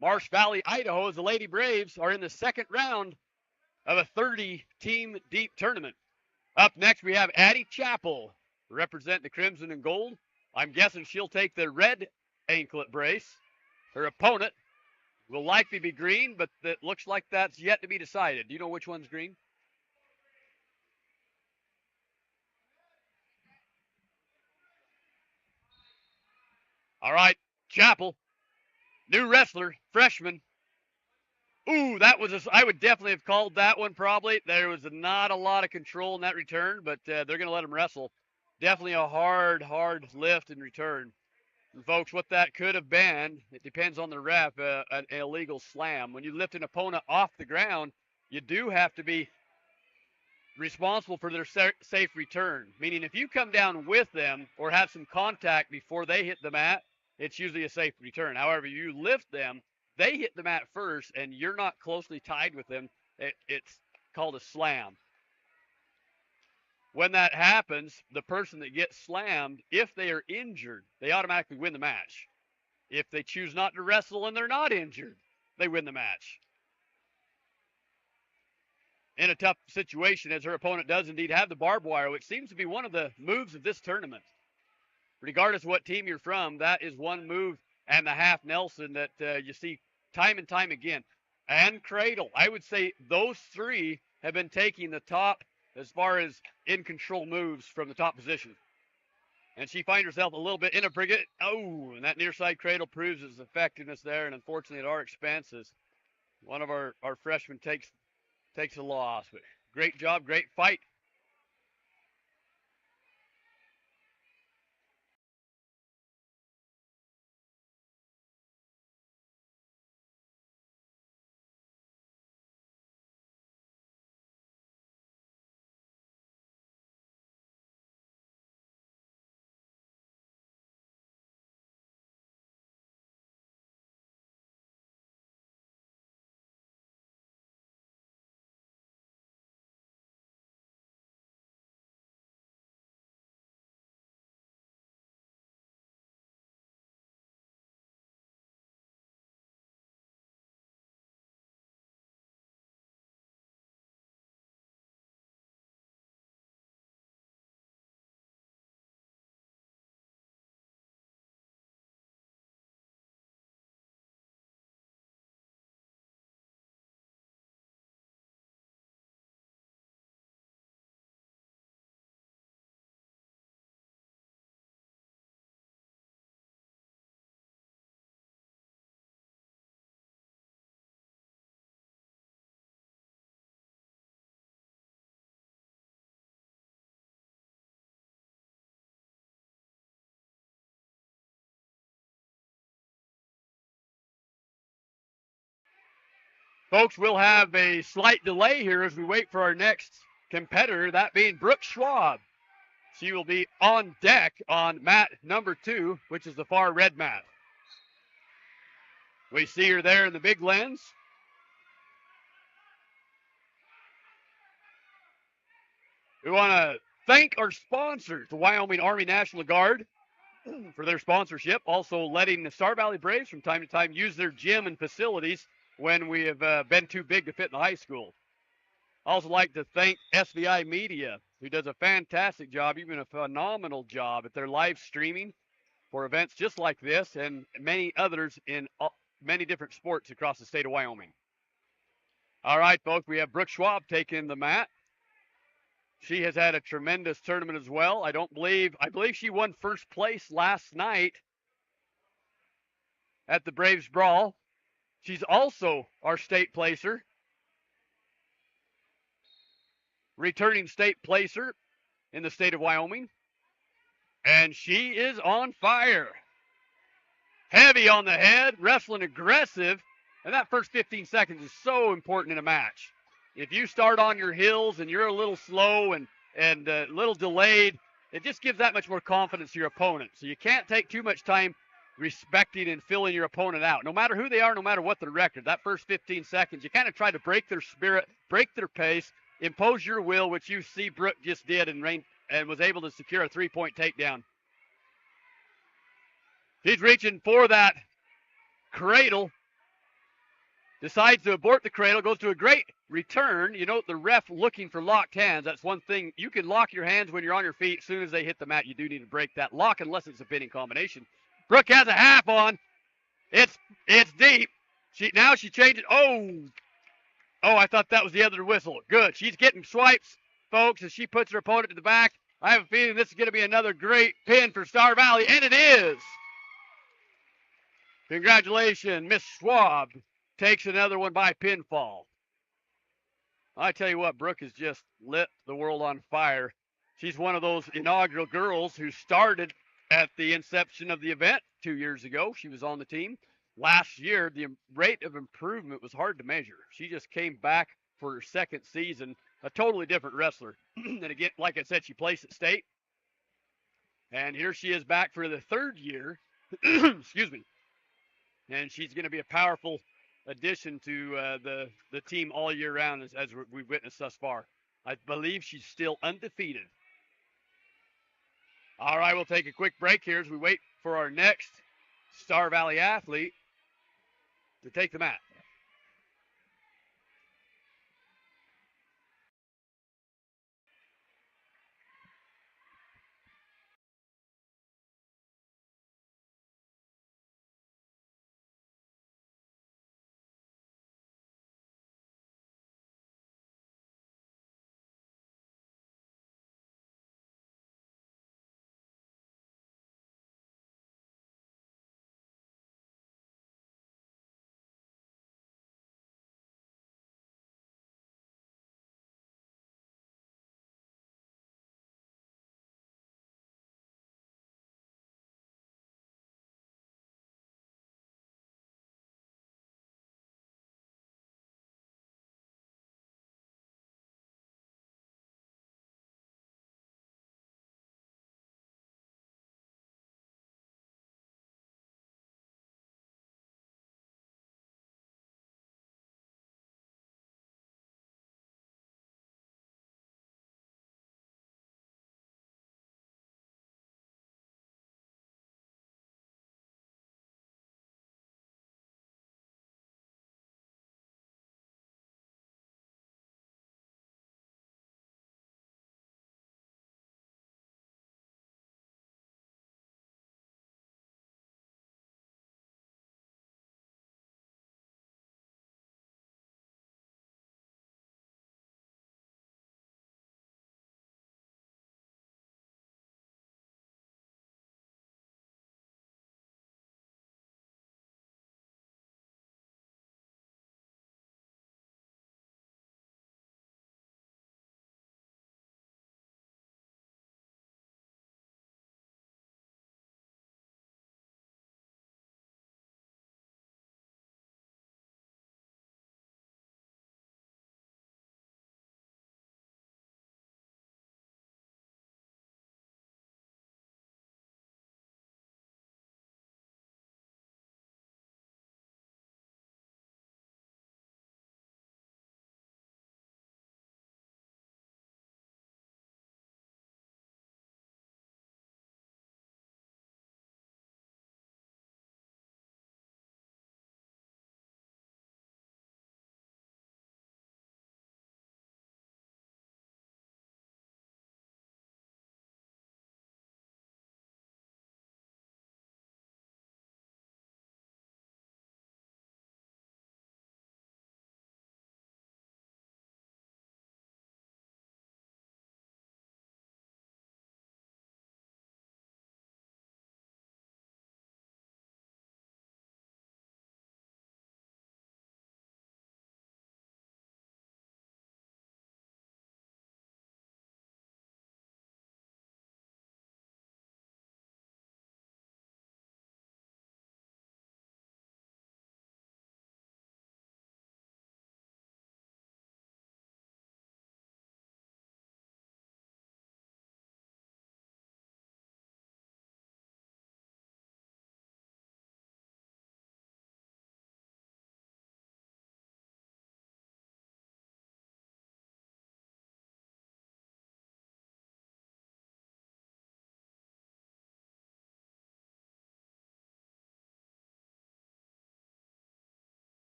Marsh Valley, Idaho, as the Lady Braves are in the second round of a 30-team deep tournament. Up next, we have Addie Chappell represent the Crimson and Gold. I'm guessing she'll take the red anklet brace. Her opponent will likely be green, but it looks like that's yet to be decided. Do you know which one's green? All right, Chappell, new wrestler, freshman. Ooh, that was I would definitely have called that one probably. There was not a lot of control in that return, but they're going to let him wrestle. Definitely a hard lift and return. And folks, what that could have been, it depends on the ref, an illegal slam. When you lift an opponent off the ground, you do have to be responsible for their safe return. Meaning if you come down with them or have some contact before they hit the mat, it's usually a safe return. However, you lift them, they hit the mat first, and you're not closely tied with them, it's called a slam. When that happens, the person that gets slammed, if they are injured, they automatically win the match. If they choose not to wrestle and they're not injured, they win the match. In a tough situation, as her opponent does indeed have the barbed wire, which seems to be one of the moves of this tournament. Regardless of what team you're from, that is one move and the half Nelson that you see time and time again. And cradle. I would say those three have been taking the top as far as in control moves from the top position. And she finds herself a little bit in a brigade. Oh, and that near side cradle proves its effectiveness there. And unfortunately, at our expenses, one of our freshmen takes a loss. But great job, great fight. Folks, we'll have a slight delay here as we wait for our next competitor, that being Brooke Schwab. She will be on deck on mat number 2, which is the far red mat. We see her there in the big lens. We want to thank our sponsors, the Wyoming Army National Guard, for their sponsorship, also letting the Star Valley Braves from time to time use their gym and facilities when we have been too big to fit in the high school. I also like to thank SVI Media, who does a fantastic job, even a phenomenal job at their live streaming for events just like this and many others in many different sports across the state of Wyoming. All right, folks, we have Brooke Schwab taking the mat. She has had a tremendous tournament as well. I believe she won first place last night at the Braves Brawl. She's also our state placer, returning state placer in the state of Wyoming. And she is on fire. Heavy on the head, wrestling aggressive, and that first 15 seconds is so important in a match. If you start on your heels and you're a little slow and a little delayed, it just gives that much more confidence to your opponent. So you can't take too much time respecting and filling your opponent out. No matter who they are, no matter what their record, that first 15 seconds, you kind of try to break their spirit, break their pace, impose your will, which you see Brooke just did and was able to secure a 3-point takedown. He's reaching for that cradle. Decides to abort the cradle, goes to a great return. You know, the ref looking for locked hands. That's one thing. You can lock your hands when you're on your feet. As soon as they hit the mat, you do need to break that lock unless it's a pinning combination. Brooke has a half on. It's deep. Now she changes. Oh, I thought that was the other whistle. Good. She's getting swipes, folks, as she puts her opponent to the back. I have a feeling this is going to be another great pin for Star Valley, and it is. Congratulations, Miss Schwab. Takes another one by pinfall. I tell you what, Brooke has just lit the world on fire. She's one of those inaugural girls who started at the inception of the event 2 years ago. She was on the team. Last year, the rate of improvement was hard to measure. She just came back for her second season, a totally different wrestler. And again, like I said, she placed at state. And here she is back for the third year. Excuse me. And she's going to be a powerful addition to the team all year round as we've witnessed thus far. I believe she's still undefeated. All right, we'll take a quick break here as we wait for our next Star Valley athlete to take the mat.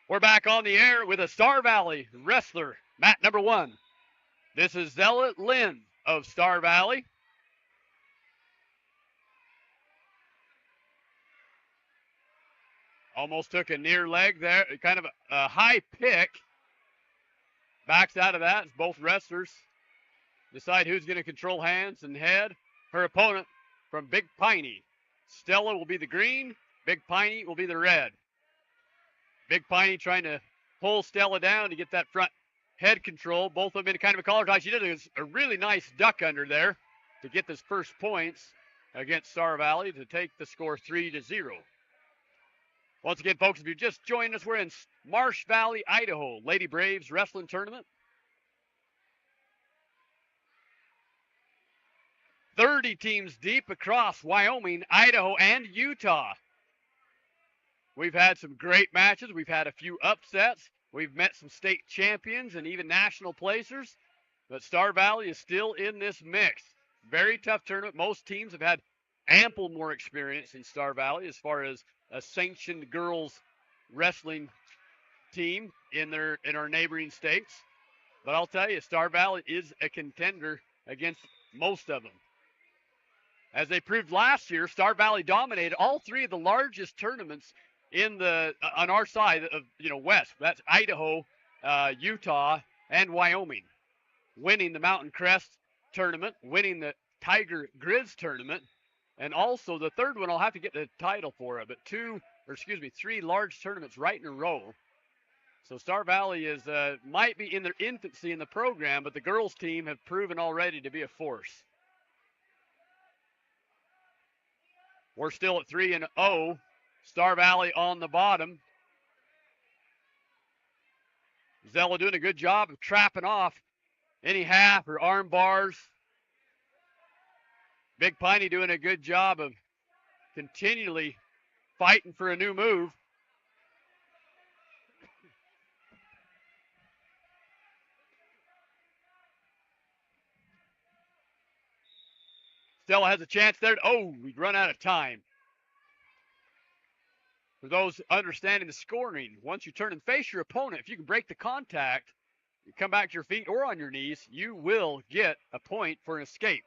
We're back on the air with a Star Valley wrestler, mat number 1. This is Zella Lynn of Star Valley. Almost took a near leg there, kind of a high pick. Backs out of that as both wrestlers decide who's going to control hands and head. Her opponent from Big Piney. Stella will be the green, Big Piney will be the red. Big Piney trying to pull Stella down to get that front head control. Both of them in kind of a collar tie. She did a really nice duck under there to get this first points against Star Valley to take the score 3-0. Once again, folks, if you're just joining us, we're in Marsh Valley, Idaho, Lady Braves Wrestling Tournament. 30 teams deep across Wyoming, Idaho, and Utah. We've had some great matches. We've had a few upsets. We've met some state champions and even national placers. But Star Valley is still in this mix. Very tough tournament. Most teams have had ample more experience in Star Valley as far as a sanctioned girls wrestling team in our neighboring states. But I'll tell you, Star Valley is a contender against most of them. As they proved last year, Star Valley dominated all 3 of the largest tournaments in on our side of west. That's Idaho, Utah, and Wyoming. Winning the Mountain Crest tournament, winning the Tiger Grizz tournament, and also the third one I'll have to get the title for it, but 3 large tournaments right in a row. So Star Valley is might be in their infancy in the program, but the girls team have proven already to be a force. We're still at 3-0. Star Valley on the bottom. Zella doing a good job of trapping off any half or arm bars. Big Piney doing a good job of continually fighting for a new move. Stella has a chance there. Oh, we've run out of time. For those understanding the scoring, once you turn and face your opponent, if you can break the contact, you come back to your feet or on your knees, you will get a point for an escape.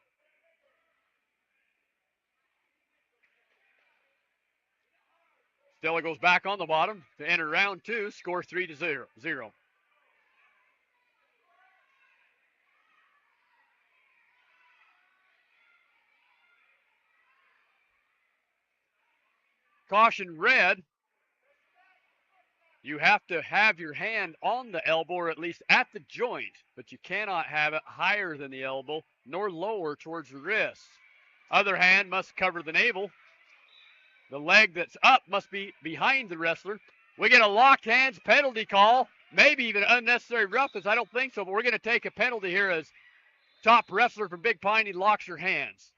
Stella goes back on the bottom to enter round 2, score 3-0. Caution red. You have to have your hand on the elbow or at least at the joint, but you cannot have it higher than the elbow nor lower towards the wrist. Other hand must cover the navel. The leg that's up must be behind the wrestler. We get a locked hands penalty call, maybe even unnecessary roughness. I don't think so, but we're going to take a penalty here as top wrestler from Big Piney locks her hands.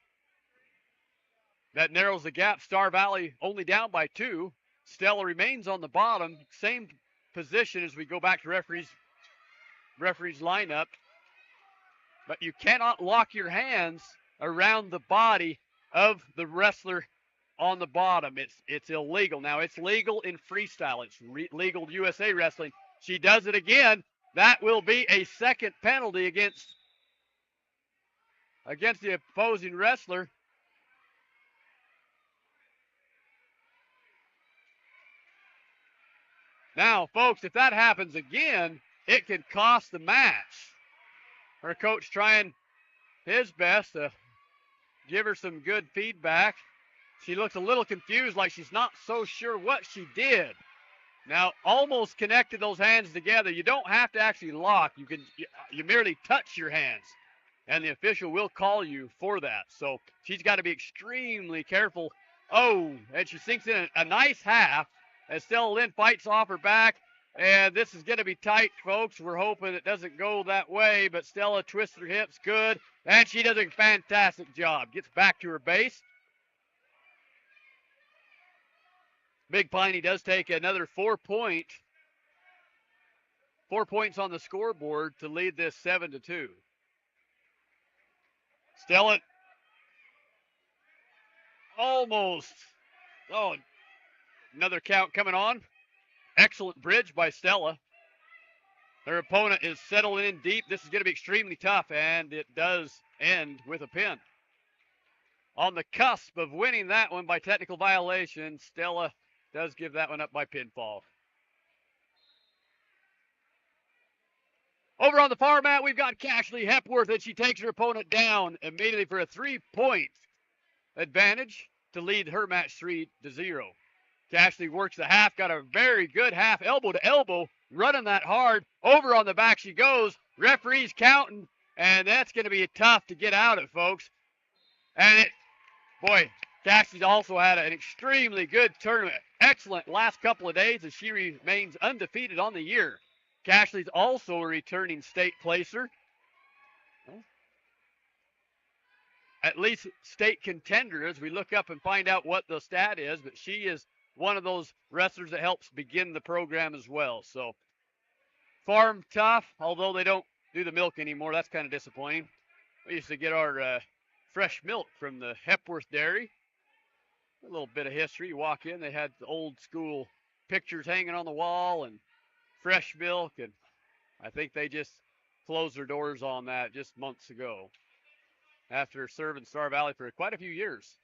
That narrows the gap. Star Valley only down by 2. Stella remains on the bottom, same position as we go back to referee's lineup. But you cannot lock your hands around the body of the wrestler on the bottom. It's illegal. Now, it's legal in freestyle. It's legal USA wrestling. She does it again. That will be a second penalty against the opposing wrestler. Now, folks, if that happens again, it could cost the match. Her coach trying his best to give her some good feedback. She looks a little confused, like she's not so sure what she did. Now, almost connected those hands together. You don't have to actually lock. You merely touch your hands, and the official will call you for that. So she's got to be extremely careful. Oh, and she sinks in a nice half as Zella Lynn fights off her back. And this is going to be tight, folks. We're hoping it doesn't go that way, but Stella twists her hips good, and she does a fantastic job. Gets back to her base. Big Piney does take another 4 points on the scoreboard to lead this 7-2. Stella almost. Oh, another count coming on Excellent bridge by Stella. Her opponent is settling in deep. This is going to be extremely tough, and it does end with a pin. On the cusp of winning that one by technical violation, Stella does give that one up by pinfall. Over on the far mat, we've got Cashley Hepworth, and she takes her opponent down immediately for a 3-point advantage to lead her match 3-0. Cashley works the half, got a very good half, elbow to elbow, running that hard. Over on the back she goes. Referee's counting, and that's going to be tough to get out of, folks. And boy, Cashley's also had an extremely good tournament. Excellent last couple of days, and she remains undefeated on the year. Cashley's also a returning state placer. At least state contender as we look up and find out what the stat is, but she is one of those wrestlers that helps begin the program as well. So farm tough, although they don't do the milk anymore. That's kind of disappointing. We used to get our fresh milk from the Hepworth Dairy. A little bit of history. You walk in, they had the old school pictures hanging on the wall and fresh milk, and I think they just closed their doors on that just months ago after serving Star Valley for quite a few years.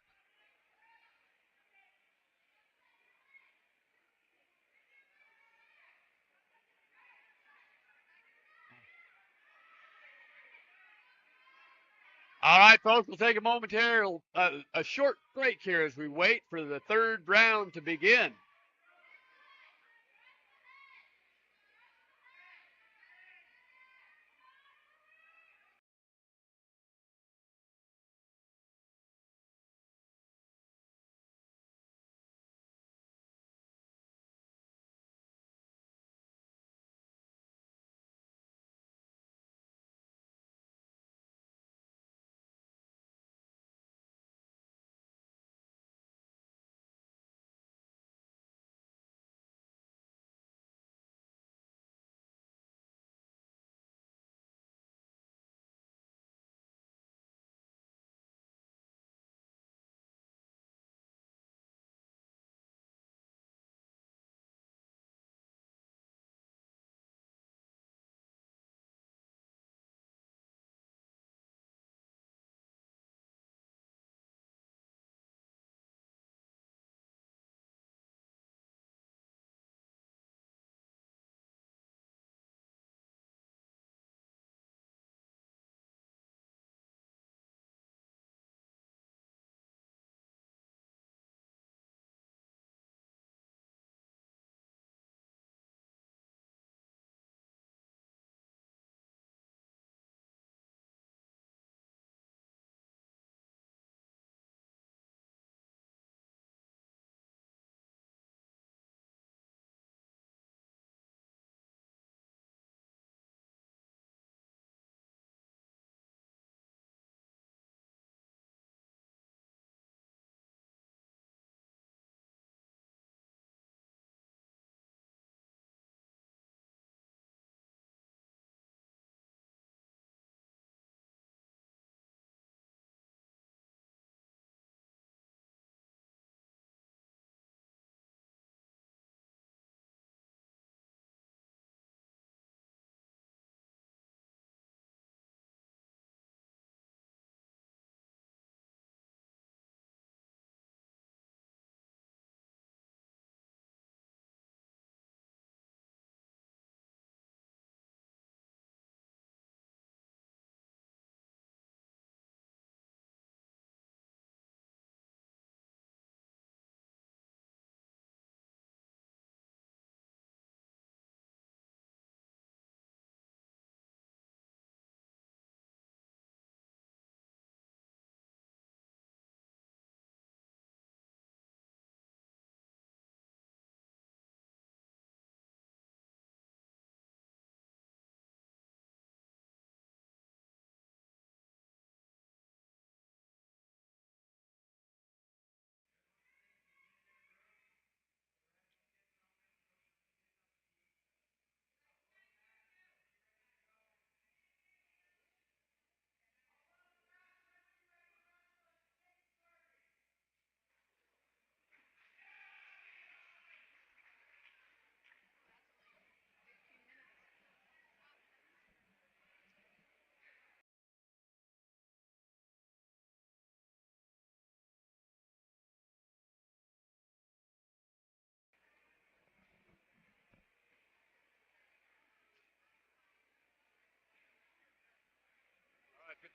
All right, folks, we'll take a momentary, a short break here as we wait for the third round to begin.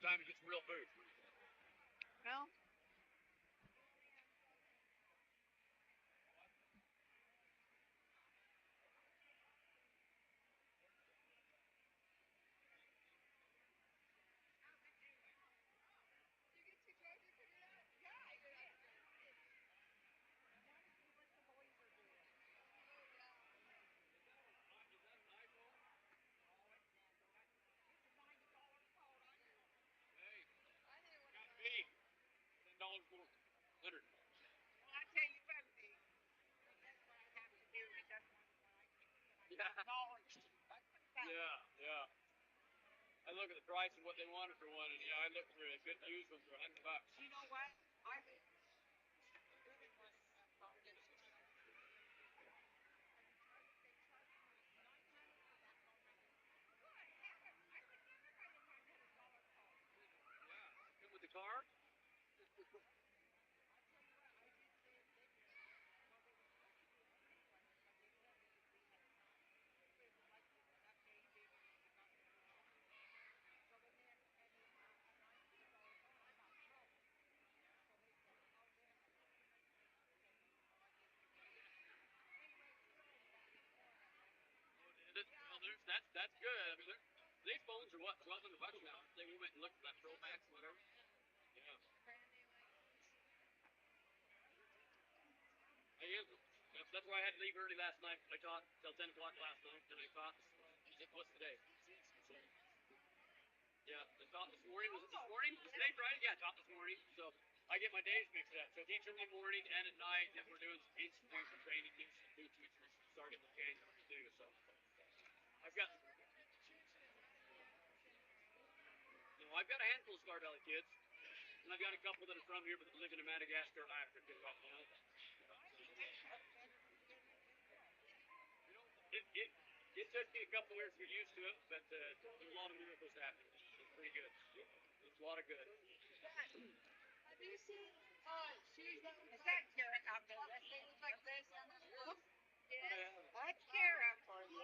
time it gets real boost. Well, Hey, got me. $10 more. 100. I tell you what, see, that's what I have to do. It doesn't matter what I do. Yeah. Yeah. I look at the price and what they wanted for one, and I looked through it. Good used one for $100. You know what? I Yeah. Come with the car? Well, that's good. I mean, these phones are what, 1,200 bucks now. I think we went and looked at that Pro Max or whatever. Yeah. I am. That's why I had to leave early last night. I taught till 10 o'clock last night, and I taught. What's today? So, yeah, I taught this morning. Was it this morning? Was today Friday? Yeah, I taught this morning. So I get my days mixed up. So I teach in the morning and at night, and we're doing some training, new teachers starting in January too. So I've got. I've got a handful of Star Valley kids, and I've got a couple that are from here but live in Madagascar and Africa. It took me a couple of years to get used to it, but there's a lot of miracles happening. It's pretty good. It's a lot of good. Have you seen? She's is that Cara out there? That they look like this on this book. Yes, that's Cara for you.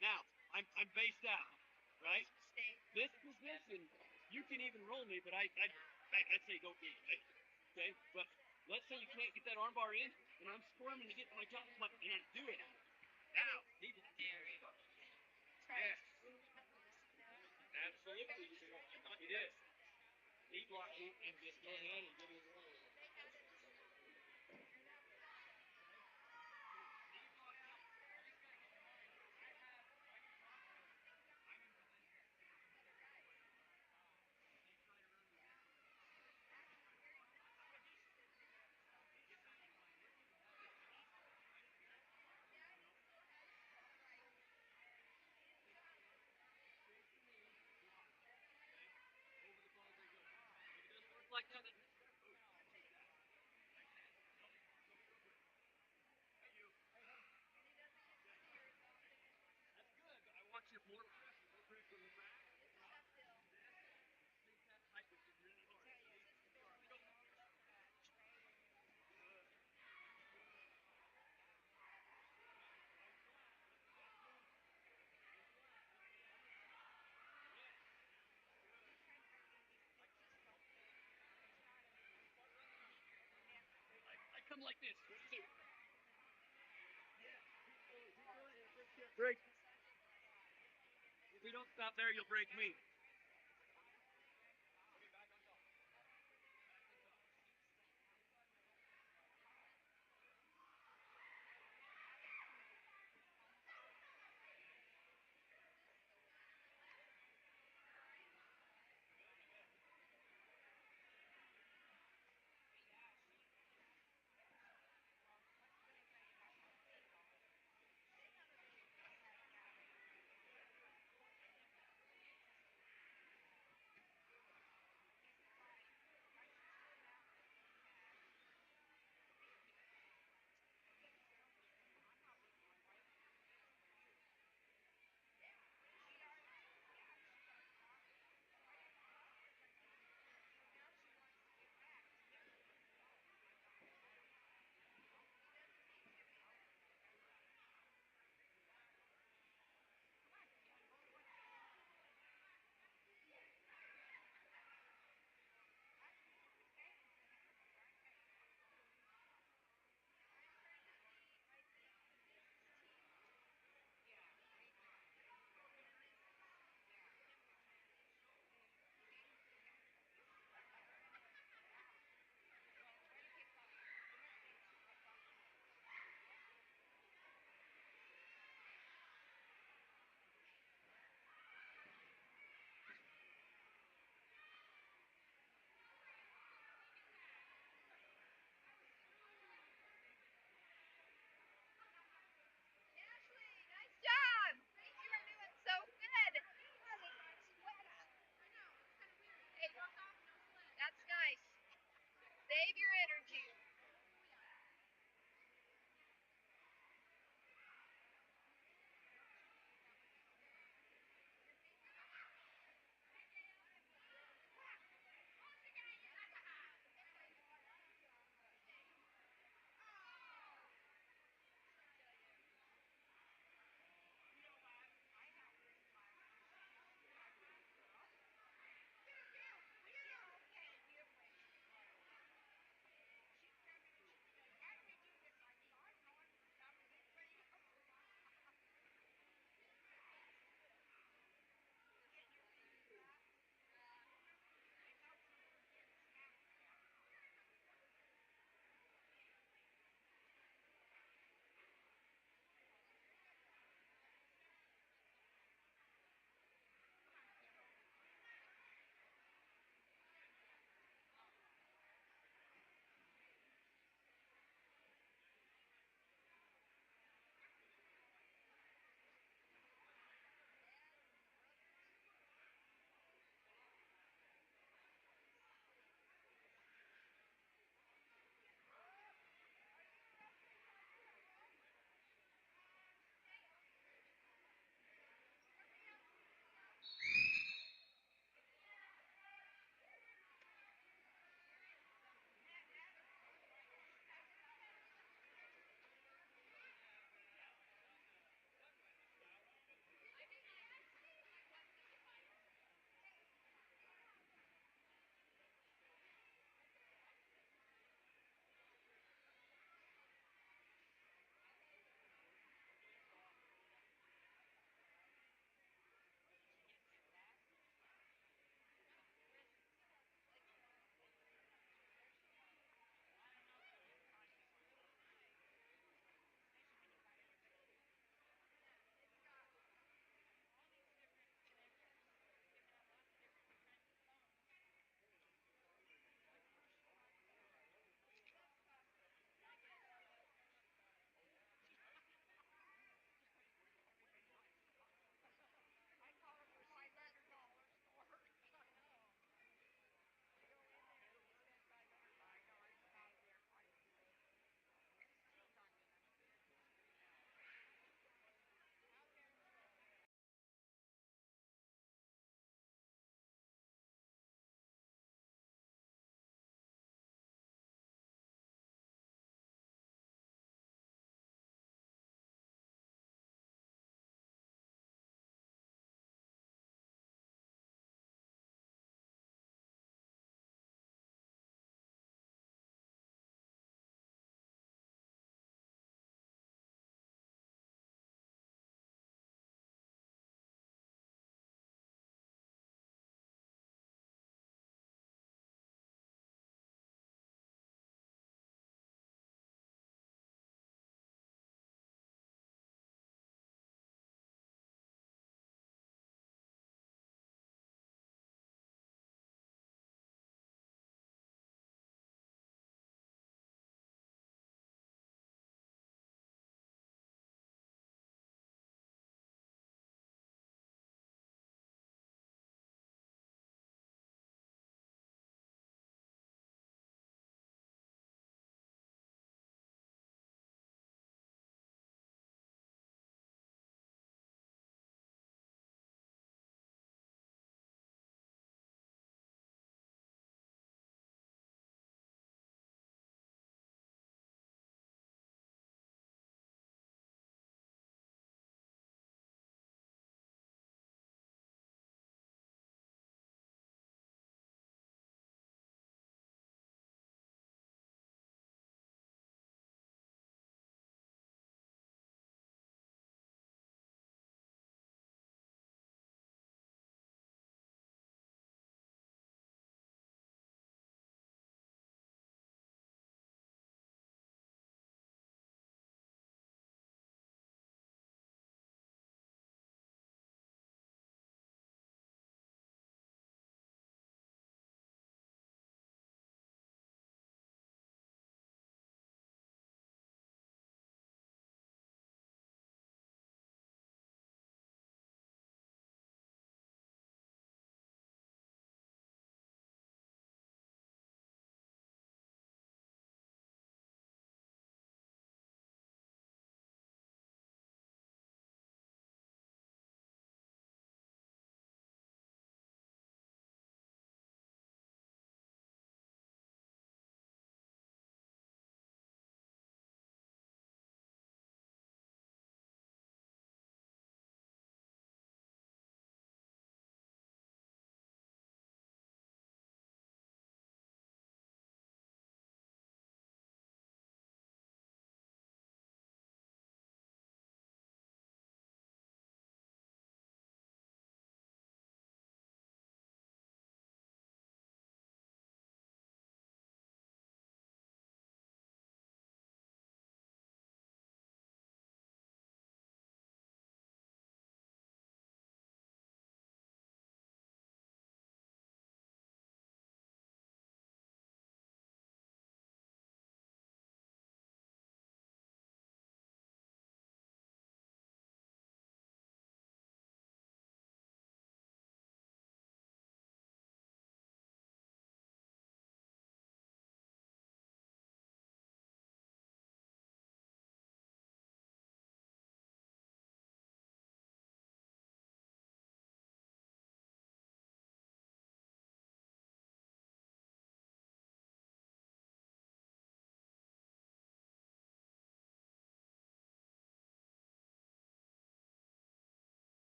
Now, I'm based out, right? This position, you can even roll me, but I'd say go get it. Okay? But let's say you can't get that arm bar in, and I'm squirming to get to my top spot, and I do it. Now, he did it. Yes. Absolutely. It is. Knee block and just go ahead and give it a roll. Like that. That's good, but I want you more pressure. More pressure on the back. Think that height is really hard. I come like this. Break. If we don't stop there, you'll break me.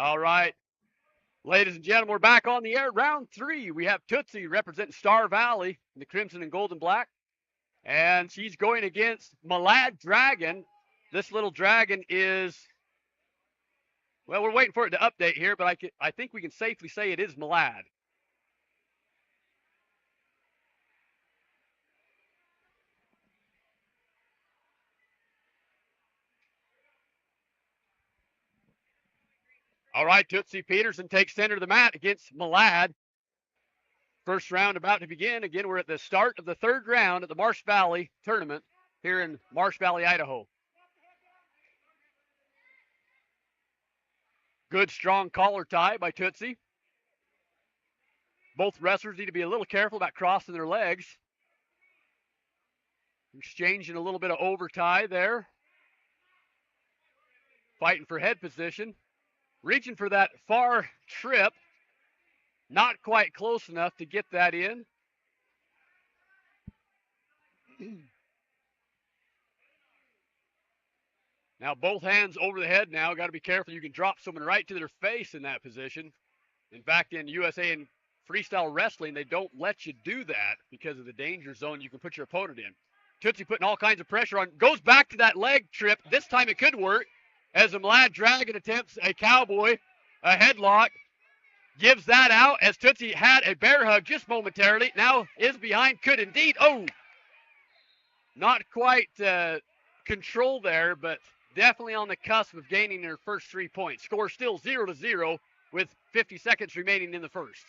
All right. Ladies and gentlemen, we're back on the air. Round 3. We have Tootsie representing Star Valley in the crimson and gold and black. And she's going against Malad Dragon. This little dragon is, well, we're waiting for it to update here, but I think we can safely say it is Malad. All right, Tootsie Peterson takes center of the mat against Malad. First round about to begin. Again, we're at the start of the 3rd round at the Marsh Valley tournament here in Marsh Valley, Idaho. Good, strong collar tie by Tootsie. Both wrestlers need to be a little careful about crossing their legs. Exchanging a little bit of over tie there. Fighting for head position. Reaching for that far trip. Not quite close enough to get that in. Now both hands over the head now. Got to be careful. You can drop someone right to their face in that position. In fact, in USA and freestyle wrestling, they don't let you do that because of the danger zone you can put your opponent in. Tootsie putting all kinds of pressure on. Goes back to that leg trip. This time it could work as the Malad Dragon attempts a cowboy, a headlock. Gives that out as Tootsie had a bear hug just momentarily. Now is behind. Could indeed. Oh! Not quite control there, but definitely on the cusp of gaining their first 3 points. Score still 0-0 with 50 seconds remaining in the first.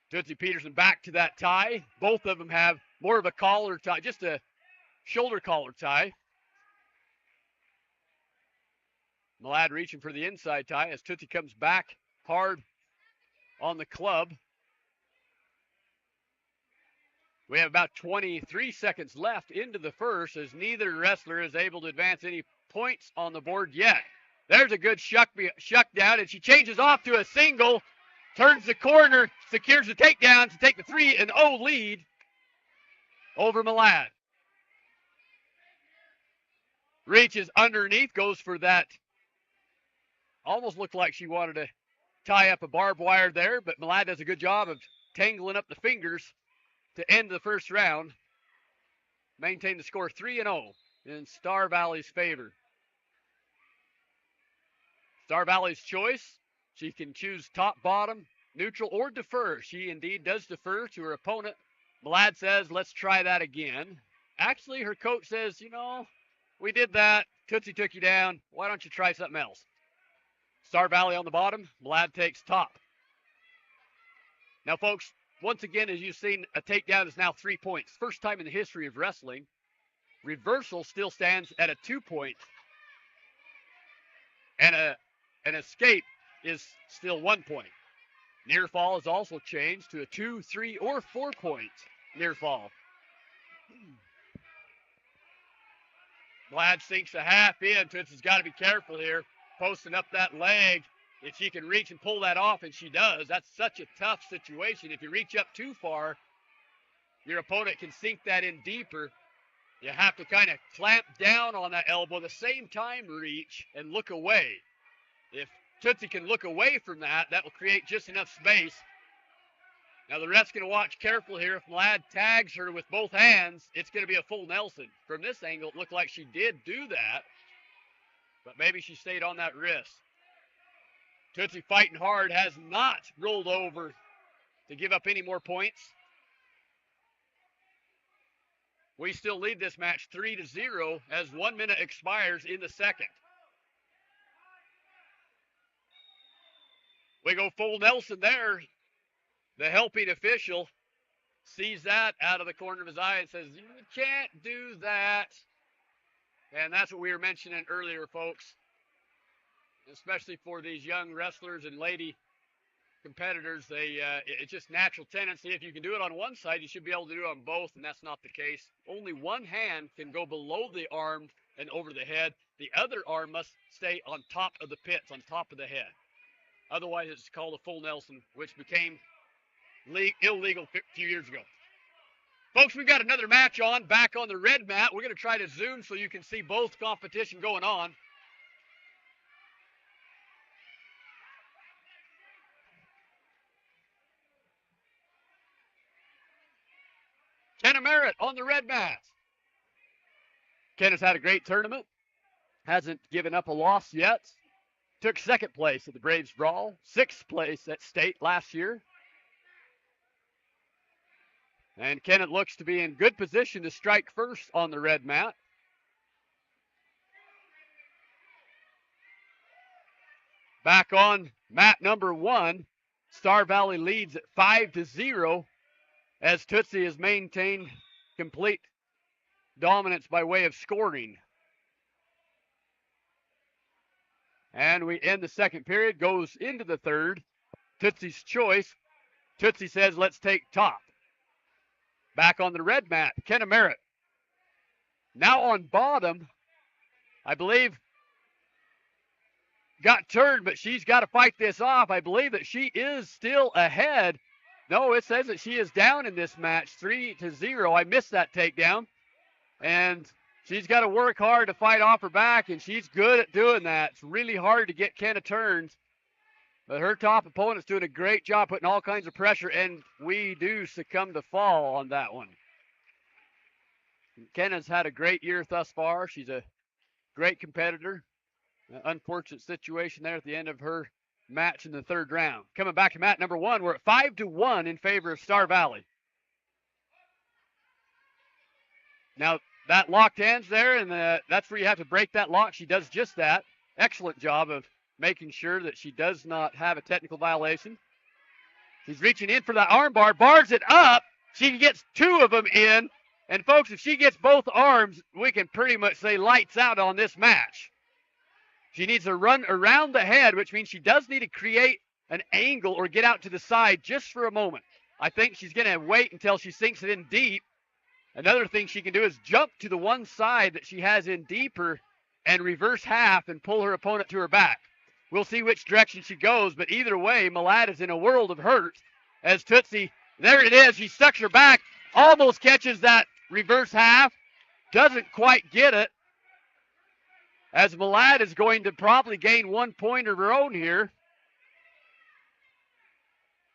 Tootsie Peterson back to that tie. Both of them have more of a collar tie, just a shoulder collar tie. Malad reaching for the inside tie as Tootsie comes back hard on the club. We have about 23 seconds left into the first as neither wrestler is able to advance any points on the board yet. There's a good shuck down, and she changes off to a single, turns the corner, secures the takedown to take the 3-0 lead over Malad. Reaches underneath, goes for that. Almost looked like she wanted to tie up a barbed wire there, but Malad does a good job of tangling up the fingers to end the first round. Maintain the score 3-0 in Star Valley's favor. Star Valley's choice. She can choose top, bottom, neutral, or defer. She indeed does defer to her opponent. Malad says, let's try that again. Actually, her coach says, you know, we did that. Tootsie took you down. Why don't you try something else? Star Valley on the bottom. Malad takes top. Now, folks, once again, as you've seen, a takedown is now 3 points. First time in the history of wrestling. Reversal still stands at a 2 point. And an escape is still 1 point. Near fall is also changed to a 2, 3, or 4 point near fall. Malad sinks a half in. Tootsie's got to be careful here. Posting up that leg. If she can reach and pull that off, and she does, that's such a tough situation. If you reach up too far, your opponent can sink that in deeper. You have to kind of clamp down on that elbow, at the same time reach and look away. If Tootsie can look away from that, that will create just enough space. Now the ref's going to watch careful here. If Malad tags her with both hands, it's going to be a full Nelson. From this angle, it looked like she did do that, but maybe she stayed on that wrist. Tootsie fighting hard, has not rolled over to give up any more points. We still lead this match 3-0 as 1 minute expires in the second. We go full Nelson there. The helping official sees that out of the corner of his eye and says, you can't do that. And that's what we were mentioning earlier, folks. Especially for these young wrestlers and lady competitors, it's just natural tendency. If you can do it on one side, you should be able to do it on both, and that's not the case. Only one hand can go below the arm and over the head. The other arm must stay on top of the pits, on top of the head. Otherwise, it's called a full Nelson, which became illegal a few years ago. Folks, we've got another match on, back on the red mat. We're going to try to zoom so you can see both competition going on. Kenna Merritt on the red mat. Kenna's had a great tournament. Hasn't given up a loss yet. Took second place at the Braves Brawl. Sixth place at state last year. And Kenna looks to be in good position to strike first on the red mat. Back on mat number 1, Star Valley leads at 5-0 as Tootsie has maintained complete dominance by way of scoring. And we end the second period, goes into the third. Tootsie's choice. Tootsie says, let's take top. Back on the red mat, Kenna Merritt. Now on bottom, I believe, got turned, but she's got to fight this off. I believe that she is still ahead. No, it says that she is down in this match, 3-0. I missed that takedown. And she's got to work hard to fight off her back, and she's good at doing that. It's really hard to get Kenna turned. But her top opponent's doing a great job putting all kinds of pressure, and we do succumb to fall on that one. Kenna's had a great year thus far. She's a great competitor. An unfortunate situation there at the end of her match in the third round. Coming back to mat number 1, we're at 5-1 in favor of Star Valley. Now, that locked hands there, and that's where you have to break that lock. She does just that. Excellent job of making sure that she does not have a technical violation. She's reaching in for that arm bar, bars it up. She gets 2 of them in. And, folks, if she gets both arms, we can pretty much say lights out on this match. She needs to run around the head, which means she does need to create an angle or get out to the side just for a moment. I think she's going to wait until she sinks it in deep. Another thing she can do is jump to the one side that she has in deeper and reverse half and pull her opponent to her back. We'll see which direction she goes, but either way, Malad is in a world of hurt as Tootsie, there it is, she sucks her back, almost catches that reverse half, doesn't quite get it, as Malad is going to probably gain 1 point of her own here.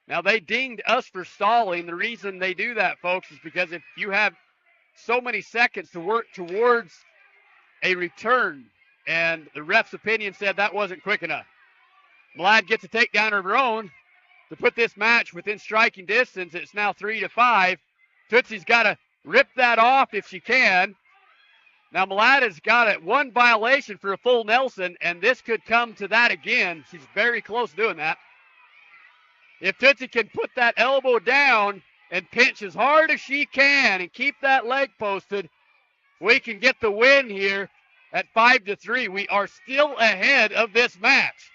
Now, they dinged us for stalling. The reason they do that, folks, is because if you have so many seconds to work towards a return, and the ref's opinion said that wasn't quick enough. Malad gets a takedown of her own to put this match within striking distance. It's now 3-5. Tootsie's got to rip that off if she can. Now, Malad has got 1 violation for a full Nelson, and this could come to that again. She's very close to doing that. If Tootsie can put that elbow down and pinch as hard as she can and keep that leg posted, we can get the win here at 5-3. We are still ahead of this match,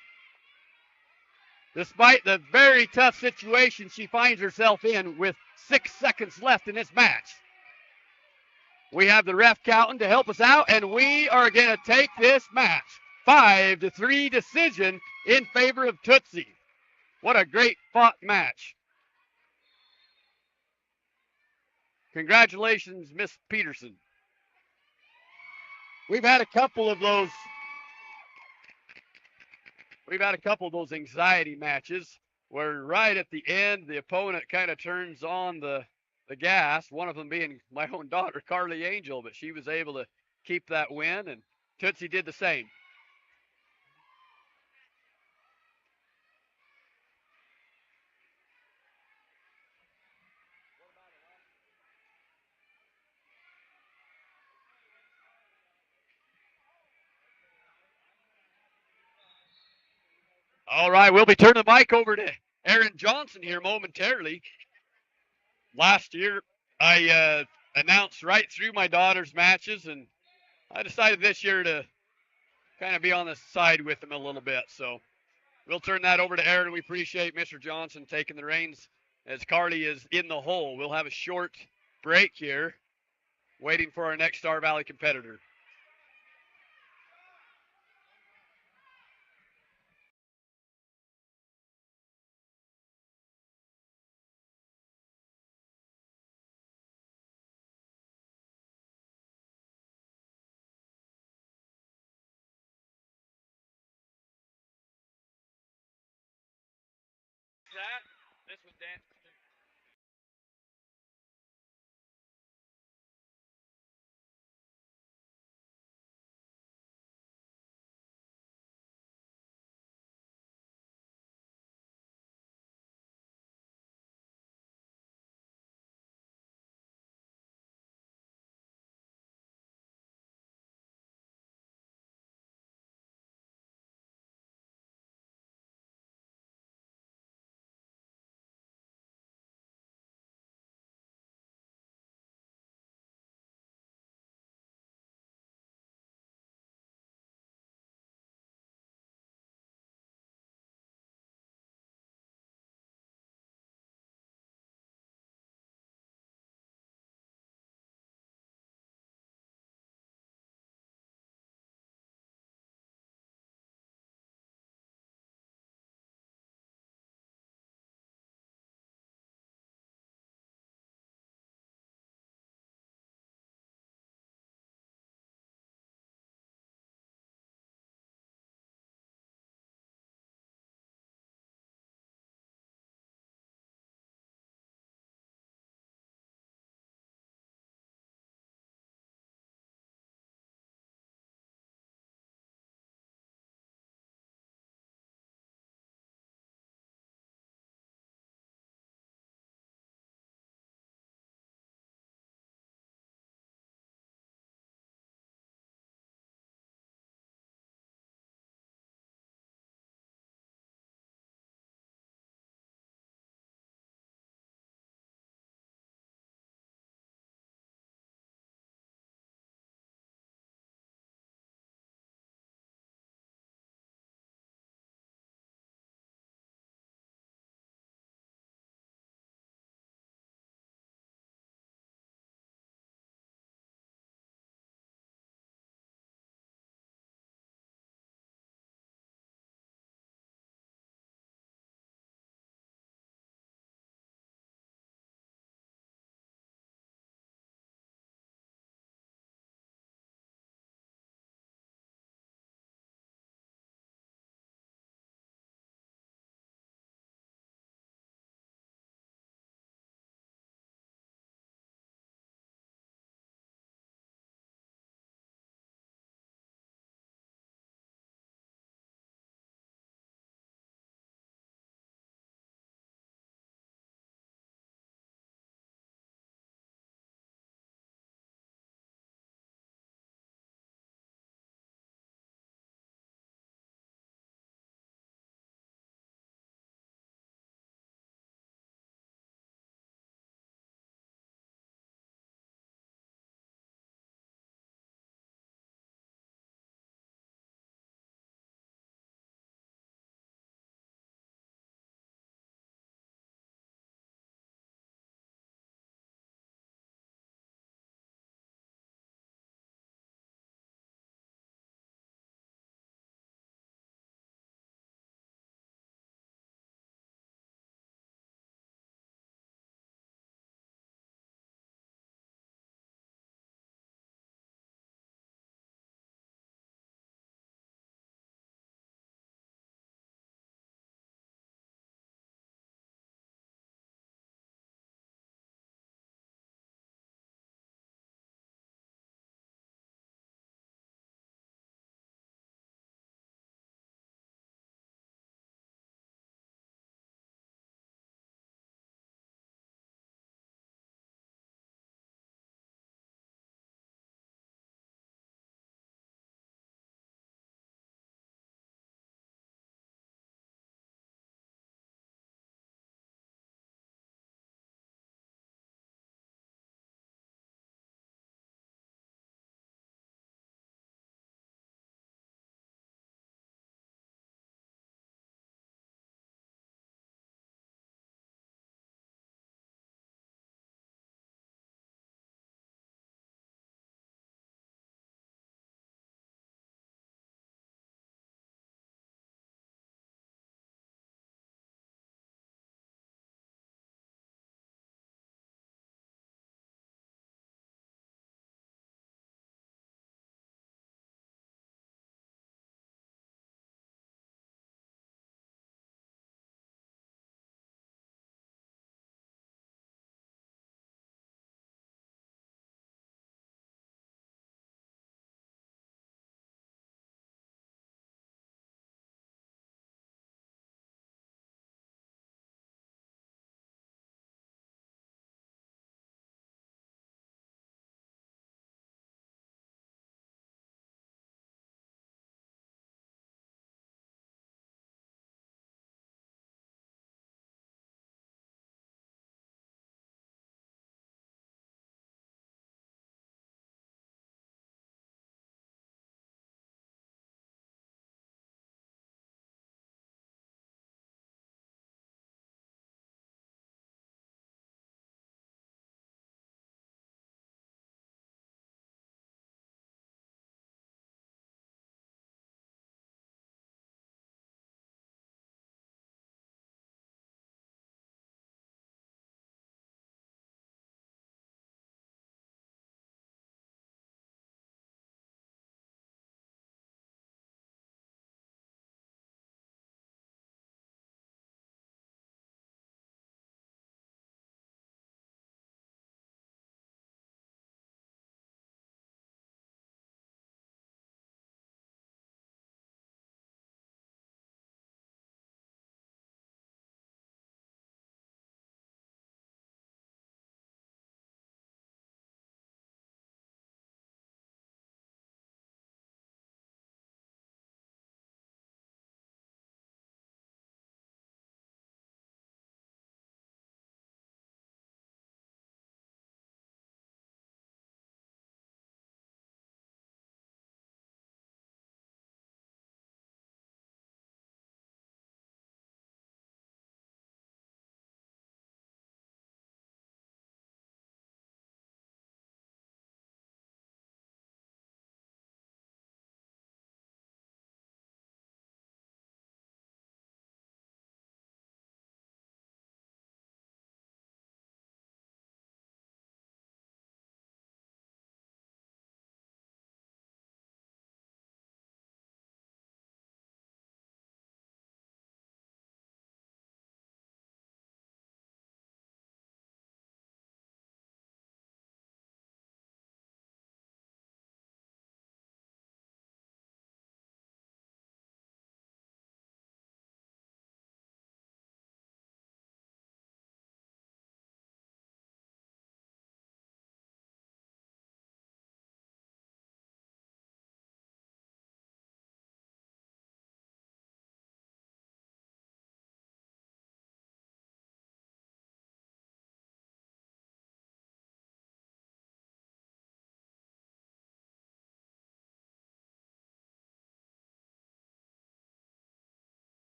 despite the very tough situation she finds herself in with 6 seconds left in this match. We have the ref counting to help us out, and we are going to take this match 5-3 decision in favor of Tootsie. What a great fought match. Congratulations, Miss Peterson. We've had a couple of those anxiety matches where right at the end the opponent kind of turns on the gas, one of them being my own daughter, Carly Angel, but she was able to keep that win, and Tootsie did the same. All right, we'll be turning the mic over to Aaron Johnson here momentarily. Last year, I announced right through my daughter's matches, and I decided this year to kind of be on the side with them a little bit. So we'll turn that over to Aaron. We appreciate Mr. Johnson taking the reins as Carly is in the hole. We'll have a short break here, waiting for our next Star Valley competitor. that? This one dances too.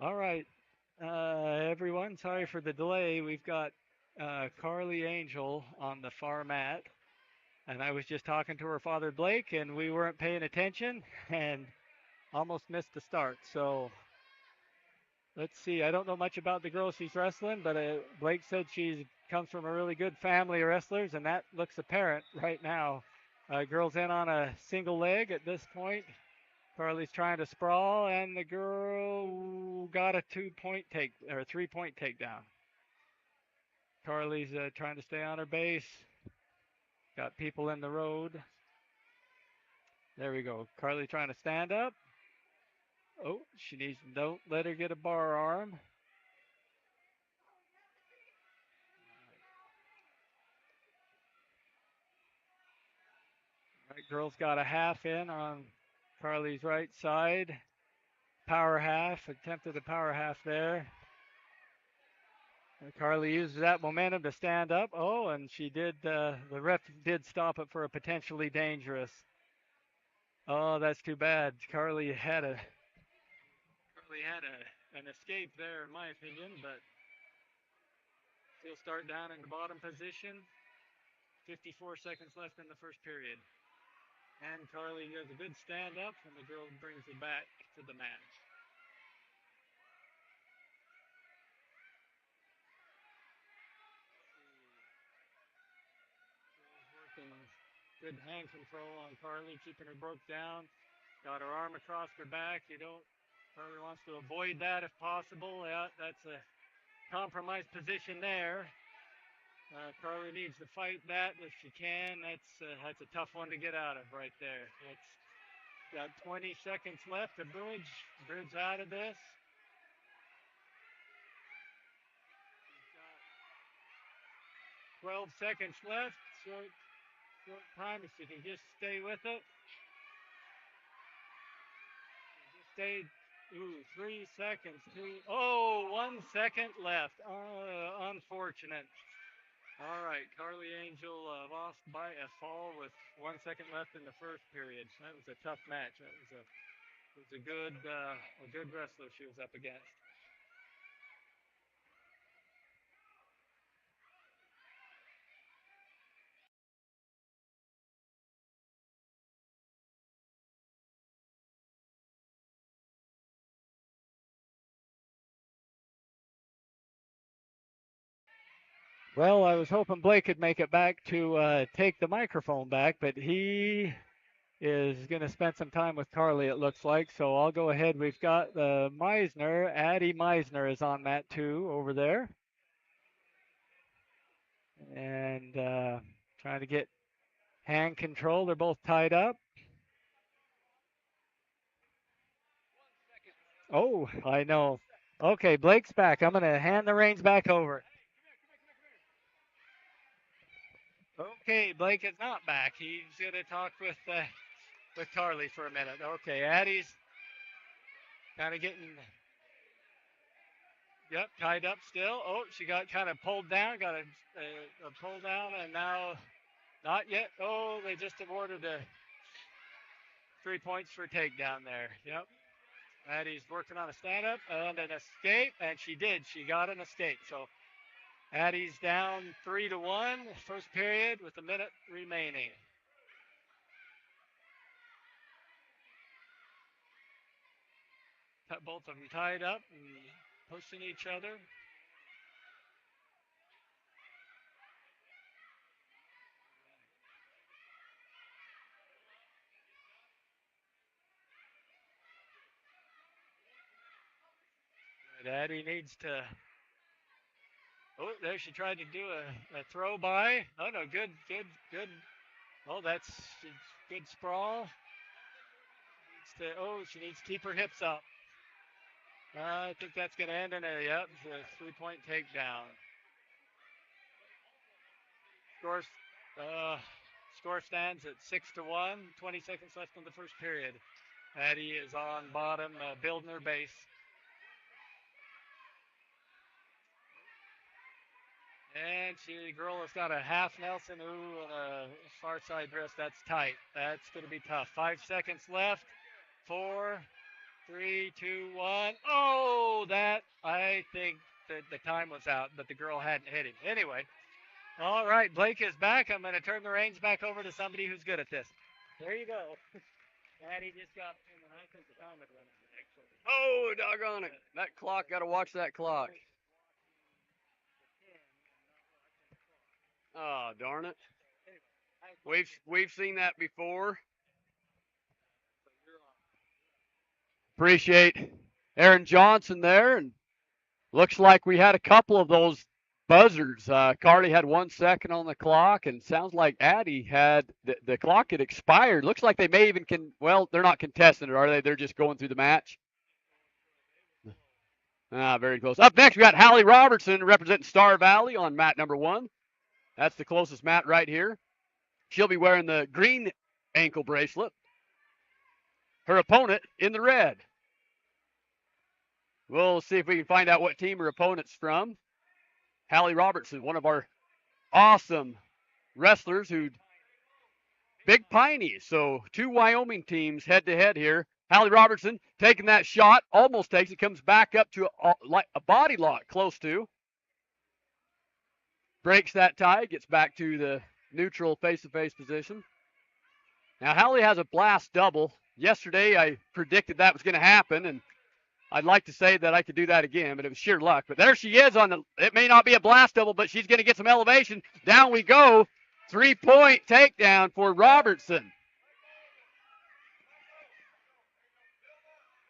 All right, everyone. Sorry for the delay. We've got Carly Angel on the far mat, and I was just talking to her father Blake, and we weren't paying attention, and almost missed the start. So let's see. I don't know much about the girl she's wrestling, but Blake said she comes from a really good family of wrestlers, and that looks apparent right now. Girl's in on a single leg at this point. Carly's trying to sprawl, and the girl got a 2-point take or 3-point takedown. Carly's trying to stay on her base. Got people in the road. There we go. Carly trying to stand up. Oh, she needs. Don't let her get a bar arm. Right, girl's got a half in on Carly's right side. Power half. Attempted a power half there. And Carly uses that momentum to stand up. Oh, and she did. The ref did stop it for a potentially dangerous. Oh, that's too bad. An escape there, in my opinion, but she'll start down in the bottom position. 54 seconds left in the first period. And Carly does a good stand up, and the girl brings it back to the mat. Working good hand control on Carly, keeping her broke down. Got her arm across her back. Carly wants to avoid that if possible. Yeah, that's a compromised position there. Carly needs to fight that if she can. That's a tough one to get out of right there. It's got 20 seconds left to bridge out of this. 12 seconds left. Short time if you can just stay with it. Just stay. 3 seconds. 1 second left. Unfortunate. All right, Carly Angel lost by a fall with 1 second left in the first period. That was a tough match. It was a good wrestler she was up against. Well, I was hoping Blake could make it back to take the microphone back, but he is going to spend some time with Carly, it looks like. So I'll go ahead. We've got Meisner. Addie Meisner is on mat 2 over there. And trying to get hand control. They're both tied up. Oh, I know. Okay, Blake's back. I'm going to hand the reins back over. Okay, Blake is not back. He's going to talk with Carly for a minute. Okay, Addie's kind of getting, tied up still. Oh, she got kind of pulled down, got a pull down, and now not yet. Oh, they just awarded 3 points for takedown there. Yep. Addie's working on a stand-up and an escape, and she did. She got an escape. So Addie's down 3-1, first period with a minute remaining. Both of them tied up and pushing each other. Addie needs to. Oh, there she tried to do a throw by. Oh no, good. Oh, that's good sprawl. She needs to keep her hips up. I think that's going to end in a 3-point takedown. Score stands at 6-1. 20 seconds left in the first period. Addie is on bottom, building her base. And the girl has got a half Nelson, and a far side wrist. That's tight. That's going to be tough. 5 seconds left. 4, 3, 2, 1. Oh, that, I think that the time was out, but the girl hadn't hit him. Anyway, all right, Blake is back. I'm going to turn the reins back over to somebody who's good at this. There you go. Maddie just got in, and I think the time had run out, actually. Oh, doggone it. That clock, got to watch that clock. Oh, darn it. We've seen that before. Appreciate Aaron Johnson there, and looks like we had a couple of those buzzers. Carly had 1 second on the clock, and sounds like Addie had the clock had expired. Looks like they may even well, they're not contesting it, are they? They're just going through the match. Very close. Up next, we got Hallie Robertson representing Star Valley on mat number 1. That's the closest mat right here. She'll be wearing the green ankle bracelet. Her opponent in the red. We'll see if we can find out what team her opponent's from. Hallie Robertson, one of our awesome wrestlers who big Piney. So 2 Wyoming teams head to head here. Hallie Robertson taking that shot, almost takes it, comes back up to a body lock close to. Breaks that tie, gets back to the neutral face-to-face position. Now Hallie has a blast double. Yesterday I predicted that was going to happen, and I'd like to say that I could do that again, but it was sheer luck. But there she is it may not be a blast double, but she's going to get some elevation. Down we go. 3-point takedown for Robertson.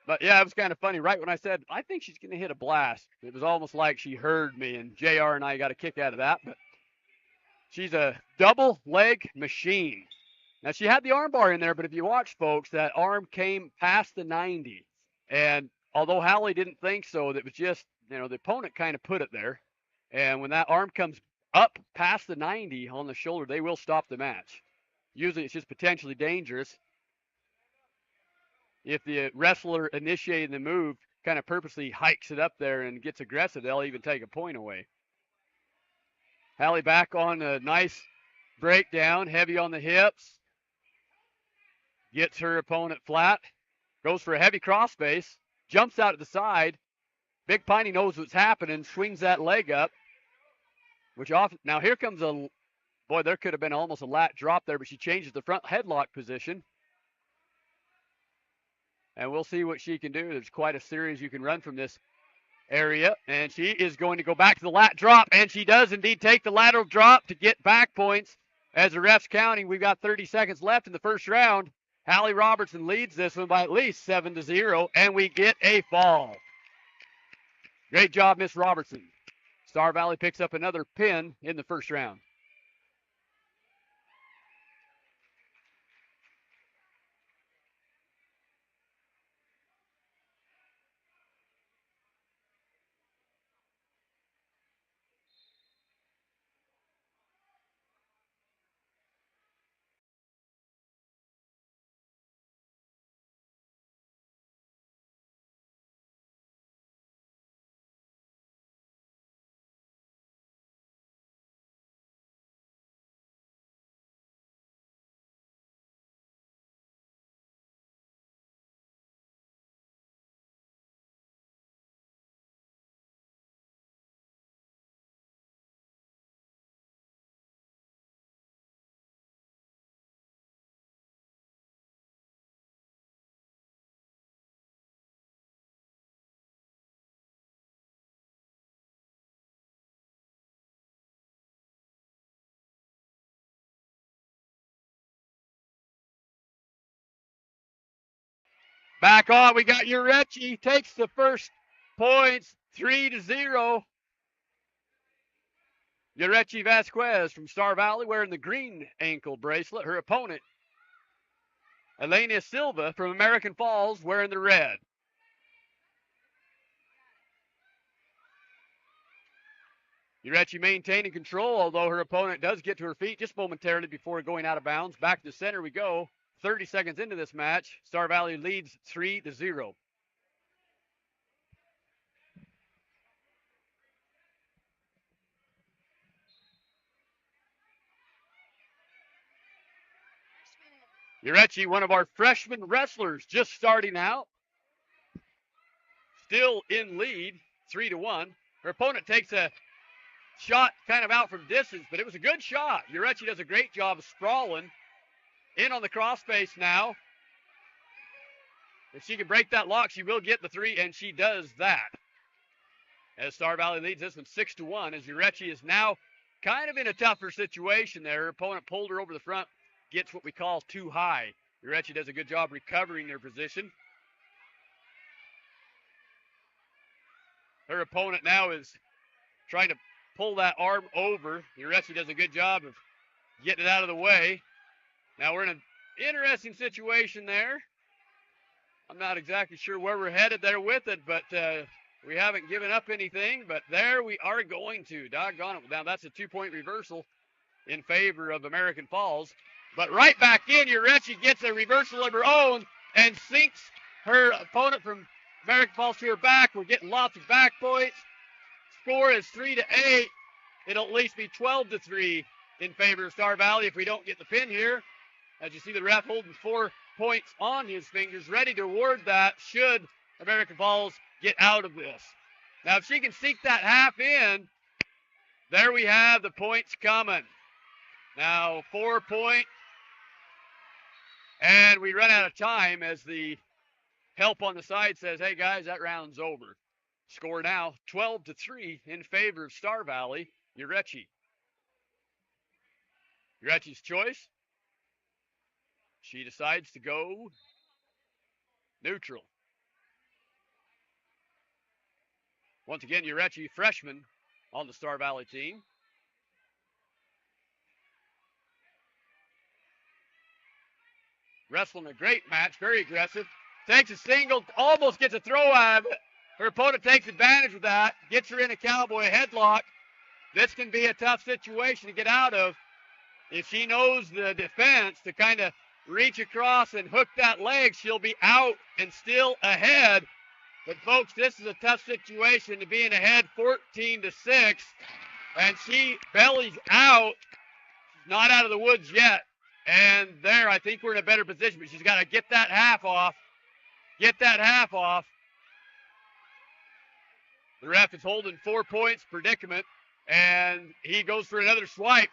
But yeah, it was kind of funny. Right when I said, I think she's going to hit a blast, it was almost like she heard me, and JR and I got a kick out of that. But she's a double leg machine. Now, she had the arm bar in there, but if you watch, folks, that arm came past the 90. And although Hallie didn't think so, that was just, the opponent kind of put it there. And when that arm comes up past the 90 on the shoulder, they will stop the match. Usually it's just potentially dangerous. If the wrestler initiating the move kind of purposely hikes it up there and gets aggressive, they'll even take a point away. Hallie back on a nice breakdown, heavy on the hips. Gets her opponent flat. Goes for a heavy crossface. Jumps out at the side. Big Piney knows what's happening. Swings that leg up. Now here comes there could have been almost a lat drop there, but she changes the front headlock position. And we'll see what she can do. There's quite a series you can run from this area. And she is going to go back to the lat drop. And she does indeed take the lateral drop to get back points. As the ref's counting, we've got 30 seconds left in the first round. Hallie Robertson leads this one by at least 7-0. And we get a fall. Great job, Miss Robertson. Star Valley picks up another pin in the first round. Back on, we got Urechi takes the first points, 3-0. Urechi Vasquez from Star Valley wearing the green ankle bracelet. Her opponent, Elena Silva from American Falls, wearing the red. Urechi maintaining control, although her opponent does get to her feet just momentarily before going out of bounds. Back to center we go. 30 seconds into this match, Star Valley leads 3-0. Urechi, one of our freshman wrestlers, just starting out. still in lead, 3-1. Her opponent takes a shot kind of out from distance, but it was a good shot. Urechi does a great job of sprawling in on the cross face now. If she can break that lock, she will get the 3, and she does that. As Star Valley leads this one 6-1, as Urechi is now kind of in a tougher situation there. Her opponent pulled her over the front, gets what we call too high. Urechi does a good job recovering their position. Her opponent now is trying to pull that arm over. Urechi does a good job of getting it out of the way. Now we're in an interesting situation there. I'm not exactly sure where we're headed there with it, but we haven't given up anything, but there we are going to. Doggone it. Now that's a 2-point reversal in favor of American Falls. But right back in, Urechi gets a reversal of her own and sinks her opponent from American Falls to her back. We're getting lots of back points. Score is 3-8. It'll at least be 12-3 in favor of Star Valley if we don't get the pin here. As you see the ref holding 4 points on his fingers, ready to award that should American Falls get out of this. Now, if she can sink that half in, there we have the points coming. Now, 4 point, and we run out of time as the help on the side says, hey, guys, that round's over. Score now 12-3 in favor of Star Valley, Urechi. Urechi's choice. She decides to go neutral. Once again, Urechi, freshman on the Star Valley team. Wrestling a great match, very aggressive. Takes a single, almost gets a throw out of it. Her opponent takes advantage of that, gets her in a cowboy headlock. This can be a tough situation to get out of. If she knows the defense to kind of reach across and hook that leg, she'll be out and still ahead. But folks, this is a tough situation to be in ahead 14-6. And she bellies out. She's not out of the woods yet. And there, I think we're in a better position, but she's got to get that half off. Get that half off. The ref is holding 4 points predicament, and he goes for another swipe.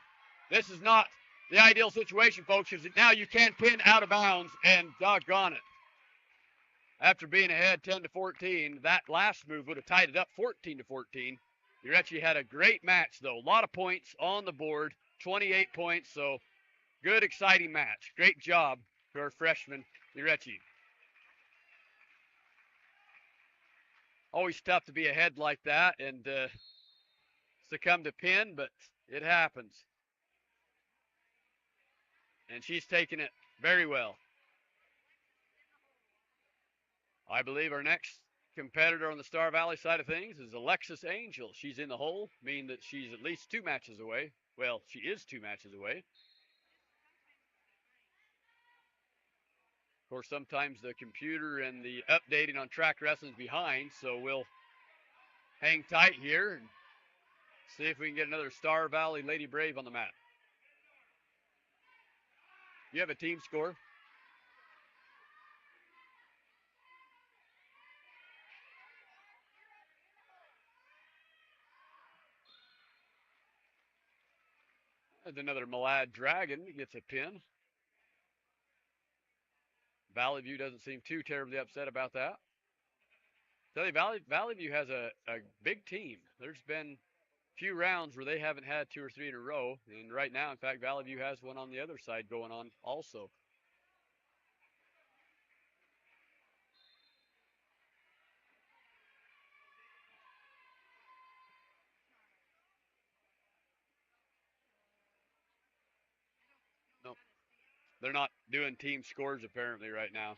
This is not the ideal situation, folks, because now you can't pin out of bounds, and doggone it. After being ahead 10-14, that last move would have tied it up 14-14. Urechi had a great match, though. A lot of points on the board, 28 points, so good, exciting match. Great job to our freshman, Urechi. Always tough to be ahead like that and succumb to pin, but it happens. And she's taking it very well. I believe our next competitor on the Star Valley side of things is Alexis Angel. She's in the hole, meaning that she's at least 2 matches away. Well, she is 2 matches away. Of course, sometimes the computer and the updating on track wrestling is behind, so we'll hang tight here and see if we can get another Star Valley Lady Brave on the mat. You have a team score. And another Malad Dragon gets a pin. Valley View doesn't seem too terribly upset about that. Tell you, Valley View has a big team. There's been a few rounds where they haven't had 2 or 3 in a row. And right now, in fact, Valley View has one on the other side going on also. Nope. They're not doing team scores apparently right now.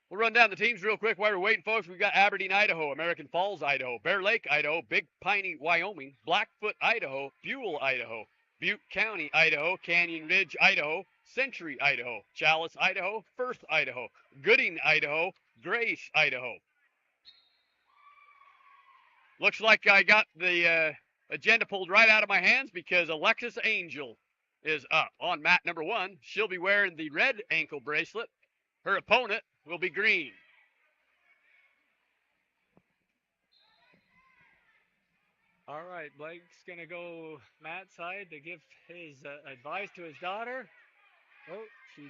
We'll run down the teams real quick while we're waiting, folks. We've got Aberdeen, Idaho, American Falls, Idaho, Bear Lake, Idaho, Big Piney, Wyoming, Blackfoot, Idaho, Buell, Idaho, Butte County, Idaho, Canyon Ridge, Idaho, Century, Idaho, Chalice, Idaho, Firth, Idaho, Gooding, Idaho, Grace, Idaho. Looks like I got the agenda pulled right out of my hands because Alexis Angel is up on mat number 1. She'll be wearing the red ankle bracelet. Her opponent will be green. All right, Blake's going to go Matt's side to give his advice to his daughter. Oh, she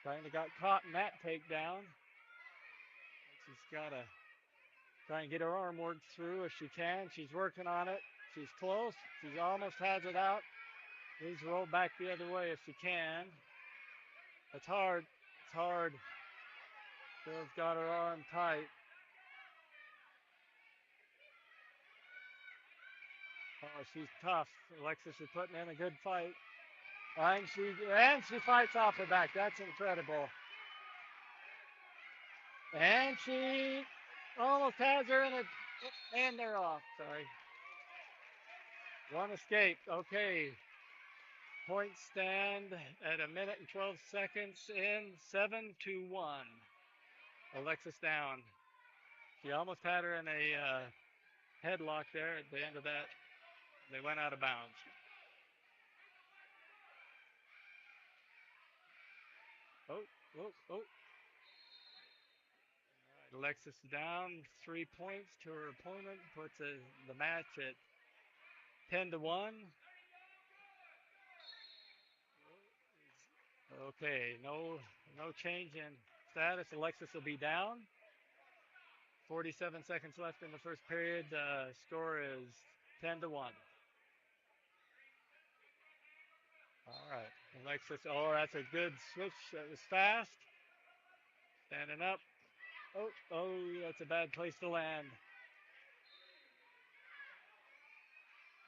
kind of got caught in that takedown. She's got to try and get her arm worked through if she can. She's working on it. She's close. She's almost has it out. Needs to roll back the other way if she can. It's hard. It's hard. Bill's got her arm tight. Oh, she's tough. Alexis is putting in a good fight. And she fights off her back. That's incredible. And she almost has her and they're off. Sorry. One escaped. Okay. Points stand at 1 minute and 12 seconds in 7-1. Alexis down. She almost had her in a headlock there at the end of that. They went out of bounds. Oh. All right, Alexis down 3 points to her opponent, puts the match at 10-1. Okay, no change in status. Alexis will be down. 47 seconds left in the first period. Score is 10-1. All right, Alexis. Oh, that's a good switch. That was fast. Standing up. Oh, that's a bad place to land.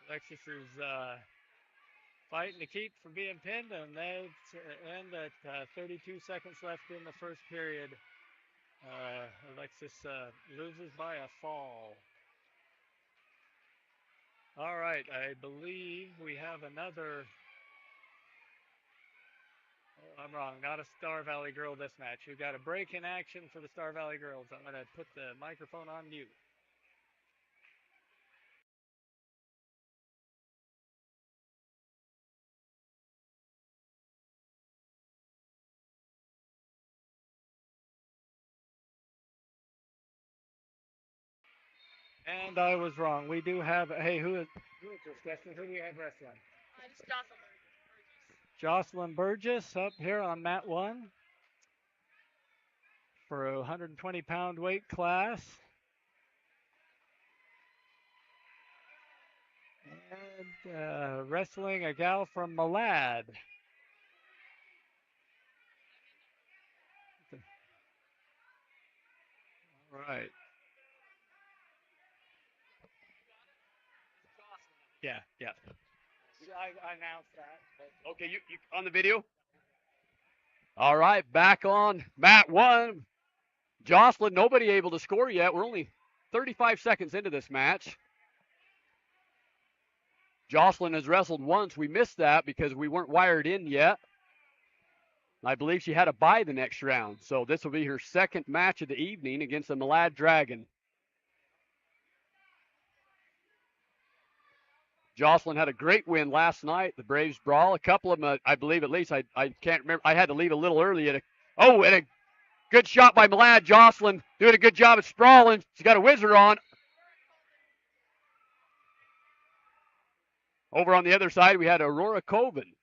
Alexis is fighting to keep from being pinned, and that's end at 32 seconds left in the first period. Alexis loses by a fall. All right, I believe we have another. Oh, I'm wrong, not a Star Valley Girl this match. We've got a break in action for the Star Valley Girls. I'm going to put the microphone on mute. And I was wrong. We do have. Hey, who is this, Justin? Who do you have wrestling? It's Jocelyn. Jocelyn Burgess up here on mat 1 for a 120-pound weight class. And wrestling a gal from Malad. All right. Yeah. I announced that. Okay, you on the video? All right, back on mat 1. Jocelyn, nobody able to score yet. We're only 35 seconds into this match. Jocelyn has wrestled once. We missed that because we weren't wired in yet. I believe she had a bye the next round. So this will be her second match of the evening against the Malad Dragon. Jocelyn had a great win last night, the Braves Brawl. A couple of them, I believe at least, I can't remember. I had to leave a little early. And a good shot by Malad. Jocelyn doing a good job at sprawling. She's got a whizzer on. Over on the other side, we had Aurora Coven.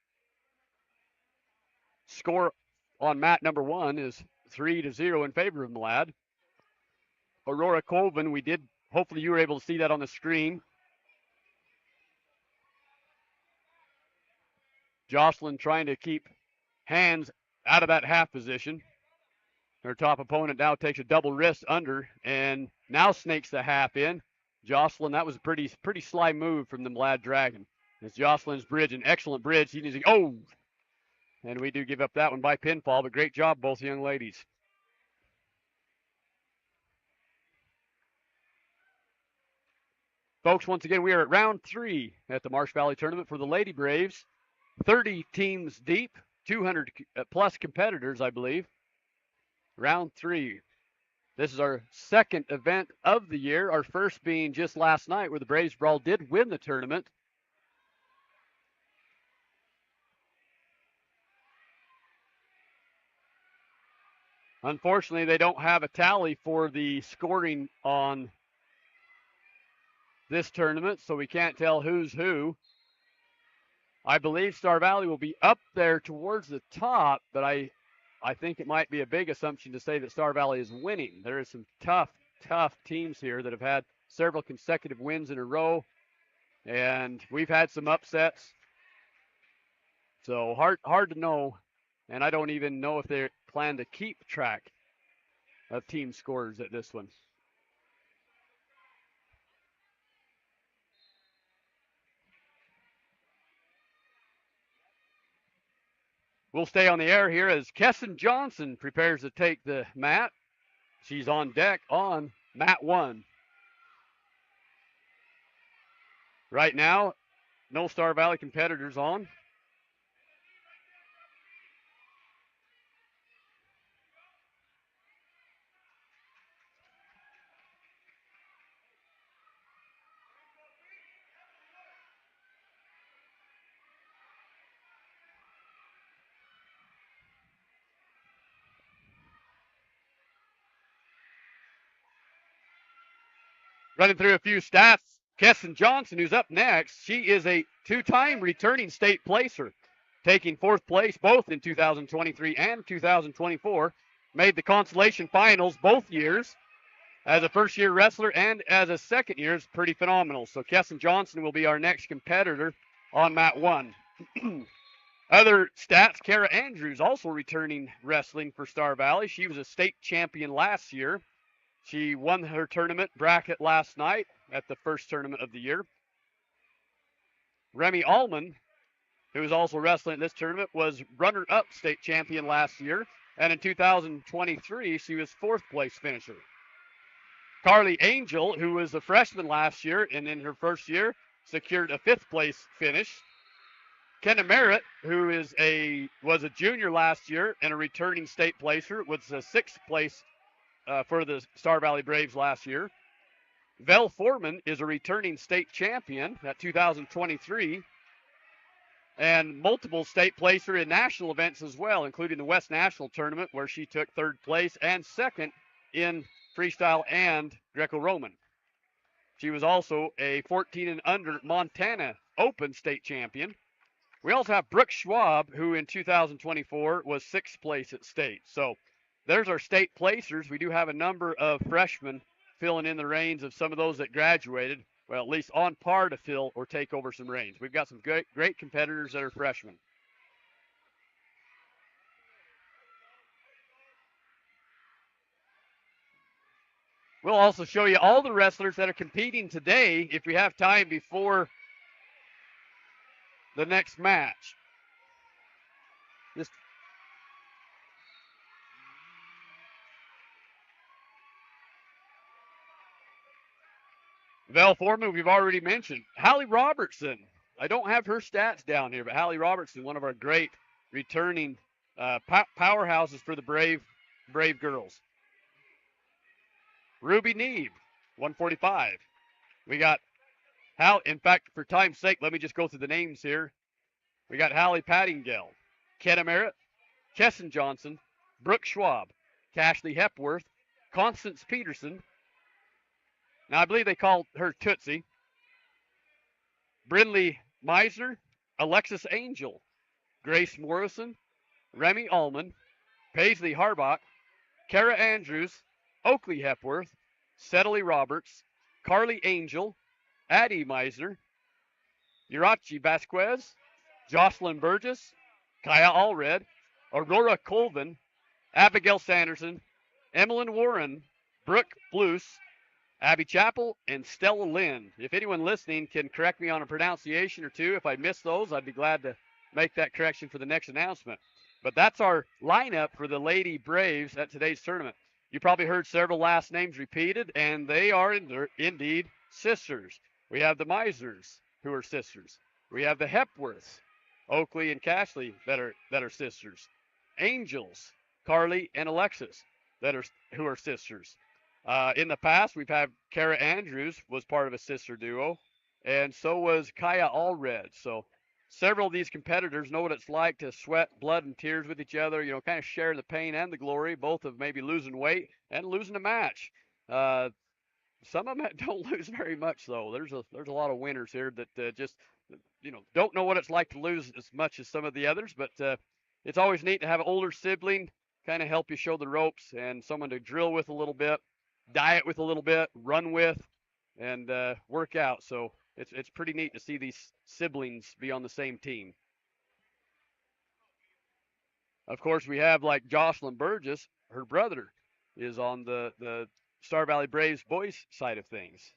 Score on mat number 1 is 3-0 in favor of Malad. Aurora Coven, hopefully you were able to see that on the screen. Jocelyn trying to keep hands out of that half position. Her top opponent now takes a double wrist under and now snakes the half in. Jocelyn, that was a pretty sly move from the Malad Dragon. It's Jocelyn's bridge, an excellent bridge. And we do give up that one by pinfall, but great job, both young ladies. Folks, once again, we are at round 3 at the Marsh Valley Tournament for the Lady Braves. 30 teams deep, 200 plus competitors, I believe. Round 3. This is our second event of the year, our first being just last night where the Braves Brawl did win the tournament. Unfortunately, they don't have a tally for the scoring on this tournament, so we can't tell who's who. I believe Star Valley will be up there towards the top, but I think it might be a big assumption to say that Star Valley is winning. There is some tough teams here that have had several consecutive wins in a row, and we've had some upsets. So hard to know, and I don't even know if they plan to keep track of team scores at this one. We'll stay on the air here as Kassin Johnson prepares to take the mat. She's on deck on mat 1. Right now, no Star Valley competitors on. Running through a few stats, Kassin Johnson, who's up next, she is a 2-time returning state placer, taking 4th place both in 2023 and 2024. Made the consolation finals both years. As a first-year wrestler and as a second year is pretty phenomenal. So Kassin Johnson will be our next competitor on mat 1. Other stats, Cara Andrews also returning wrestling for Star Valley. She was a state champion last year. She won her tournament bracket last night at the first tournament of the year. Remy Alman, who is also wrestling at this tournament, was runner-up state champion last year. And in 2023, she was 4th place finisher. Carly Angel, who was a freshman last year and in her first year, secured a 5th place finish. Kenna Merritt, who was a junior last year and a returning state placer, was a 6th place for the Star Valley Braves last year. Foreman is a returning state champion at 2023 and multiple state placer in national events as well, including the West National Tournament where she took 3rd place and 2nd in freestyle and Greco-Roman. She was also a 14 and under Montana Open state champion. We also have Brooke Schwab, who in 2024 was 6th place at state. So there's our state placers. We do have a number of freshmen filling in the reins of some of those that graduated, well, at least on par to fill or take over some reins. We've got some great competitors that are freshmen. We'll also show you all the wrestlers that are competing today if we have time before the next match. Foreman, we've already mentioned. Hallie Robertson. I don't have her stats down here, but Hallie Robertson, one of our great returning powerhouses for the Brave girls. Ruby Neeb, 145. We got in fact, for time's sake, let me just go through the names here. We got Hallie Paddingale, Kenna Merritt, Kassin Johnson, Brooke Schwab, Cashley Hepworth, Constance Peterson. Now, I believe they called her Tootsie. Brindley Meisner, Alexis Angel, Grace Morrison, Remy Alman, Paisy Harbach, Cara Andrews, Oakley Hepworth, Sedley Roberts, Carly Angel, Addie Meisner, Urachi Vasquez, Jocelyn Burgess, Kaia Allred, Aurora Colvin, Abigail Sanderson, Emelyn Warren, Brooke Blues, Abby Chappell, and Zella Lynn. If anyone listening can correct me on a pronunciation or two, if I miss those, I'd be glad to make that correction for the next announcement. But that's our lineup for the Lady Braves at today's tournament. You probably heard several last names repeated, and they are indeed sisters. We have the Meisners, who are sisters. We have the Hepworths, Oakley and Cashley, that are sisters. Angels, Carly and Alexis, who are sisters. In the past, we've had Cara Andrews was part of a sister duo, and so was Kaia Allred. So several of these competitors know what it's like to sweat blood and tears with each other, kind of share the pain and the glory, both of maybe losing weight and losing a match. some of them don't lose very much though. There's a lot of winners here that just don't know what it's like to lose as much as some of the others. But it's always neat to have an older sibling kind of help you show the ropes and someone to drill with a little bit, diet with a little bit, run with, and work out. So it's pretty neat to see these siblings be on the same team. Of course, we have like Jocelyn Burgess, her brother is on the Star Valley Braves boys side of things.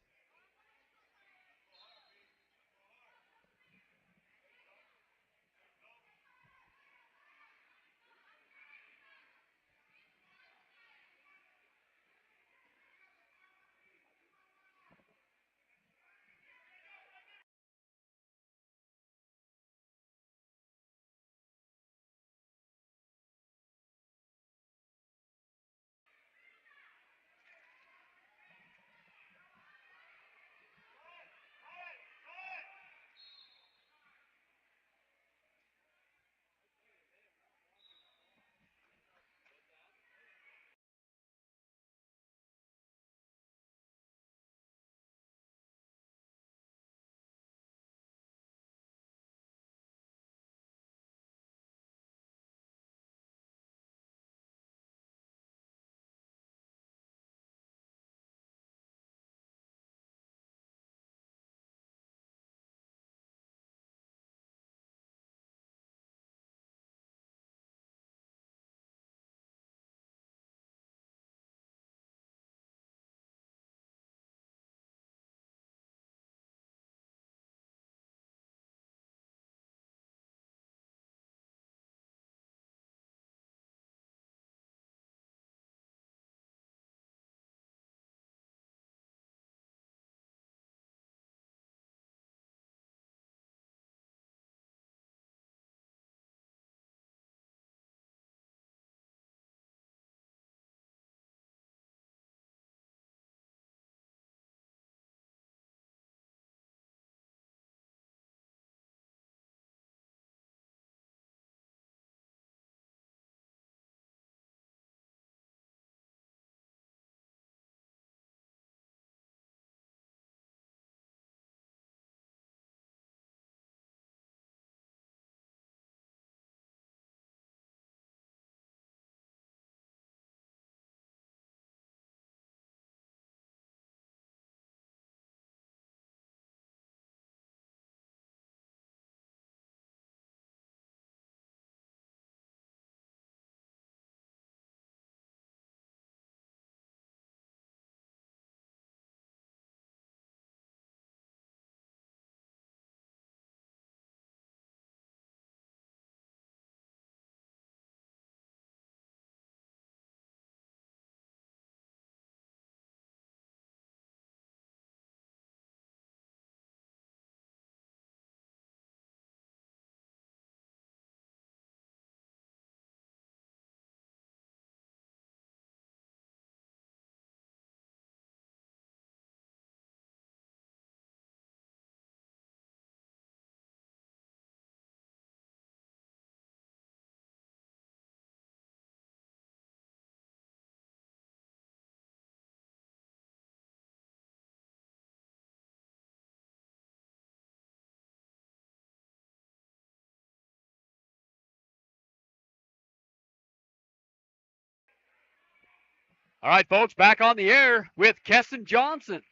All right, folks, back on the air with Kassin Johnson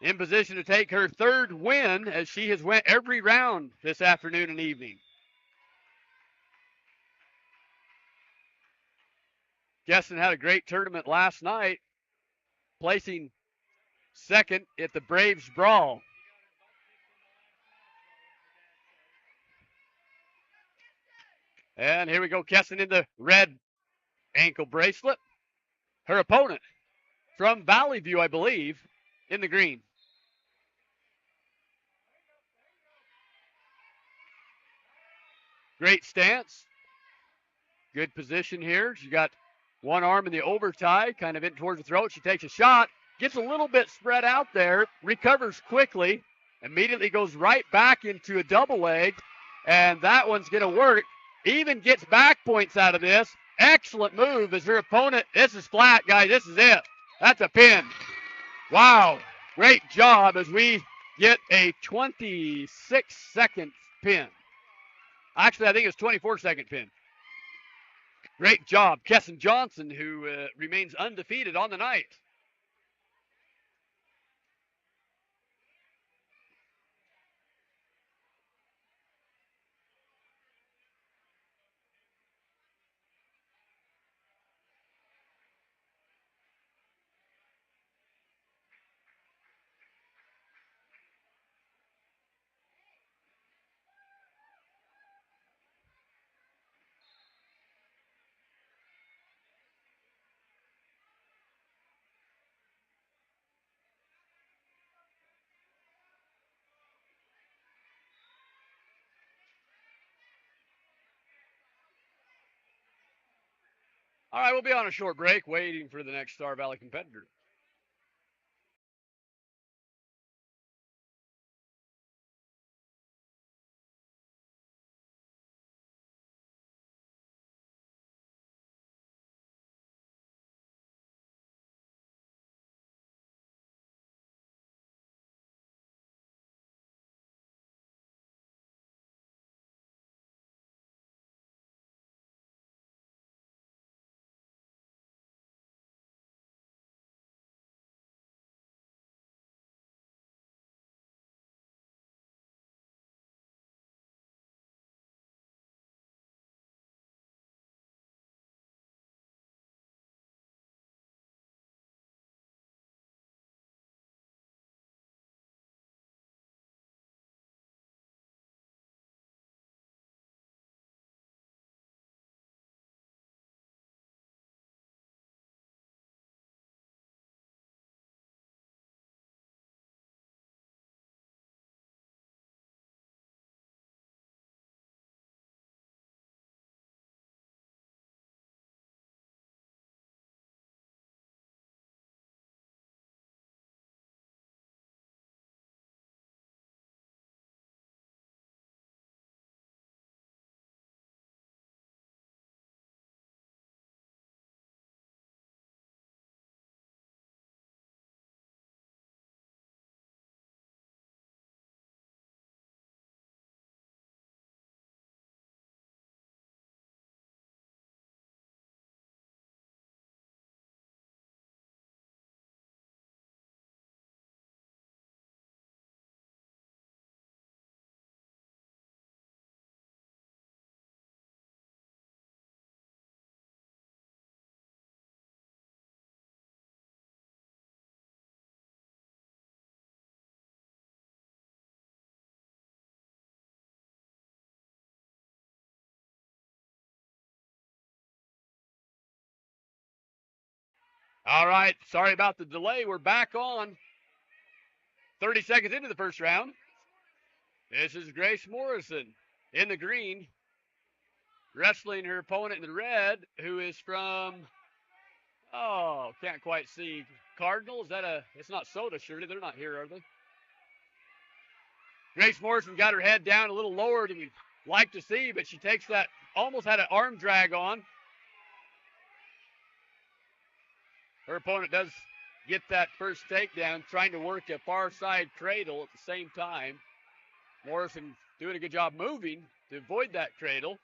in position to take her third win as she has went every round this afternoon and evening. Kassin had a great tournament last night, placing second at the Braves Brawl. And here we go, Kassin in the red ankle bracelet. Her opponent from Valley View, I believe, in the green. Great stance. Good position here. She got one arm in the over tie, kind of in towards the throat. She takes a shot, gets a little bit spread out there, recovers quickly, immediately goes right back into a double leg, and that one's going to work. Even gets back points out of this. Excellent move as her opponent. This is flat, guys. This is it. That's a pin. Wow, great job as we get a 26-second pin. Actually, I think it's 24-second pin. Great job, Kassin Johnson, who remains undefeated on the night. All right, we'll be on a short break waiting for the next Star Valley competitor. All right, sorry about the delay. We're back on. 30 seconds into the first round. This is Grace Morrison in the green, wrestling her opponent in the red, who is from, can't quite see. Cardinal? Is that it's not Soda, surely. They're not here, are they? Grace Morrison got her head down a little lower than we'd like to see, but she takes that, almost had an arm drag on. Her opponent does get that first takedown, trying to work a far side cradle at the same time. Morrison doing a good job moving to avoid that cradle.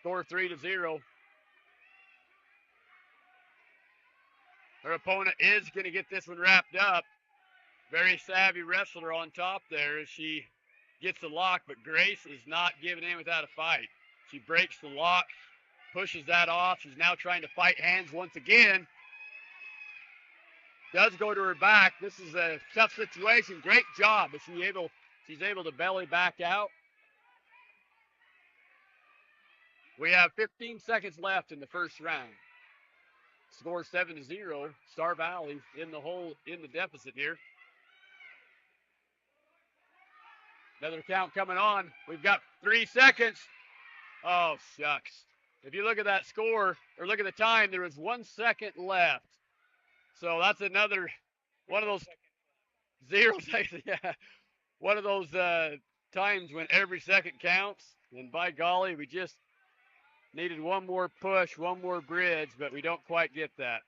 Score 3-0. Her opponent is going to get this one wrapped up. Very savvy wrestler on top there as she gets the lock, but Grace is not giving in without a fight. She breaks the lock, pushes that off. She's now trying to fight hands once again. Does go to her back. This is a tough situation. Great job, but she's able to belly back out. We have 15 seconds left in the first round. Score 7-0. Star Valley in the deficit here. Another count coming on. We've got 3 seconds. Oh, shucks. If you look at that score, or look at the time, there was 1 second left. So that's another one of those 0 seconds. Yeah. One of those times when every second counts, and by golly, we just needed one more push, one more bridge, but we don't quite get that.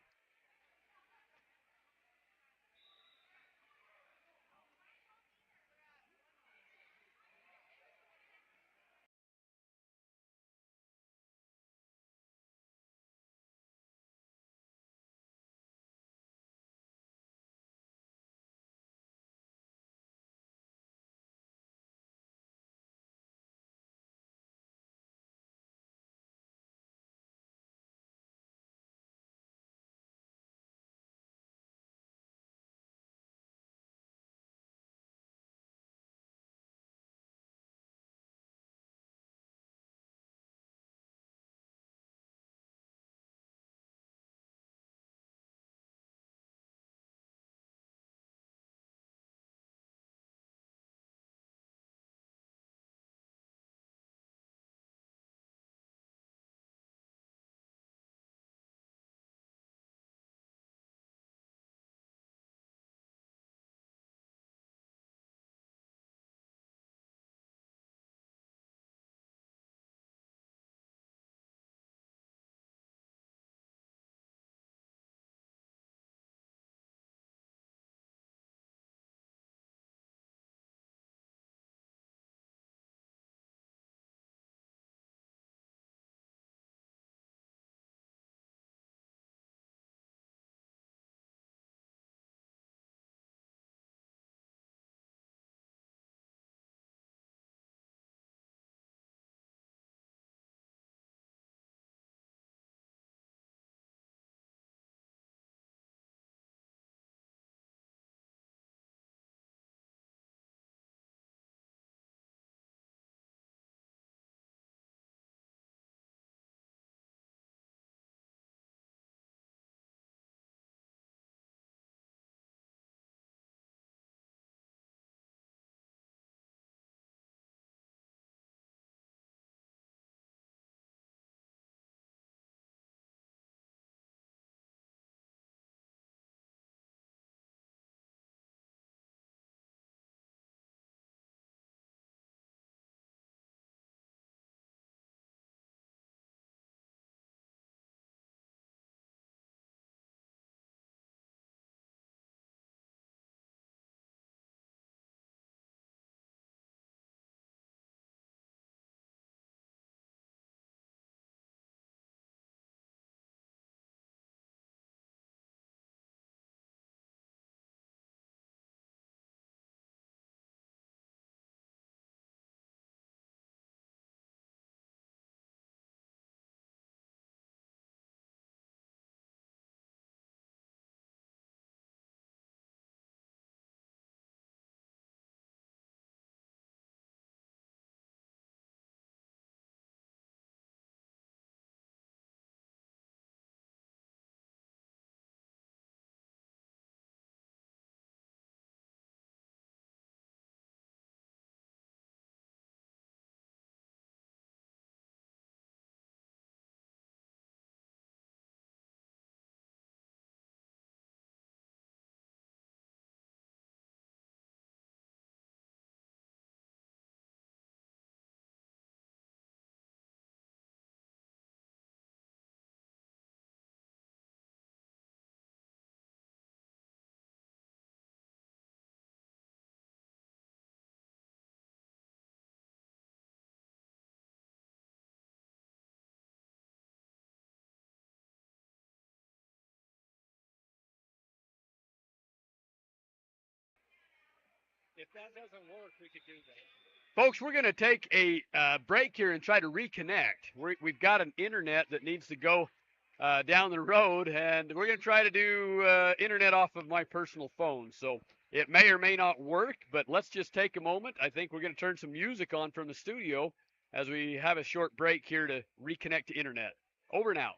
If that doesn't work, we could do that. Folks, we're going to take a break here and try to reconnect. We've got an internet that needs to go down the road, and we're going to try to do internet off of my personal phone. So it may or may not work, but let's just take a moment. I think we're going to turn some music on from the studio as we have a short break here to reconnect to internet. Over now.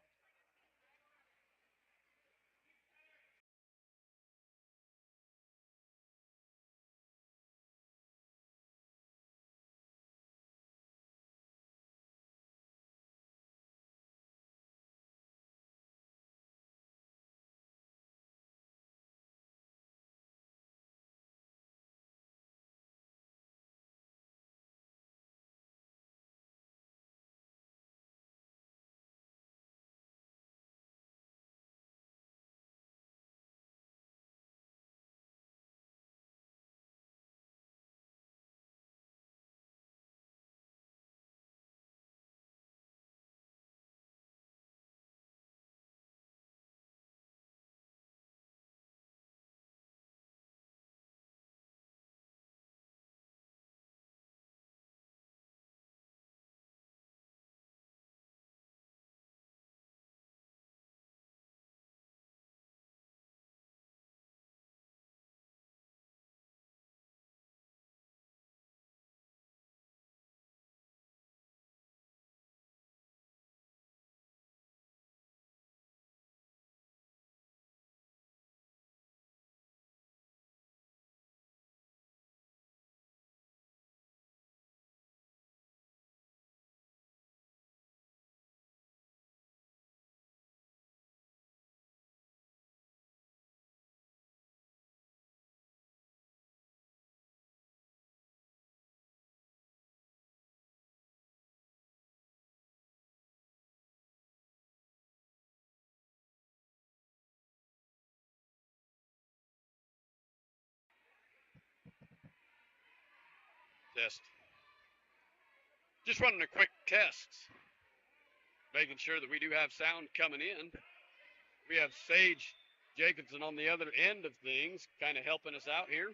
Test. Just running a quick test. Making sure that we do have sound coming in. We have Sage Jacobson on the other end of things, kind of helping us out here.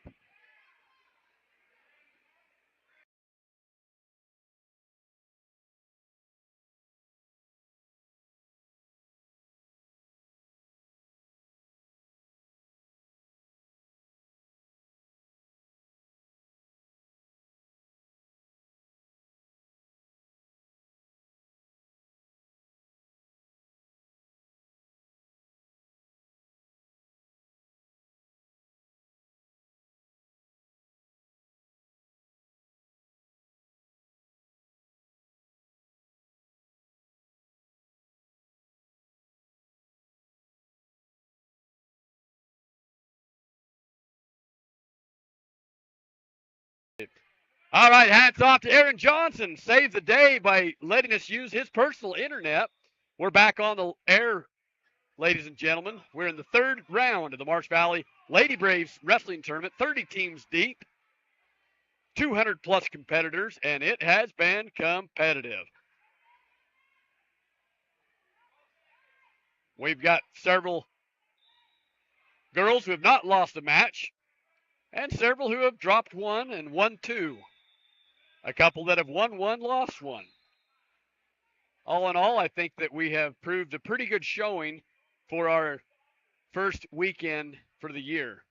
All right, hats off to Aaron Johnson. Saved the day by letting us use his personal internet. We're back on the air, ladies and gentlemen. We're in the third round of the Marsh Valley Lady Braves Wrestling Tournament, 30 teams deep, 200-plus competitors, and it has been competitive. We've got several girls who have not lost a match, and several who have dropped one and won two. A couple that have won one, lost one. All in all, I think that we have proved a pretty good showing for our first weekend for the year,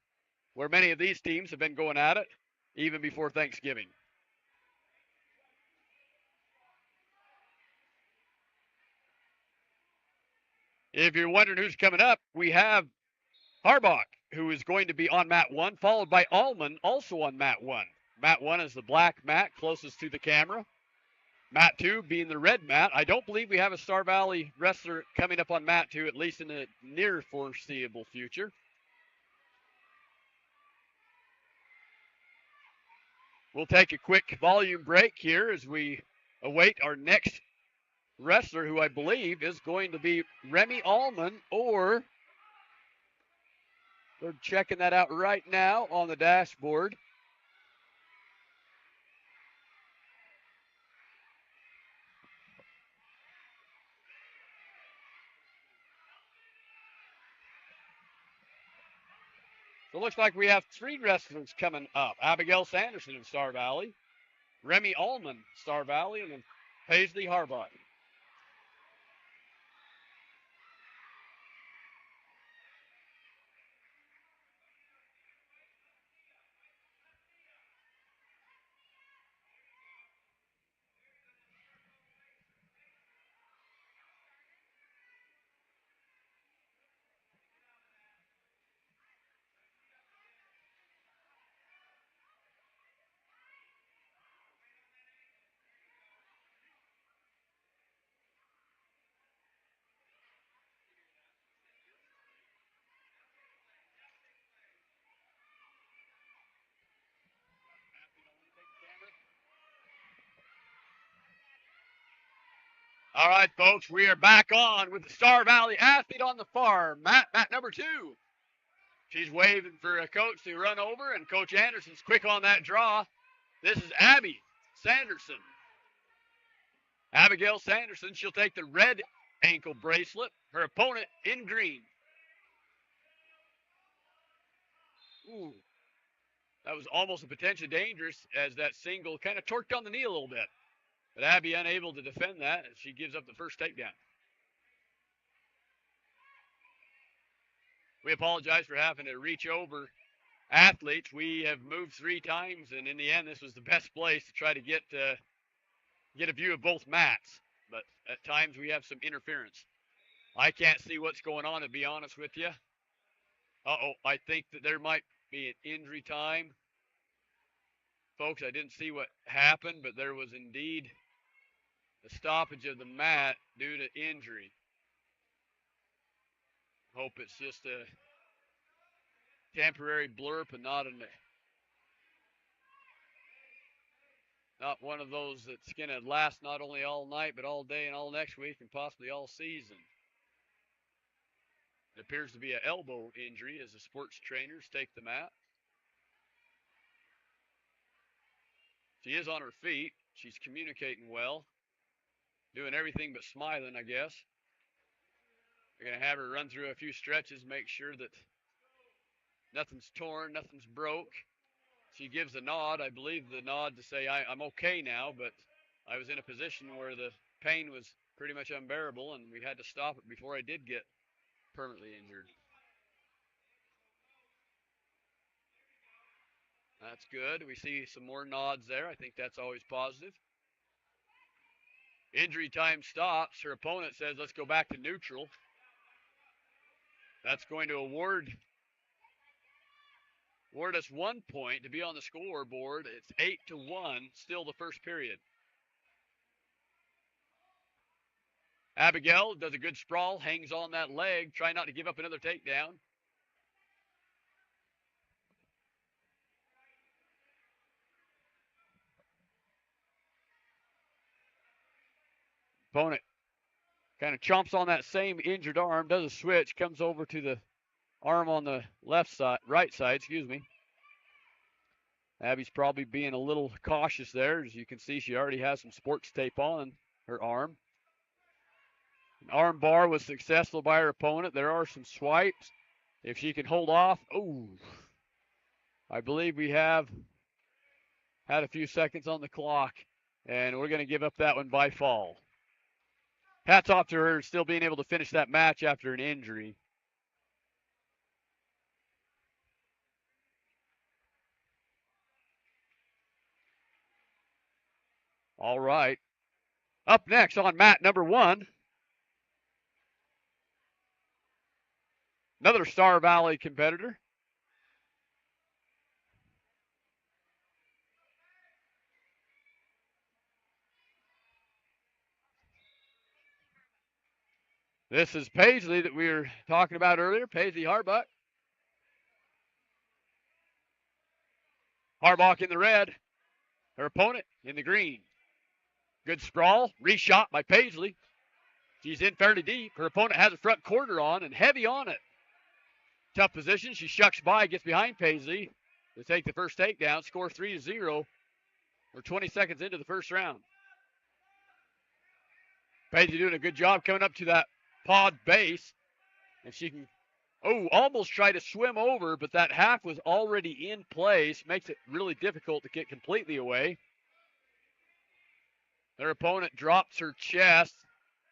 where many of these teams have been going at it even before Thanksgiving. If you're wondering who's coming up, we have Harbach, who is going to be on mat 1, followed by Alman, also on mat 1. Mat 1 is the black mat closest to the camera. Mat 2 being the red mat. I don't believe we have a Star Valley wrestler coming up on mat 2, at least in the near foreseeable future. We'll take a quick volume break here as we await our next wrestler, who I believe is going to be Remy Alman, or they're checking that out right now on the dashboard. So it looks like we have 3 wrestlers coming up. Abigail Sanderson of Star Valley, Remy Alman, Star Valley, and then Paisy Harbach. All right, folks, we are back on with the Star Valley athlete on the far. Mat number 2. She's waving for a coach to run over, and Coach Anderson's quick on that draw. This is Abby Sanderson. Abigail Sanderson, she'll take the red ankle bracelet. Her opponent in green. Ooh, that was almost a potentially dangerous, as that single kind of torqued on the knee a little bit. But Abby unable to defend that as she gives up the first takedown. We apologize for having to reach over athletes. We have moved 3 times, and in the end, this was the best place to try to get a view of both mats. But at times, we have some interference. I can't see what's going on, to be honest with you. I think that there might be an injury time. Folks, I didn't see what happened, but there was indeed a stoppage of the mat due to injury. Hope it's just a temporary blurb and not one of those that's going to last not only all night, but all day and all next week and possibly all season. It appears to be an elbow injury as the sports trainers take the mat. She is on her feet. She's communicating well. Doing everything but smiling, I guess. We're going to have her run through a few stretches, make sure that nothing's torn, nothing's broke. She gives a nod, I believe the nod to say, I'm okay now, but I was in a position where the pain was pretty much unbearable, and we had to stop it before I did get permanently injured. That's good. We see some more nods there. I think that's always positive. Injury time stops. Her opponent says, let's go back to neutral. That's going to award us 1 point to be on the scoreboard. It's 8-1, still the first period. Abigail does a good sprawl, hangs on that leg, trying not to give up another takedown. Opponent kind of chomps on that same injured arm, does a switch, comes over to the arm on the right side, excuse me. Abby's probably being a little cautious there. As you can see, she already has some sports tape on her arm. An arm bar was successful by her opponent. There are some swipes. If she can hold off, I believe we have had a few seconds on the clock, and we're going to give up that one by fall. Hats off to her still being able to finish that match after an injury. All right. Up next on mat number 1, another Star Valley competitor. This is Paisley that we were talking about earlier, Paisy Harbach. Harbach in the red, her opponent in the green. Good sprawl, reshot by Paisley. She's in fairly deep. Her opponent has a front quarter on and heavy on it. Tough position. She shucks by, gets behind Paisley to take the first takedown. Score 3-0. We're 20 seconds into the first round. Paisley doing a good job coming up to that pod base. And she can, almost try to swim over, but that half was already in place. Makes it really difficult to get completely away. Their opponent drops her chest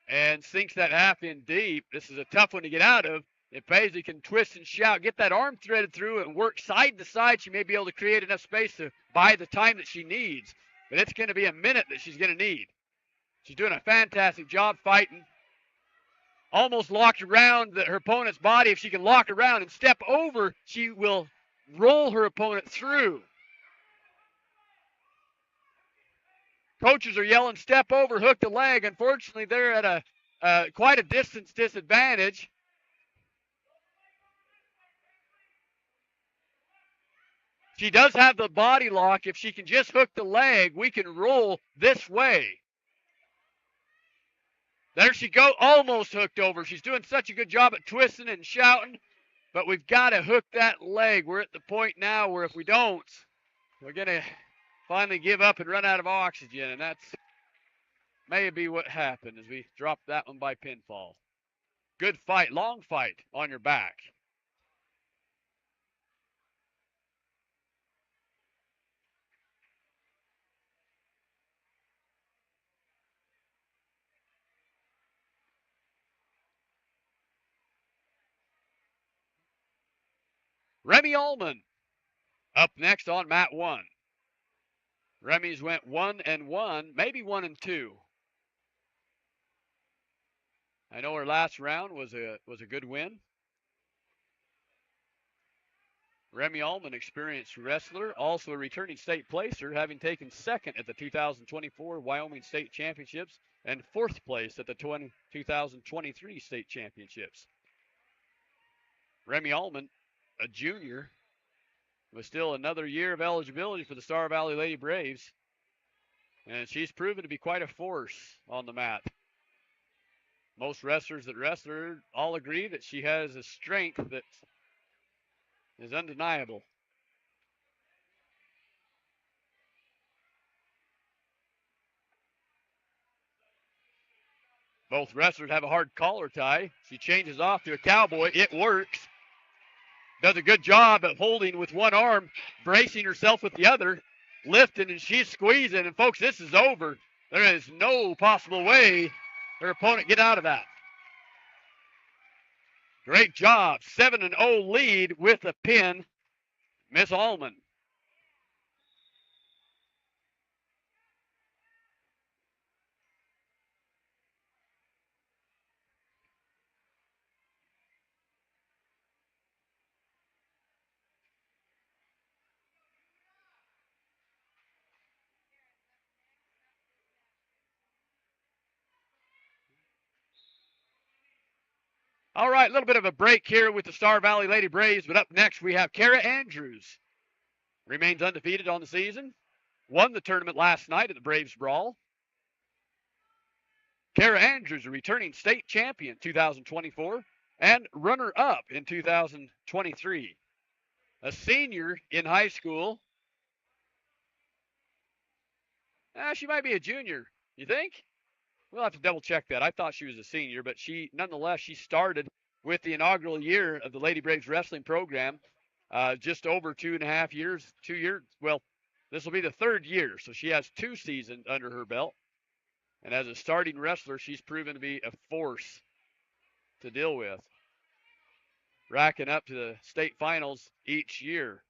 and sinks that half in deep. This is a tough one to get out of. If Paisley can twist and shout, get that arm threaded through it and work side to side, she may be able to create enough space to buy the time that she needs. But it's going to be a minute that she's going to need. She's doing a fantastic job fighting. Almost locked around her opponent's body. If she can lock around and step over, she will roll her opponent through. Coaches are yelling, step over, hook the leg. Unfortunately, they're at quite a distance disadvantage. She does have the body lock. If she can just hook the leg, we can roll this way. There she goes, almost hooked over. She's doing such a good job at twisting and shouting, but we've got to hook that leg. We're at the point now where if we don't, we're going to finally give up and run out of oxygen, and that's maybe what happened as we dropped that one by pinfall. Good fight, long fight on your back. Remy Alman up next on mat 1. Remy's went 1-1, maybe 1-2. I know her last round was a good win. Remy Alman, experienced wrestler, also a returning state placer, having taken second at the 2024 Wyoming State Championships and fourth place at the 2023 State Championships. Remy Alman, a junior, with still another year of eligibility for the Star Valley Lady Braves. And she's proven to be quite a force on the mat. Most wrestlers that wrestle her all agree that she has a strength that is undeniable. Both wrestlers have a hard collar tie. She changes off to a cowboy. It works. Does a good job of holding with one arm, bracing herself with the other, lifting, and she's squeezing. And, folks, this is over. There is no possible way her opponent get out of that. Great job. 7-0 lead with a pin. Miss Alman. All right, a little bit of a break here with the Star Valley Lady Braves, but up next we have Cara Andrews. Remains undefeated on the season. Won the tournament last night at the Braves Brawl. Cara Andrews, a returning state champion 2024 and runner-up in 2023. A senior in high school. She might be a junior, you think? We'll have to double check that. I thought she was a senior, but she started with the inaugural year of the Lady Braves wrestling program, just over 2.5 years, 2 years. Well, this will be the third year, so she has 2 seasons under her belt. And as a starting wrestler, she's proven to be a force to deal with, racking up to the state finals each year.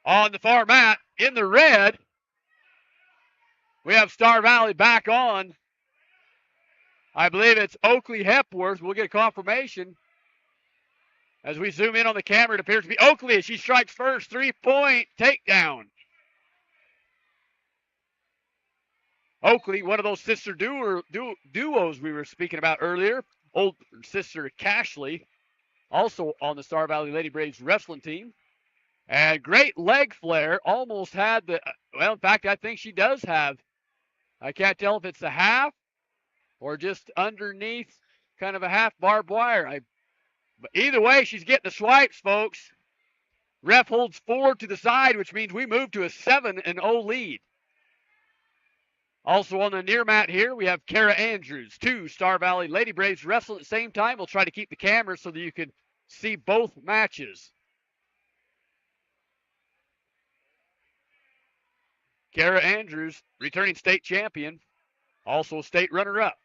On the far mat, in the red, we have Star Valley back on. I believe it's Oakley Hepworth. We'll get a confirmation. As we zoom in on the camera, it appears to be Oakley as she strikes first. 3-point takedown. Oakley, one of those sister duos we were speaking about earlier. Old sister Cashley, also on the Star Valley Lady Braves wrestling team. And great leg flare. Almost had the, well, in fact, I think she does have, I can't tell if it's a half or just underneath kind of a half barbed wire. But either way, she's getting the swipes, folks. Ref holds 4 to the side, which means we move to a 7-0 lead. Also on the near mat here, we have Cara Andrews, 2 Star Valley Lady Braves wrestling at the same time. We'll try to keep the camera so that you can see both matches. Cara Andrews, returning state champion, also a state runner-up.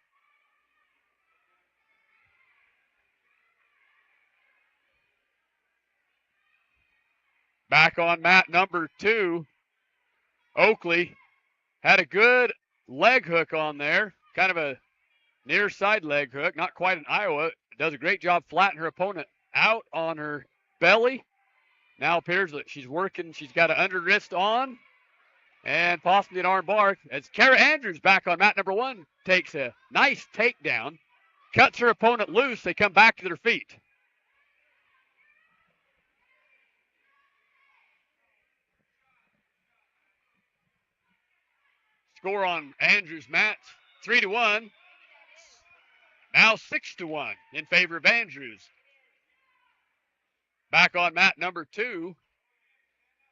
Back on mat number 2, Oakley had a good leg hook on there, kind of a near side leg hook, not quite an Iowa. Does a great job flattening her opponent out on her belly. Now appears that she's working, she's got an under wrist on. and possibly an arm bar as Cara Andrews back on mat number 1 takes a nice takedown, cuts her opponent loose. They come back to their feet. Score on Andrews' mat, 3-1. Now 6-1 in favor of Andrews. Back on mat number 2,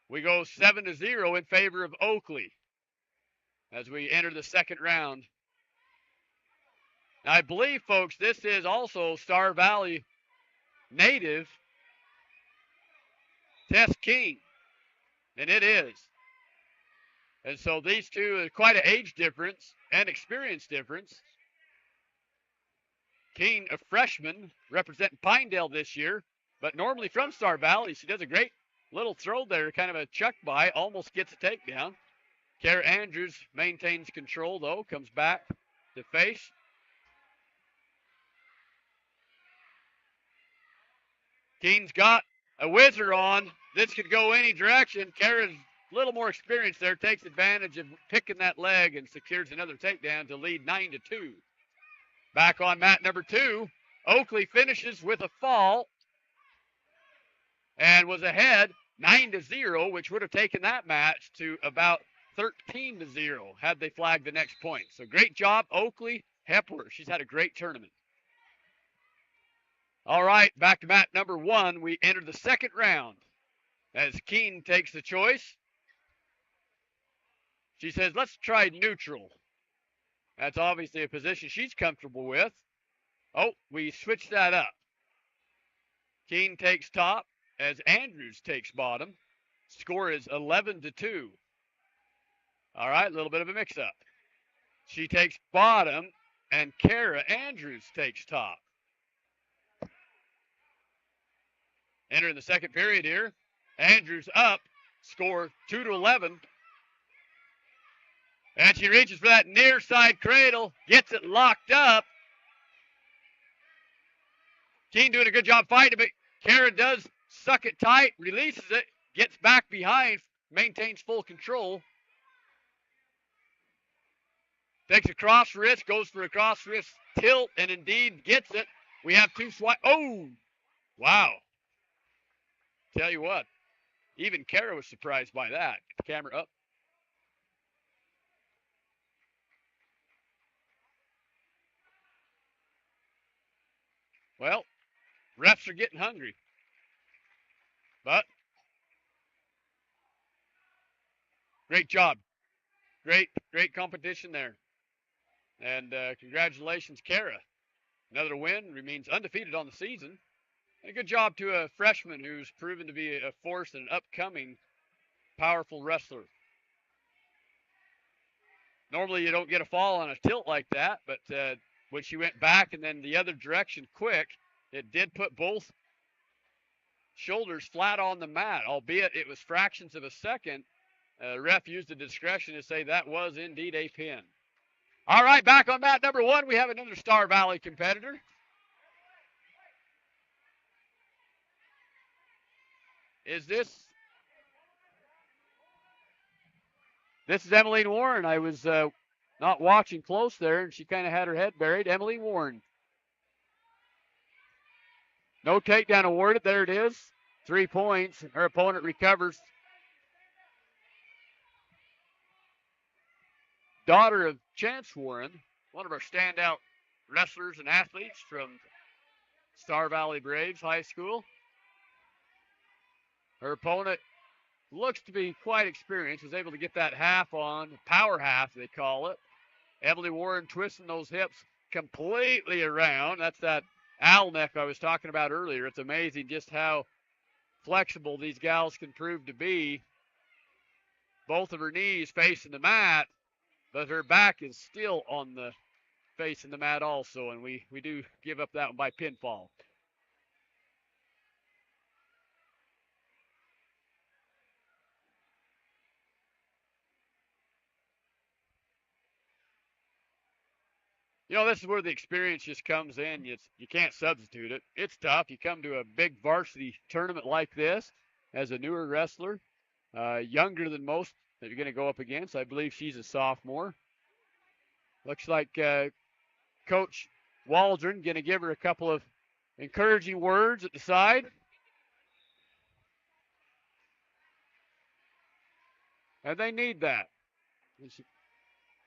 we go 7-0 in favor of Oakley as we enter the second round. Now, I believe, folks, this is also Star Valley native Tess King, and it is. And so these two are quite an age difference and experience difference. King, a freshman, representing Pinedale this year, but normally from Star Valley. She does a great little throw there, kind of a chuck by, almost gets a takedown. Cara Andrews maintains control, though, comes back to face. Keen's got a whizzer on. This could go any direction. Cara's a little more experienced there, takes advantage of picking that leg and secures another takedown to lead 9-2. Back on mat number 2, Oakley finishes with a fall and was ahead 9-0, which would have taken that match to about 13-0 had they flagged the next point. So great job, Oakley. Hepworth, she's had a great tournament. All right, back to mat number 1. We enter the second round as Keene takes the choice. She says, let's try neutral. That's obviously a position she's comfortable with. Oh, we switched that up. Keene takes top as Andrews takes bottom. Score is 11-2. All right, a little bit of a mix-up. She takes bottom, and Cara Andrews takes top. Entering the second period here. Andrews up, score 2-11. And she reaches for that near side cradle, gets it locked up. Keene doing a good job fighting, but Cara does suck it tight, releases it, gets back behind, maintains full control. Takes a cross wrist, goes for a cross wrist tilt, and indeed gets it. We have two swipes. Oh, wow. Tell you what, even Cara was surprised by that. Get the camera up. Well, refs are getting hungry. But great job. Great competition there. And congratulations, Cara. Another win, remains undefeated on the season. And a good job to a freshman who's proven to be a force and an upcoming powerful wrestler. Normally you don't get a fall on a tilt like that, but when she went back and then the other direction quick, it did put both shoulders flat on the mat, albeit it was fractions of a second. Ref used the discretion to say that was indeed a pin. All right, back on mat number 1, we have another Star Valley competitor. This is Emelyn Warren. I was not watching close there, and she kind of had her head buried. Emelyn Warren. No takedown awarded. There it is. 3 points. Her opponent recovers. Daughter of Chance Warren, one of our standout wrestlers and athletes from Star Valley Braves High School. Her opponent looks to be quite experienced, was able to get that half on, power half they call it. Emelyn Warren twisting those hips completely around. That's that owl neck I was talking about earlier. It's amazing just how flexible these gals can prove to be. Both of her knees facing the mat, but her back is still on the facing the mat also, and we do give up that one by pinfall. You know, this is where the experience just comes in. You can't substitute it. It's tough. You come to a big varsity tournament like this as a newer wrestler, younger than most that you're going to go up against. I believe she's a sophomore. Looks like Coach Waldron going to give her a couple of encouraging words at the side. And they need that.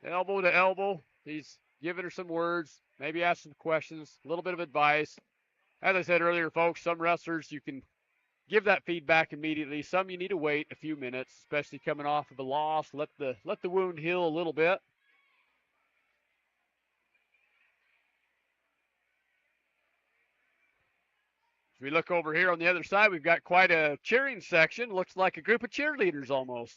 Elbow to elbow. He's giving her some words, maybe ask some questions, a little bit of advice. As I said earlier, folks, some wrestlers you can give that feedback immediately. Some you need to wait a few minutes, especially coming off of a loss. Let the wound heal a little bit. As we look over here on the other side, we've got quite a cheering section. Looks like a group of cheerleaders almost.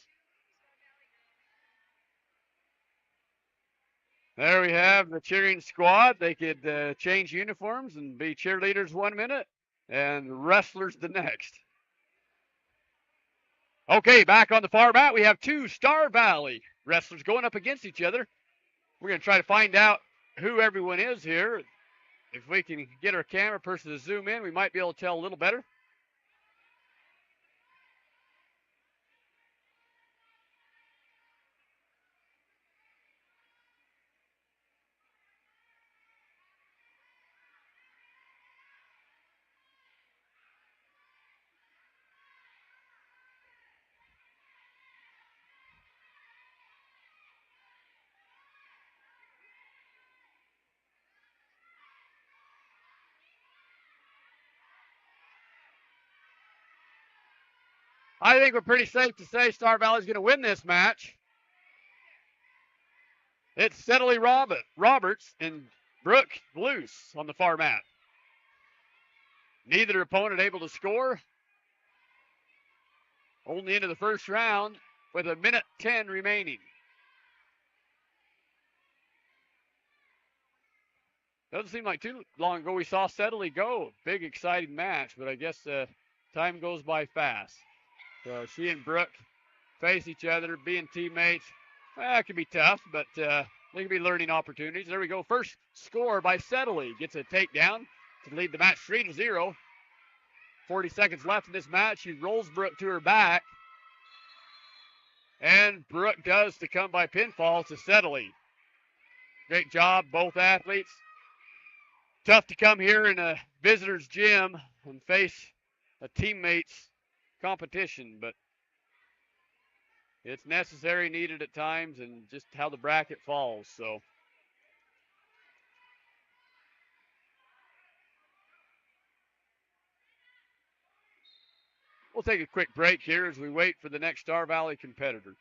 There we have the cheering squad. They could change uniforms and be cheerleaders 1 minute and wrestlers the next. Okay, back on the far mat, we have two Star Valley wrestlers going up against each other. We're going to try to find out who everyone is here. If we can get our camera person to zoom in, we might be able to tell a little better. I think we're pretty safe to say Star Valley's going to win this match. It's Sedley Roberts and Brooke Luce on the far mat. Neither opponent able to score. Only into the first round with 1:10 remaining. Doesn't seem like too long ago we saw Sedley go. Big, exciting match, but I guess time goes by fast. So she and Brooke face each other, being teammates. Well, it can be tough, but they can be learning opportunities. There we go. First score by Sedley. Gets a takedown to lead the match 3-0. 40 seconds left in this match. She rolls Brooke to her back. And Brooke does succumb by pinfall to Sedley. Great job, both athletes. Tough to come here in a visitor's gym and face a teammate's competition, but it's necessary, needed at times, and just how the bracket falls. So we'll take a quick break here as we wait for the next Star Valley competitor.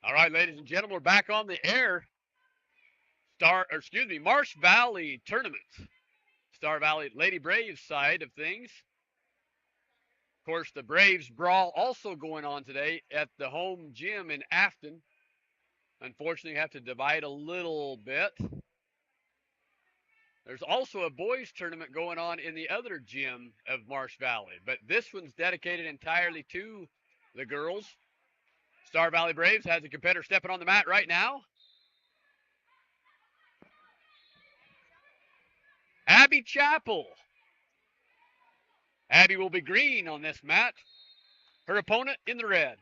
All right, ladies and gentlemen, we're back on the air. Marsh Valley tournament. Star Valley Lady Braves side of things. Of course, the Braves Brawl also going on today at the home gym in Afton. Unfortunately, you have to divide a little bit. There's also a boys tournament going on in the other gym of Marsh Valley, but this one's dedicated entirely to the girls. Star Valley Braves has a competitor stepping on the mat right now. Abby Chappell. Abby will be green on this mat. Her opponent in the red.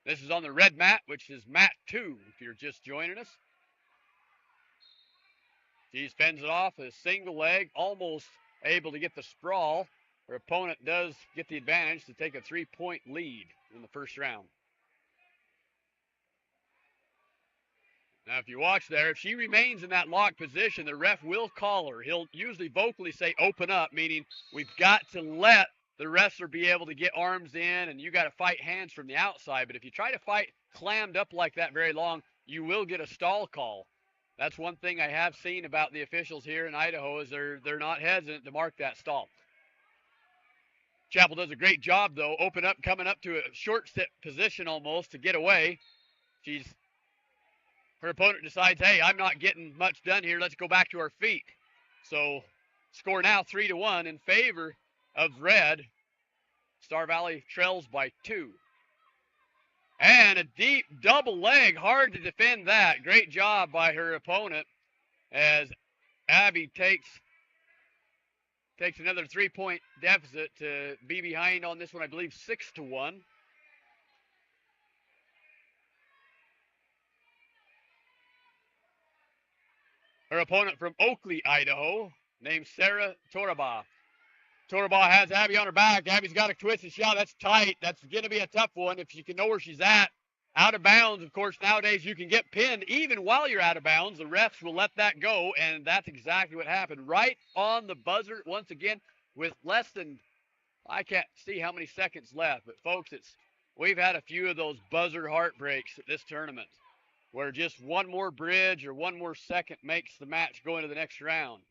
This is on the red mat, which is mat 2, if you're just joining us. She fends it off a single leg, almost able to get the sprawl. Her opponent does get the advantage to take a 3-point lead in the first round. Now, if you watch there, if she remains in that locked position, the ref will call her. He'll usually vocally say, open up, meaning we've got to let the wrestler be able to get arms in, and you got to fight hands from the outside. But if you try to fight clammed up like that very long, you will get a stall call. That's one thing I have seen about the officials here in Idaho is they're not hesitant to mark that stall. Chappell does a great job, though, open up, coming up to a short sit position almost to get away. Her opponent decides, hey, I'm not getting much done here. Let's go back to our feet. So score now 3-1 in favor of red. Star Valley trails by 2. And a deep double leg. Hard to defend that. Great job by her opponent as Abby takes another 3-point deficit to be behind on this one, I believe, 6-1. Her opponent from Oakley, Idaho, named Sarah Torabah. Torabah has Abby on her back. Abby's got a twisted shot. That's tight. That's going to be a tough one if she can know where she's at. Out of bounds, of course, nowadays you can get pinned even while you're out of bounds. The refs will let that go, and that's exactly what happened. Right on the buzzer, once again, with less than, I can't see how many seconds left. But, folks, we've had a few of those buzzer heartbreaks at this tournament, where just one more bridge or one more second makes the match go into the next round.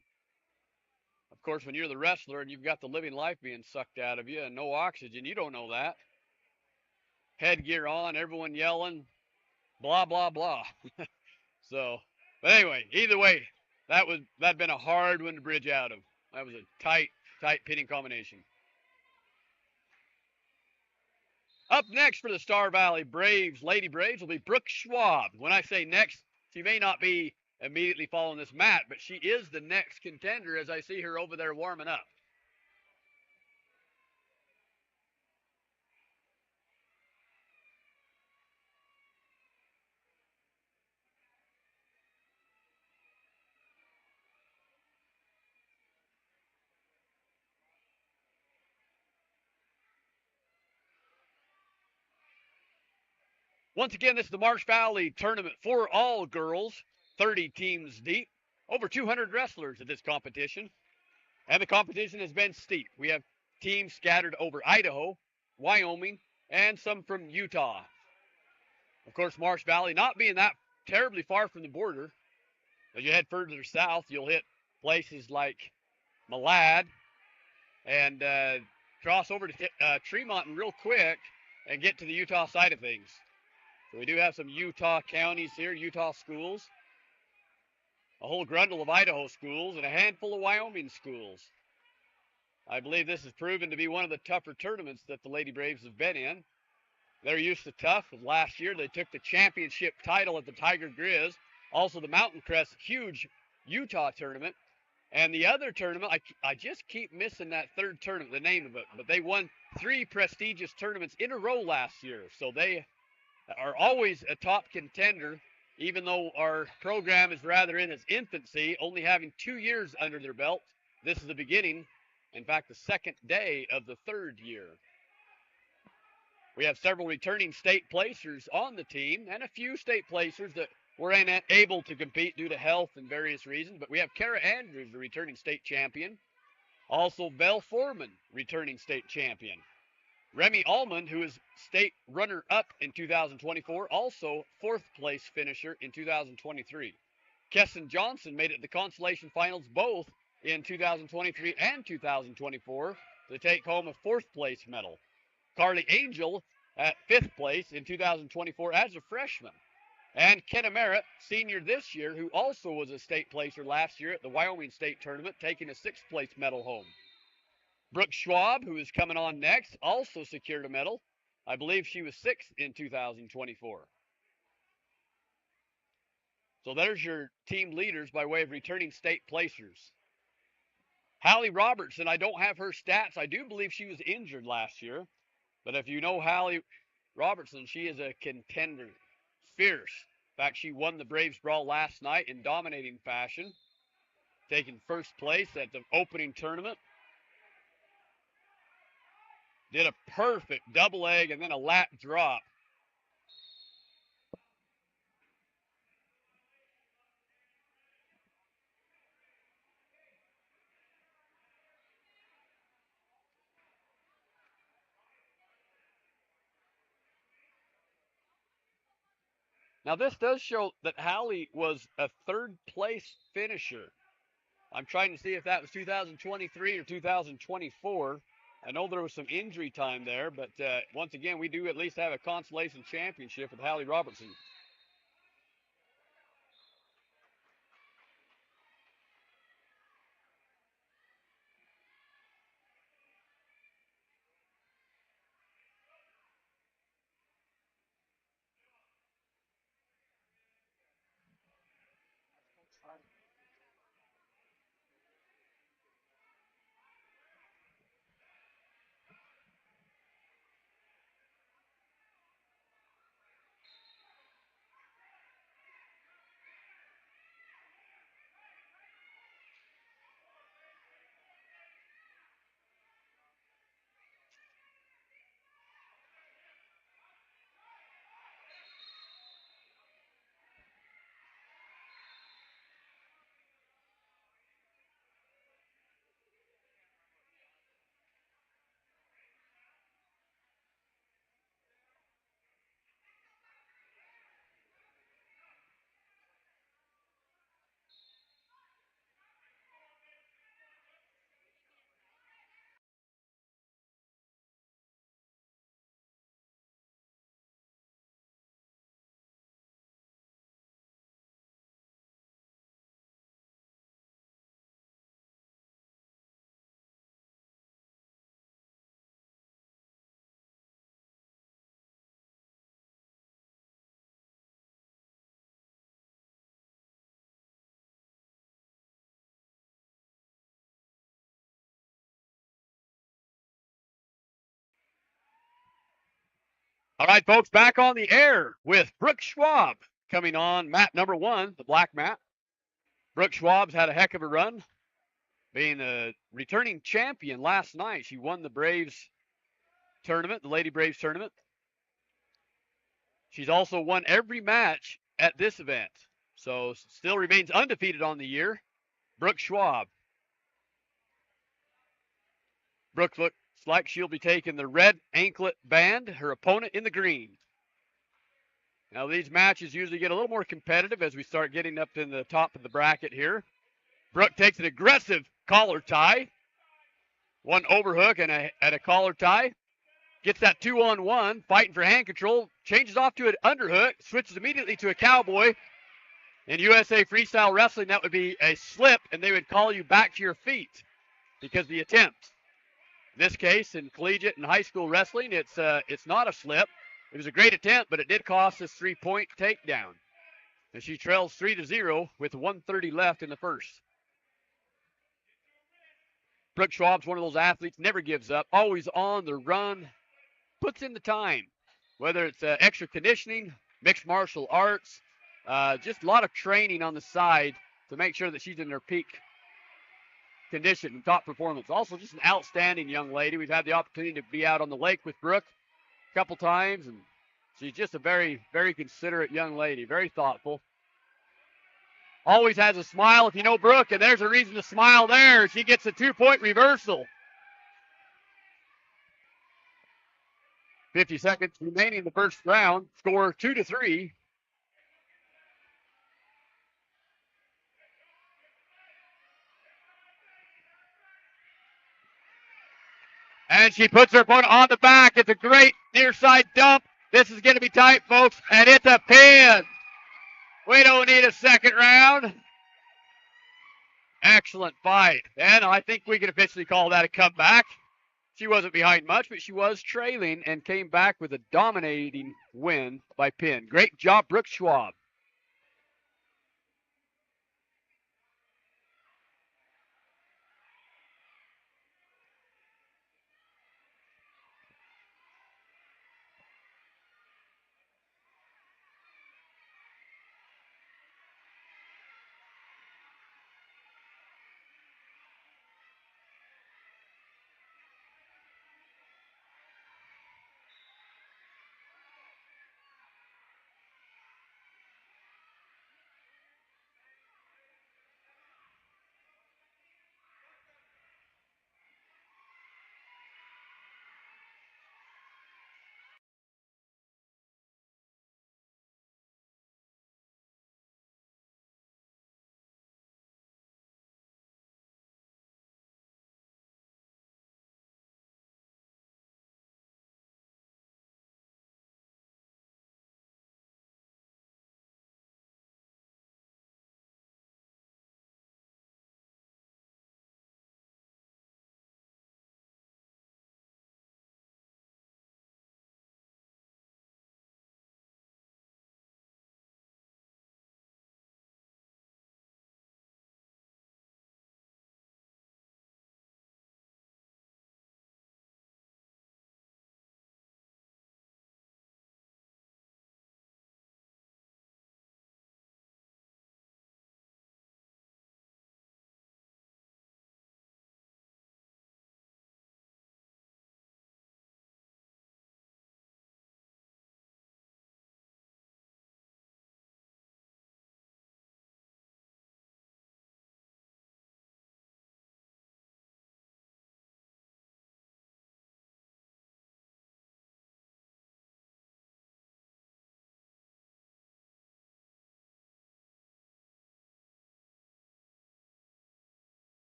Of course, when you're the wrestler and you've got the living life being sucked out of you and no oxygen, you don't know that. Headgear on, everyone yelling, blah, blah, blah. So, but anyway, either way, that'd been a hard one to bridge out of. That was a tight pinning combination. Up next for the Star Valley Braves, Lady Braves, will be Brooke Schwab. When I say next, she may not be immediately following this mat, but she is the next contender as I see her over there warming up. Once again, this is the Marsh Valley tournament for all girls, 30 teams deep, over 200 wrestlers at this competition. And the competition has been steep. We have teams scattered over Idaho, Wyoming, and some from Utah. Of course, Marsh Valley not being that terribly far from the border. As you head further south, you'll hit places like Malad and cross over to Tremont real quick and get to the Utah side of things. So we do have some Utah counties here, Utah schools, a whole grundle of Idaho schools, and a handful of Wyoming schools. I believe this has proven to be one of the tougher tournaments that the Lady Braves have been in. They're used to tough. Last year, they took the championship title at the Tiger Grizz, also the Mountain Crest huge Utah tournament. And the other tournament, I just keep missing that third tournament, the name of it, but they won 3 prestigious tournaments in a row last year. So they are always a top contender, even though our program is rather in its infancy, only having 2 years under their belt. This is the beginning, in fact, the second day of the third year. We have several returning state placers on the team and a few state placers that were unable to compete due to health and various reasons. But we have Cara Andrews, the returning state champion. Also, Belle Foreman, returning state champion. Remy Alman, who is state runner-up in 2024, also fourth place finisher in 2023. Kassin Johnson made it to the consolation finals both in 2023 and 2024 to take home a fourth place medal. Carly Angel at fifth place in 2024 as a freshman. And Kenna Merritt, senior this year, who also was a state placer last year at the Wyoming State Tournament, taking a sixth place medal home. Brooke Schwab, who is coming on next, also secured a medal. I believe she was sixth in 2024. So there's your team leaders by way of returning state placers. Hallie Robertson, I don't have her stats. I do believe she was injured last year. But if you know Hallie Robertson, she is a contender. Fierce. In fact, she won the Braves Brawl last night in dominating fashion, taking first place at the opening tournament. Did a perfect double leg and then a lat drop. Now, this does show that Hallie was a third place finisher. I'm trying to see if that was 2023 or 2024. I know there was some injury time there, but once again, we do at least have a consolation championship with Hallie Robertson. All right, folks, back on the air with Brooke Schwab coming on mat number 1, the black mat. Brooke Schwab's had a heck of a run, being a returning champion last night. She won the Braves tournament, the Lady Braves tournament. She's also won every match at this event, so still remains undefeated on the year. Brooke Schwab. Brooke looks like she'll be taking the red anklet band, her opponent in the green. Now, these matches usually get a little more competitive as we start getting up in the top of the bracket here. Brooke takes an aggressive collar tie. One overhook and a collar tie. Gets that 2-on-1, fighting for hand control. Changes off to an underhook. Switches immediately to a cowboy. In USA Freestyle Wrestling, that would be a slip, and they would call you back to your feet because of the attempt. In this case, in collegiate and high school wrestling, it's not a slip. It was a great attempt, but it did cost us 3-point takedown. And she trails 3-0 with 1:30 left in the first. Brooke Schwab's one of those athletes, never gives up, always on the run, puts in the time, whether it's extra conditioning, mixed martial arts, just a lot of training on the side to make sure that she's in her peak condition and top performance. Also, just an outstanding young lady. We've had the opportunity to be out on the lake with Brooke a couple times, and she's just a very, very considerate young lady, very thoughtful. always has a smile if you know Brooke, and there's a reason to smile there. She gets a 2-point reversal. 50 seconds remaining in the first round. Score 2-3. And she puts her opponent on the back. It's a great near side dump. This is going to be tight, folks, and it's a pin. We don't need a second round. Excellent fight. And I think we can officially call that a comeback. She wasn't behind much, but she was trailing and came back with a dominating win by pin. Great job, Brooke Schwab.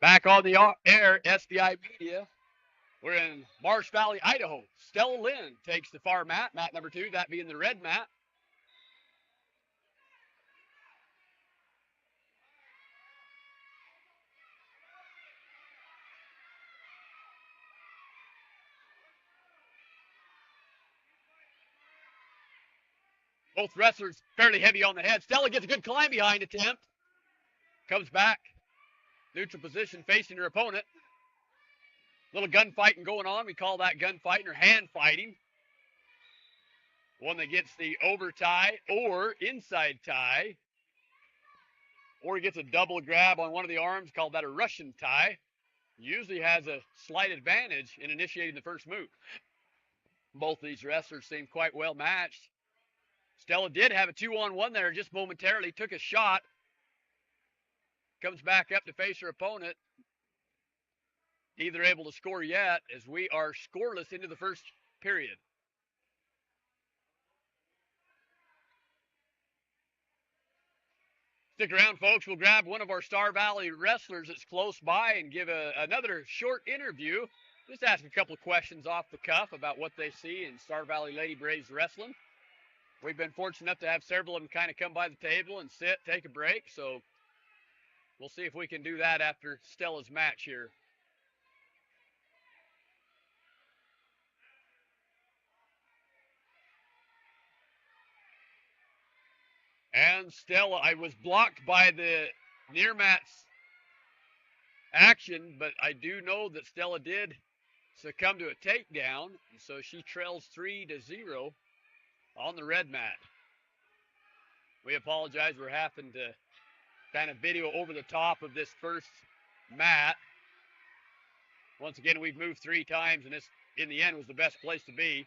Back on the air, SDI Media. We're in Marsh Valley, Idaho. Zella Lynn takes the far mat, mat number 2, that being the red mat. Both wrestlers fairly heavy on the head. Stella gets a good climb behind attempt. Comes back. Neutral position facing her opponent. Little gunfighting going on. We call that gunfighting or hand fighting. One that gets the over tie or inside tie. Or he gets a double grab on one of the arms, called that a Russian tie. Usually has a slight advantage in initiating the first move. Both of these wrestlers seem quite well matched. Stella did have a 2-on-1 there just momentarily. Took a shot. Comes back up to face her opponent. Neither able to score yet as we are scoreless into the first period. Stick around, folks. We'll grab one of our Star Valley wrestlers that's close by and give another short interview. Just ask a couple of questions off the cuff about what they see in Star Valley Lady Braves wrestling. We've been fortunate enough to have several of them kind of come by the table and sit, take a break. So we'll see if we can do that after Stella's match here. And Stella, I was blocked by the near mat's action, but I do know that Stella did succumb to a takedown, and so she trails 3-0 on the red mat. We apologize. We're having to kind of video over the top of this first mat. Once again, we've moved 3 times, and this, in the end, was the best place to be.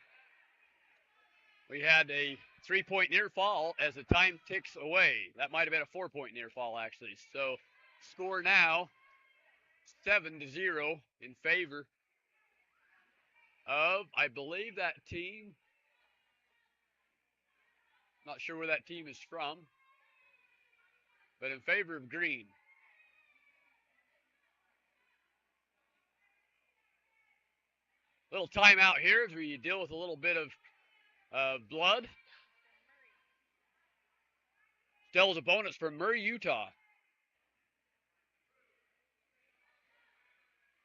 We had a 3-point near fall as the time ticks away. That might have been a 4-point near fall, actually. So, score now 7-0 in favor of, I believe, that team. Not sure where that team is from, but in favor of green. Little timeout here as we deal with a little bit of blood. Stella's opponents from Murray, Utah.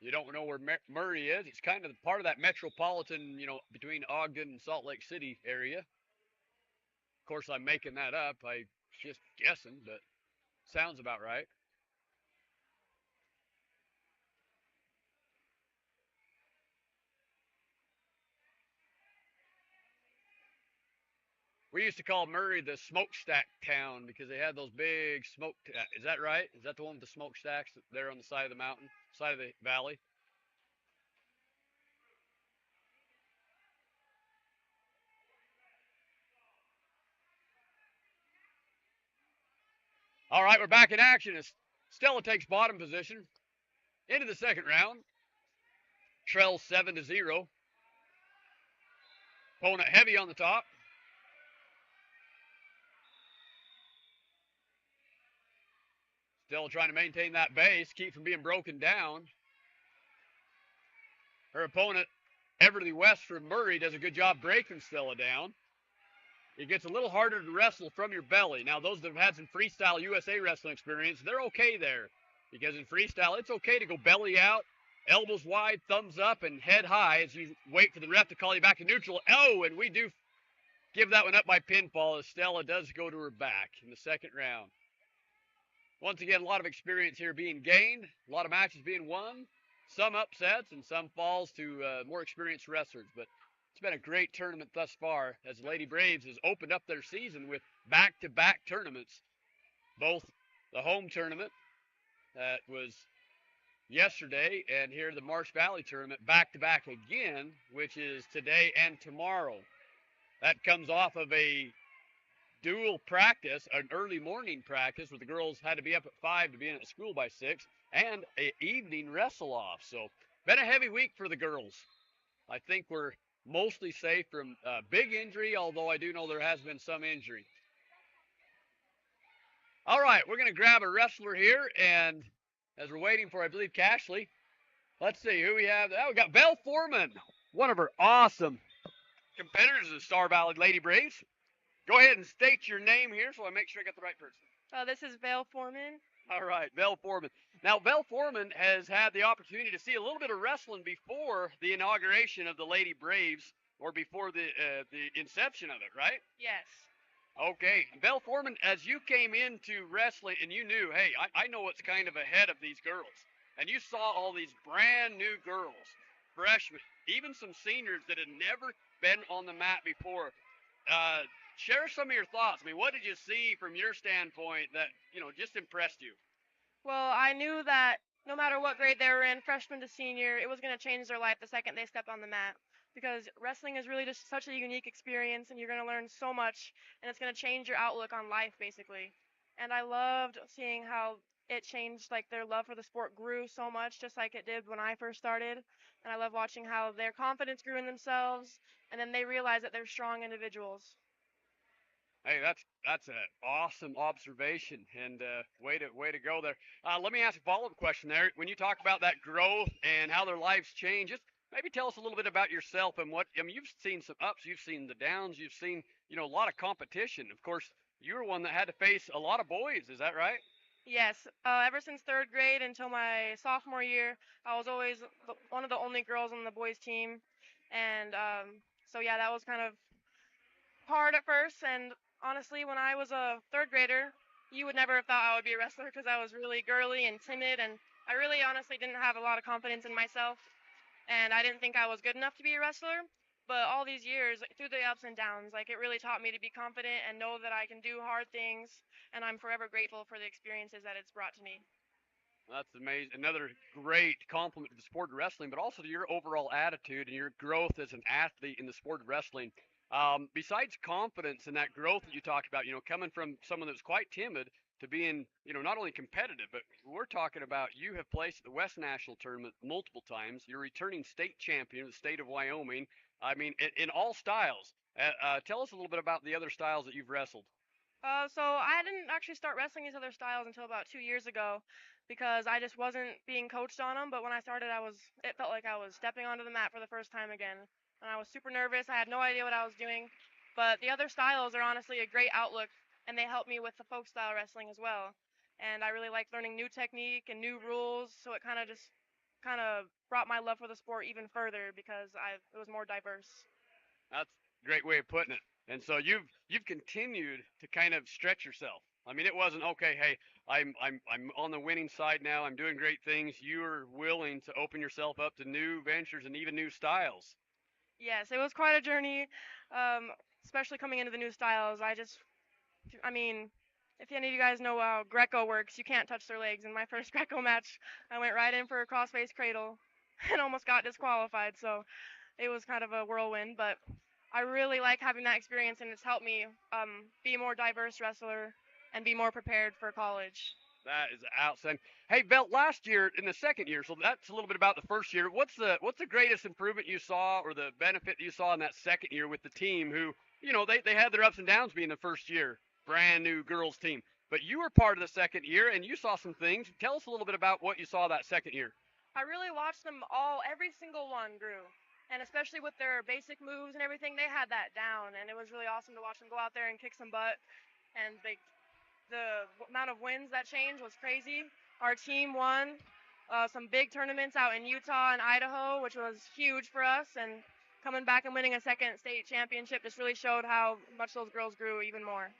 You don't know where Murray is. It's kind of part of that metropolitan, between Ogden and Salt Lake City area. Of course, I'm making that up. I'm just guessing, but sounds about right. We used to call Murray the smokestack town because they had those big smoke. Is that right? Is that the one with the smokestacks there on the side of the mountain, side of the valley? All right, we're back in action as Stella takes bottom position into the second round. Trails 7-0. Opponent heavy on the top. Stella trying to maintain that base, keep from being broken down. Her opponent, Everly West from Murray, does a good job breaking Stella down. It gets a little harder to wrestle from your belly. Now, those that have had some freestyle USA wrestling experience, they're okay there. Because in freestyle, it's okay to go belly out, elbows wide, thumbs up, and head high as you wait for the ref to call you back to neutral. Oh, and we do give that one up by pinfall as Stella does go to her back in the second round. Once again, a lot of experience here being gained, a lot of matches being won, some upsets and some falls to more experienced wrestlers. But it's been a great tournament thus far as Lady Braves has opened up their season with back-to-back tournaments. Both the home tournament that was yesterday and here the Marsh Valley tournament back-to-back again, which is today and tomorrow. That comes off of a dual practice, an early morning practice where the girls had to be up at 5 to be in at school by 6, and an evening wrestle off. So been a heavy week for the girls. I think we're mostly safe from big injury, although I do know there has been some injury. All right, we're going to grab a wrestler here, and as we're waiting for, I believe, Cashley, let's see who we have. Oh, we got Belle Foreman, one of her awesome competitors of the Star Valley Lady Braves. Go ahead and state your name here so I make sure I got the right person. This is Belle Foreman. All right, Belle Foreman. Now, Belle Foreman has had the opportunity to see a little bit of wrestling before the inauguration of the Lady Braves, or before the inception of it, right? Yes. Okay, Belle Foreman, as you came into wrestling and you knew, hey, I know what's kind of ahead of these girls, and you saw all these brand new girls, freshmen, even some seniors that had never been on the mat before. Uh, Share some of your thoughts. I mean, what did you see from your standpoint that, just impressed you? Well, I knew that no matter what grade they were in, freshman to senior, it was going to change their life the second they stepped on the mat. Because wrestling is really just such a unique experience, and you're going to learn so much, and it's going to change your outlook on life, basically. And I loved seeing how it changed, like their love for the sport grew so much, just like it did when I first started. And I love watching how their confidence grew in themselves, and then they realized that they're strong individuals. Hey, that's an awesome observation and way to go there. Let me ask a follow-up question there. When you talk about that growth and how their lives change, just maybe tell us a little bit about yourself and what I mean. You've seen some ups, you've seen the downs, you've seen a lot of competition. Of course, you were one that had to face a lot of boys. Is that right? Yes, ever since third grade until my sophomore year, I was always one of the only girls on the boys' team, and so yeah, that was kind of hard at first. And honestly, when I was a third grader, you would never have thought I would be a wrestler because I was really girly and timid, and I really honestly didn't have a lot of confidence in myself, and I didn't think I was good enough to be a wrestler. But all these years, through the ups and downs, like it really taught me to be confident and know that I can do hard things, and I'm forever grateful for the experiences that it's brought to me. That's amazing. Another great compliment to the sport of wrestling, but also to your overall attitude and your growth as an athlete in the sport of wrestling. Besides confidence and that growth that you talked about, coming from someone that was quite timid to being, not only competitive, but we're talking about you have placed at the West National Tournament multiple times. You're returning state champion of the state of Wyoming. I mean, in all styles. Tell us a little bit about the other styles that you've wrestled. So I didn't actually start wrestling these other styles until about 2 years ago, because I just wasn't being coached on them. But when I started, it felt like I was stepping onto the mat for the first time again, and I was super nervous. I had no idea what I was doing. But the other styles are honestly a great outlook, and they help me with the folk style wrestling as well. And I really like learning new technique and new rules, so it kind of brought my love for the sport even further because it was more diverse. That's a great way of putting it. And so you've continued to kind of stretch yourself. I mean, it wasn't okay. Hey, I'm on the winning side now. I'm doing great things. You're willing to open yourself up to new ventures and even new styles. Yes, it was quite a journey, um, especially coming into the new styles. I mean, if any of you guys know how Greco works, you can't touch their legs. In my first Greco match, I went right in for a crossface cradle and almost got disqualified. So it was kind of a whirlwind, but I really like having that experience, and it's helped me be a more diverse wrestler and be more prepared for college. That is outstanding. Hey, Belt, last year in the second year, so that's a little bit about the first year. What's the greatest improvement you saw or the benefit you saw in that second year with the team who, they had their ups and downs being the first year, brand new girls team. But you were part of the second year and you saw some things. Tell us a little bit about what you saw that second year. I really watched them all, every single one grew. And especially with their basic moves and everything, they had that down. And it was really awesome to watch them go out there and kick some butt. And the amount of wins that changed was crazy. Our team won some big tournaments out in Utah and Idaho, which was huge for us. And coming back and winning a second state championship just really showed how much those girls grew even more.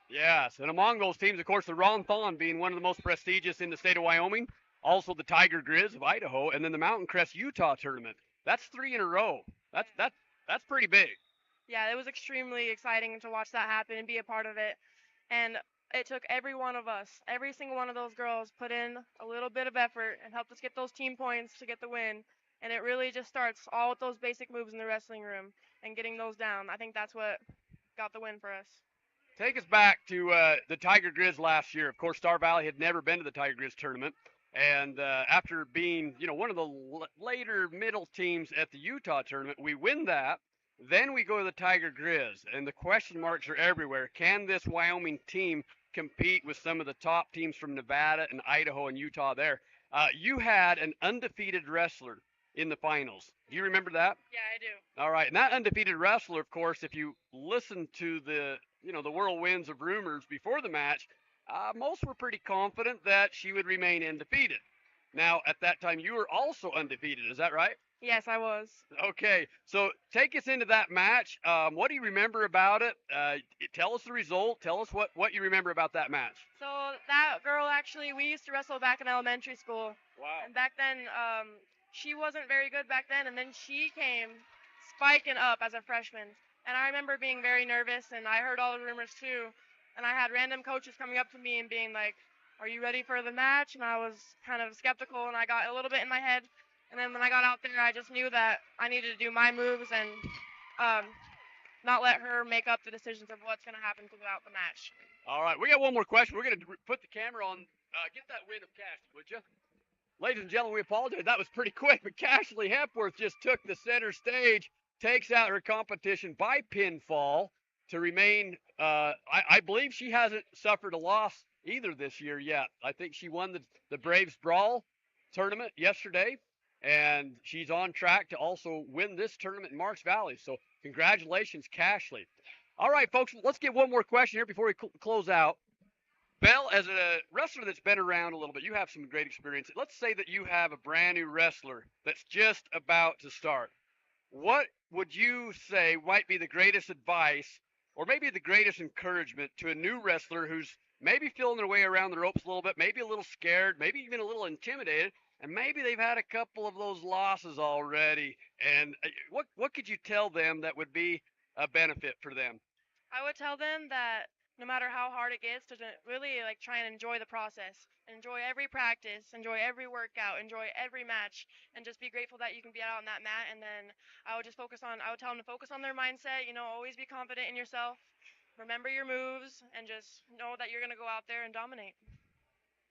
Yes, and among those teams, of course, the Ron Thon being one of the most prestigious in the state of Wyoming, also the Tiger Grizz of Idaho, and then the Mountain Crest Utah tournament. That's three in a row. That's pretty big. Yeah, it was extremely exciting to watch that happen and be a part of it. And it took every one of us, every single one of those girls, put in a little bit of effort and helped us get those team points to get the win. And it really just starts all with those basic moves in the wrestling room and getting those down. I think that's what got the win for us. Take us back to the Tiger Grizz last year. Of course, Star Valley had never been to the Tiger Grizz tournament. And after being, one of the later middle teams at the Utah tournament, we win that. Then we go to the Tiger Grizz, and the question marks are everywhere. Can this Wyoming team compete with some of the top teams from Nevada and Idaho and Utah there? You had an undefeated wrestler in the finals. Do you remember that? Yeah, I do. All right, and that undefeated wrestler, of course, if you listen to the whirlwinds of rumors before the match, most were pretty confident that she would remain undefeated. Now, at that time, you were also undefeated. Is that right? Yes, I was. Okay, so take us into that match. What do you remember about it? Tell us the result. Tell us what you remember about that match. So that girl actually, we used to wrestle back in elementary school. Wow. And back then, she wasn't very good back then, and then she came spiking up as a freshman. And I remember being very nervous, and I heard all the rumors too. And I had random coaches coming up to me and being like, "Are you ready for the match?" And I was kind of skeptical, and I got a little bit in my head. And then when I got out there, I just knew that I needed to do my moves and not let her make up the decisions of what's going to happen throughout the match. All right, we got one more question. We're going to put the camera on. Get that win of Cashley, would you? Ladies and gentlemen, we apologize. That was pretty quick, but Cashley Hepworth just took the center stage, takes out her competition by pinfall to remain. I believe she hasn't suffered a loss either this year yet. I think she won the Braves Brawl tournament yesterday, and she's on track to also win this tournament in Marks Valley. So congratulations, Cashley. All right, folks, let's get one more question here before we close out. Belle, as a wrestler that's been around a little bit, you have some great experience. Let's say that you have a brand new wrestler that's just about to start. What would you say might be the greatest advice or maybe the greatest encouragement to a new wrestler who's maybe feeling their way around the ropes a little bit, maybe a little scared, maybe even a little intimidated, and maybe they've had a couple of those losses already? And what could you tell them that would be a benefit for them? I would tell them that no matter how hard it gets, to really try and enjoy the process, enjoy every practice, enjoy every workout, enjoy every match, and just be grateful that you can be out on that mat. And then I would tell them to focus on their mindset. Always be confident in yourself. Remember your moves, and just know that you're gonna go out there and dominate.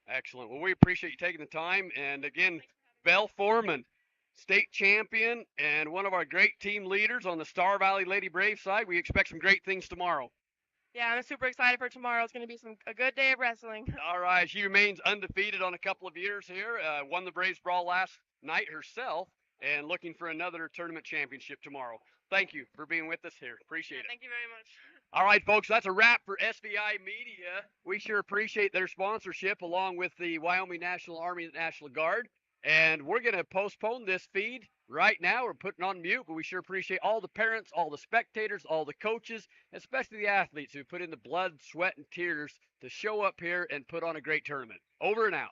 Excellent. Well, we appreciate you taking the time. And again, Belle Foreman, state champion and one of our great team leaders on the Star Valley Lady Brave side. We expect some great things tomorrow. Yeah, I'm super excited for tomorrow. It's going to be a good day of wrestling. All right. She remains undefeated on a couple of years here. Won the Braves Brawl last night herself and looking for another tournament championship tomorrow. Thank you for being with us here. Appreciate it. Thank you very much. All right, folks, that's a wrap for SVI Media. We sure appreciate their sponsorship along with the Wyoming National Army and National Guard. And we're going to postpone this feed right now. We're putting on mute, but we sure appreciate all the parents, all the spectators, all the coaches, especially the athletes who put in the blood, sweat, and tears to show up here and put on a great tournament. Over and out.